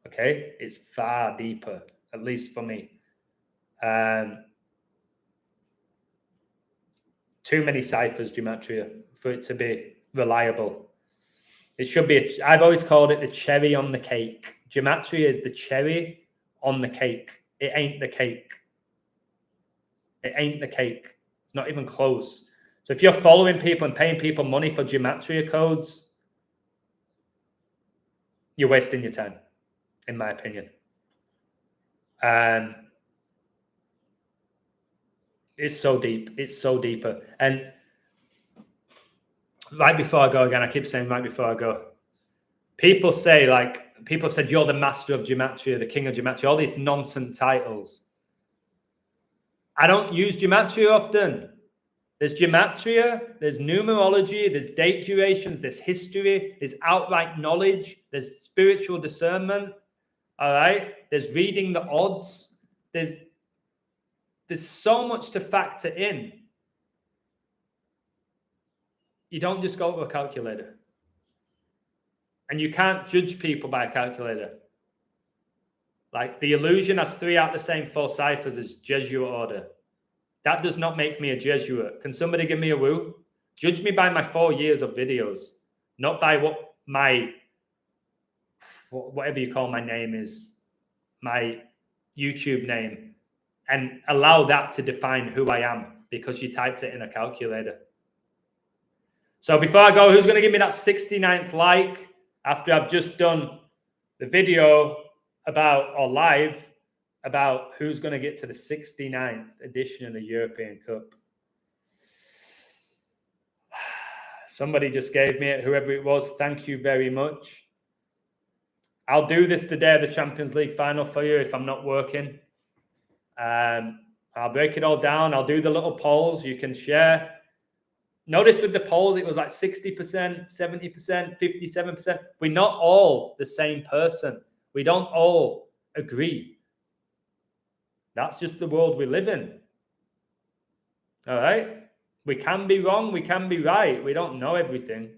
Okay? It's far deeper, at least for me. Too many ciphers, Gematria, for it to be reliable. It should be, I've always called it the cherry on the cake. Gematria is the cherry on the cake. It ain't the cake. It ain't the cake. It's not even close. So if you're following people and paying people money for Gematria codes, you're wasting your time, in my opinion. It's so deep. It's so deeper. And right before I go again, I keep saying right before I go, people say, like, people have said, you're the master of Gematria, the king of Gematria, all these nonsense titles. I don't use Gematria often. There's Gematria, there's numerology, there's date durations, there's history, there's outright knowledge, there's spiritual discernment, all right? There's reading the odds. There's so much to factor in. You don't just go to a calculator. And you can't judge people by a calculator. Like the illusion has 3 out of the same 4 ciphers as Jesuit order. That does not make me a Jesuit. Can somebody give me a woo? Judge me by my 4 years of videos, not by what my, whatever you call my name is, my YouTube name, and allow that to define who I am because you typed it in a calculator. So before I go, who's going to give me that 69th like after I've just done the video about, or live, about who's going to get to the 69th edition of the European Cup? Somebody just gave me it, whoever it was. Thank you very much. I'll do this the day of the Champions League final for you if I'm not working. I'll break it all down. I'll do the little polls. You can share. Notice with the polls, it was like 60%, 70%, 57%. We're not all the same person. We don't all agree. That's just the world we live in. All right? We can be wrong. We can be right. We don't know everything.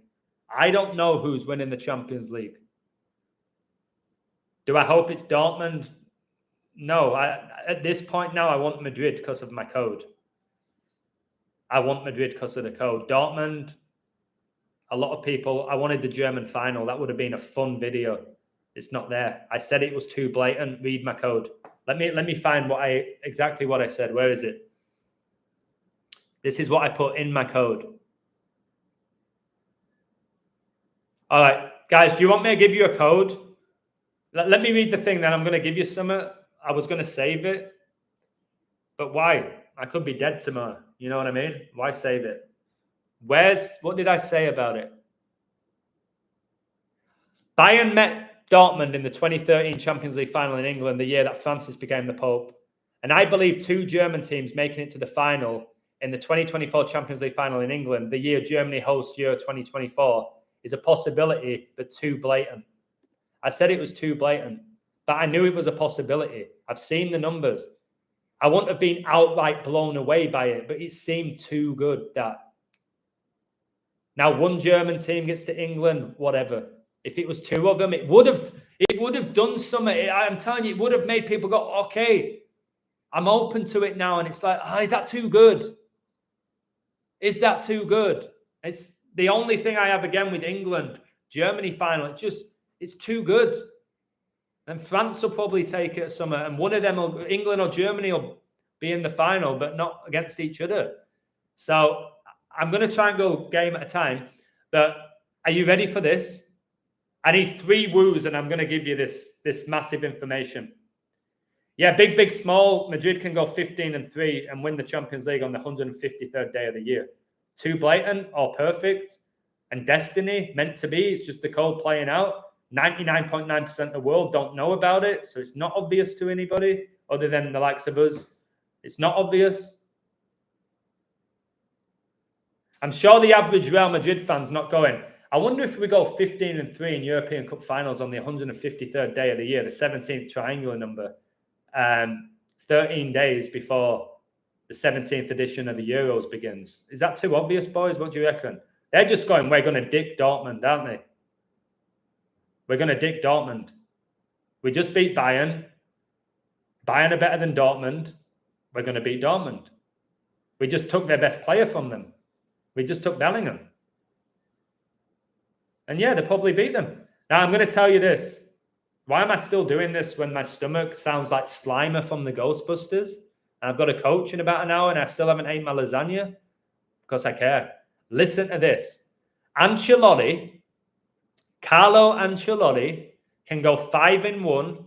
I don't know who's winning the Champions League. Do I hope it's Dortmund? No. At this point now, I want Madrid because of my code. I want Madrid because of the code. Dortmund, a lot of people, I wanted the German final. That would have been a fun video. It's not there. I said it was too blatant. Read my code. Let me find exactly what I said. Where is it? This is what I put in my code. All right, guys, do you want me to give you a code? Let me read the thing, then I'm going to give you some. I was going to save it. But why? I could be dead tomorrow. You know what I mean? Why save it? What did I say about it? Bayern met Dortmund in the 2013 Champions League final in England, the year that Francis became the Pope. And I believe 2 German teams making it to the final in the 2024 Champions League final in England, the year Germany hosts Euro 2024, is a possibility, but too blatant. I said it was too blatant, but I knew it was a possibility. I've seen the numbers. I wouldn't have been outright blown away by it, but it seemed too good that now 1 German team gets to England, whatever. If it was 2 of them, it would have done something. I'm telling you, it would have made people go, okay, I'm open to it now. And it's like, is that too good? Is that too good? It's the only thing I have again with England, Germany final. It's too good. And France will probably take it at summer. And one of them, England or Germany, will be in the final, but not against each other. So I'm going to try and go game at a time. But are you ready for this? I need 3 woos, and I'm going to give you this massive information. Yeah, big, small. Madrid can go 15-3 and win the Champions League on the 153rd day of the year. Too blatant or perfect and destiny meant to be. It's just the code playing out. 99.9% of the world don't know about it, so it's not obvious to anybody other than the likes of us. It's not obvious. I'm sure the average Real Madrid fan's not going, I wonder if we go 15-3 in European Cup finals on the 153rd day of the year, the 17th triangular number, 13 days before the 17th edition of the Euros begins. Is that too obvious, boys? What do you reckon? They're just going, we're going to dick Dortmund, aren't they? We're going to dick Dortmund. We just beat Bayern. Bayern are better than Dortmund. We're going to beat Dortmund. We just took their best player from them. We just took Bellingham. And yeah, they probably beat them. Now, I'm going to tell you this. Why am I still doing this when my stomach sounds like Slimer from the Ghostbusters? And I've got a coach in about an hour and I still haven't ate my lasagna? Because I care. Listen to this. Carlo Ancelotti can go 5-1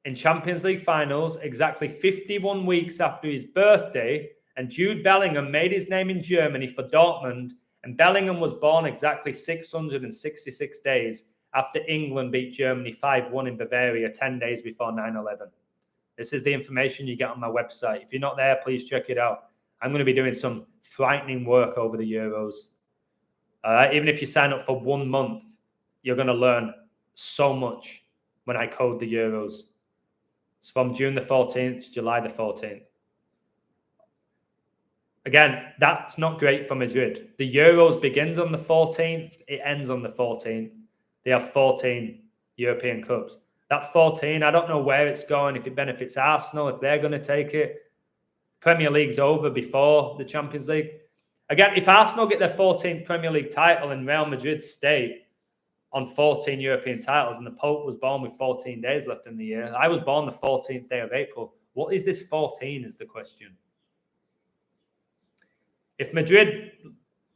in Champions League finals exactly 51 weeks after his birthday, and Jude Bellingham made his name in Germany for Dortmund, and Bellingham was born exactly 666 days after England beat Germany 5-1 in Bavaria 10 days before 9/11. This is the information you get on my website. If you're not there, please check it out. I'm going to be doing some frightening work over the Euros. Even if you sign up for 1 month, you're going to learn so much when I code the Euros. It's from June the 14th to July the 14th. Again, that's not great for Madrid. The Euros begins on the 14th. It ends on the 14th. They have 14 European Cups. That 14, I don't know where it's going, if it benefits Arsenal, if they're going to take it. Premier League's over before the Champions League. Again, if Arsenal get their 14th Premier League title and Real Madrid stay on 14 European titles, and the Pope was born with 14 days left in the year. I was born the 14th day of April. What is this 14 is the question. If Madrid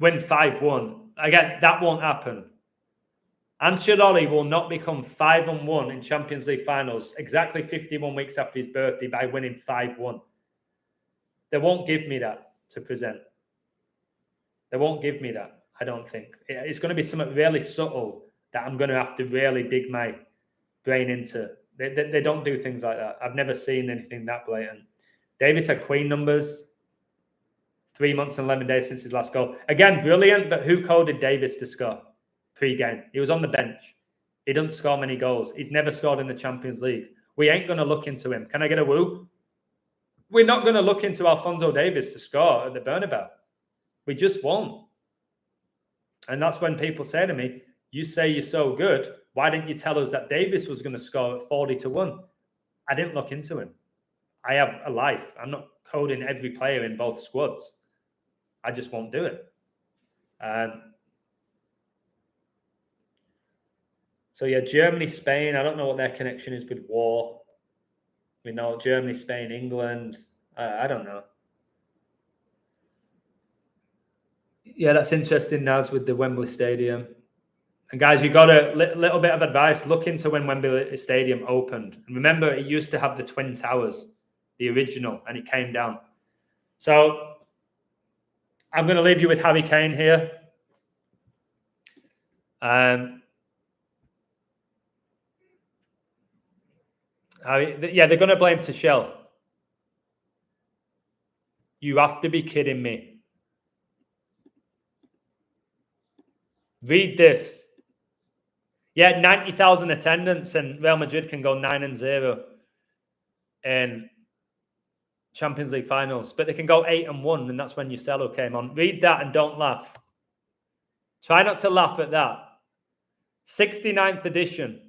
win 5-1, again, that won't happen. Ancelotti will not become 5-1 in Champions League finals exactly 51 weeks after his birthday by winning 5-1. They won't give me that to present. They won't give me that, I don't think. It's going to be something really subtle that I'm going to have to really dig my brain into. They don't do things like that. I've never seen anything that blatant. Davis had Queen numbers. 3 months and 11 days since his last goal. Again, brilliant, but who coded Davis to score pre-game? He was on the bench. He doesn't score many goals. He's never scored in the Champions League. We ain't going to look into him. Can I get a woo? We're not going to look into Alphonso Davies to score at the Bernabeu. We just won't. And that's when people say to me, you say you're so good. Why didn't you tell us that Davies was going to score at 40-1? I didn't look into him. I have a life. I'm not coding every player in both squads. I just won't do it. So yeah, Germany, Spain. I don't know what their connection is with war. We know Germany, Spain, England. I don't know. Yeah, that's interesting, Naz, with the Wembley Stadium. And guys, you got a little bit of advice. Look into when Wembley Stadium opened. And remember, it used to have the Twin Towers, the original, and it came down. So I'm going to leave you with Harry Kane here. Yeah, they're going to blame Tuchel. You have to be kidding me. Read this. Yeah, 90,000 attendance and Real Madrid can go 9-0 in Champions League finals, but they can go 8-1, and that's when Joselu came on. Read that and don't laugh. Try not to laugh at that. 69th edition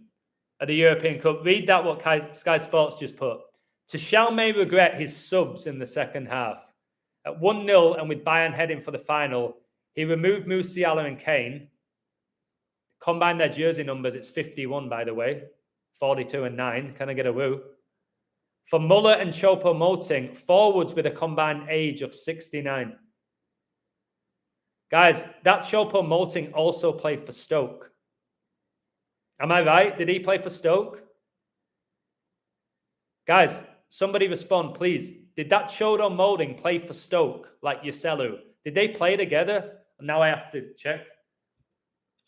of the European Cup. Read that, what Sky Sports just put. Tuchel may regret his subs in the second half. At 1-0 and with Bayern heading for the final, he removed Musiala and Kane. Combine their jersey numbers, it's 51, by the way. 42 and 9. Can I get a woo? For Muller and Choupo-Moting, forwards with a combined age of 69. Guys, that Choupo-Moting also played for Stoke. Am I right? Did he play for Stoke? Guys, somebody respond, please. Did that Chodo Molding play for Stoke, like Joselu? Did they play together? Now I have to check.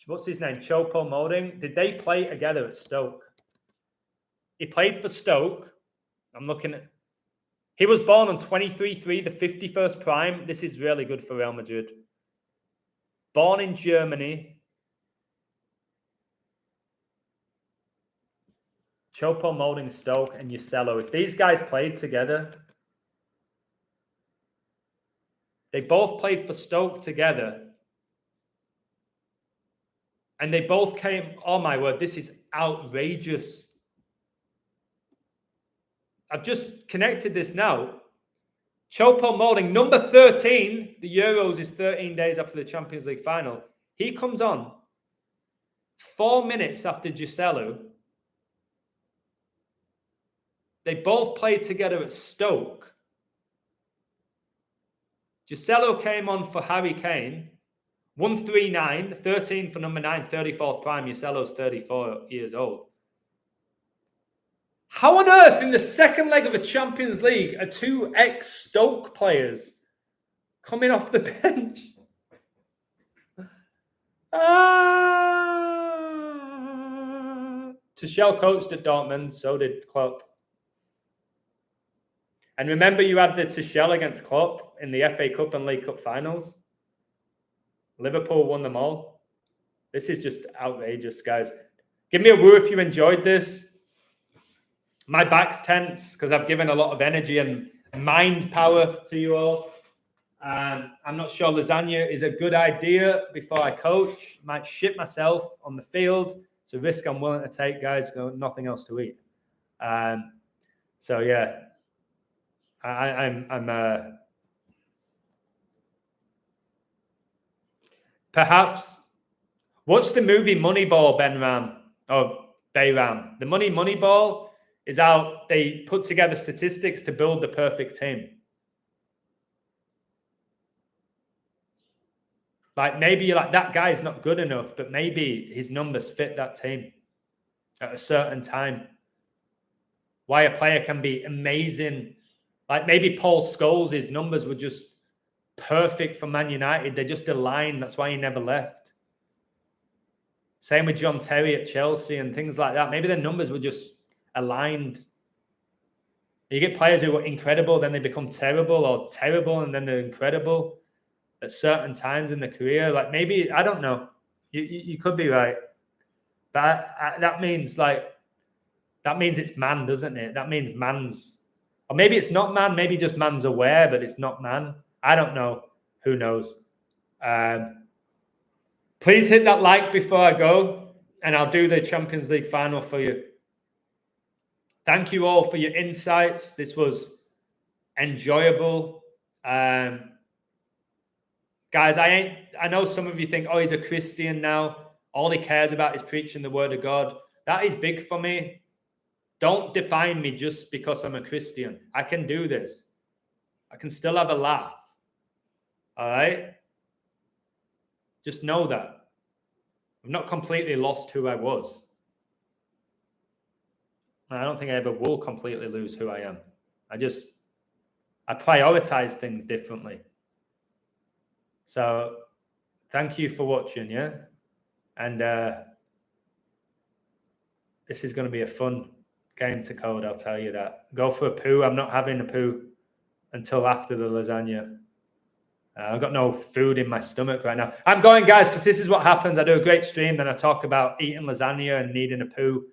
What's his name? Chopo Molding. Did they play together at Stoke? He played for Stoke. I'm looking at... He was born on 23-3, the 51st prime. This is really good for Real Madrid. Born in Germany. Chopo Molding, Stoke, and Joselu. If these guys played together, they both played for Stoke together. And they both came... Oh, my word. This is outrageous. I've just connected this now. Chopo Molding, number 13. The Euros is 13 days after the Champions League final. He comes on 4 minutes after Joselu. They both played together at Stoke. Joselu came on for Harry Kane. 139, 13 for number 9, 34th prime. Joselu's 34 years old. How on earth in the second leg of a Champions League are two ex-Stoke players coming off the bench? Tuchel coached at Dortmund, so did Klopp. And remember, you had the Tuchel against Klopp in the FA Cup and League Cup finals. Liverpool won them all. This is just outrageous, guys. Give me a woo if you enjoyed this. My back's tense because I've given a lot of energy and mind power to you all. I'm not sure lasagna is a good idea before I coach. Might shit myself on the field. It's a risk I'm willing to take, guys. Nothing else to eat. So yeah, I'm perhaps watch the movie Moneyball, Benram or Bayram. The Moneyball is how they put together statistics to build the perfect team. Like maybe you're like, that guy's not good enough, but maybe his numbers fit that team at a certain time. Why a player can be amazing. Like maybe Paul Scholes, his numbers were just perfect for Man United. They just aligned. That's why he never left. Same with John Terry at Chelsea and things like that. Maybe their numbers were just aligned. You get players who are incredible, then they become terrible, or terrible and then they're incredible at certain times in their career. Like maybe, I don't know. You could be right. But that means it's man, doesn't it? That means man's, or maybe it's not man, maybe just man's aware, but it's not man. I don't know. Who knows? Please hit that like before I go, and I'll do the Champions League final for you. Thank you all for your insights. This was enjoyable. Guys, I know some of you think, oh, he's a Christian now. All he cares about is preaching the word of God. That is big for me. Don't define me just because I'm a Christian. I can do this. I can still have a laugh. All right? Just know that. I've not completely lost who I was. I don't think I ever will completely lose who I am. I prioritize things differently. So thank you for watching, yeah? And this is going to be a fun game to code, I'll tell you that. Go for a poo. I'm not having a poo until after the lasagna. I've got no food in my stomach right now. I'm going, guys, because this is what happens. I do a great stream, then I talk about eating lasagna and needing a poo.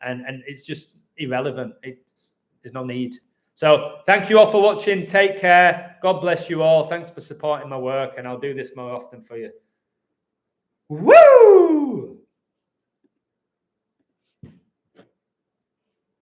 And it's just irrelevant. There's no need. So thank you all for watching. Take care. God bless you all. Thanks for supporting my work, and I'll do this more often for you. Woo!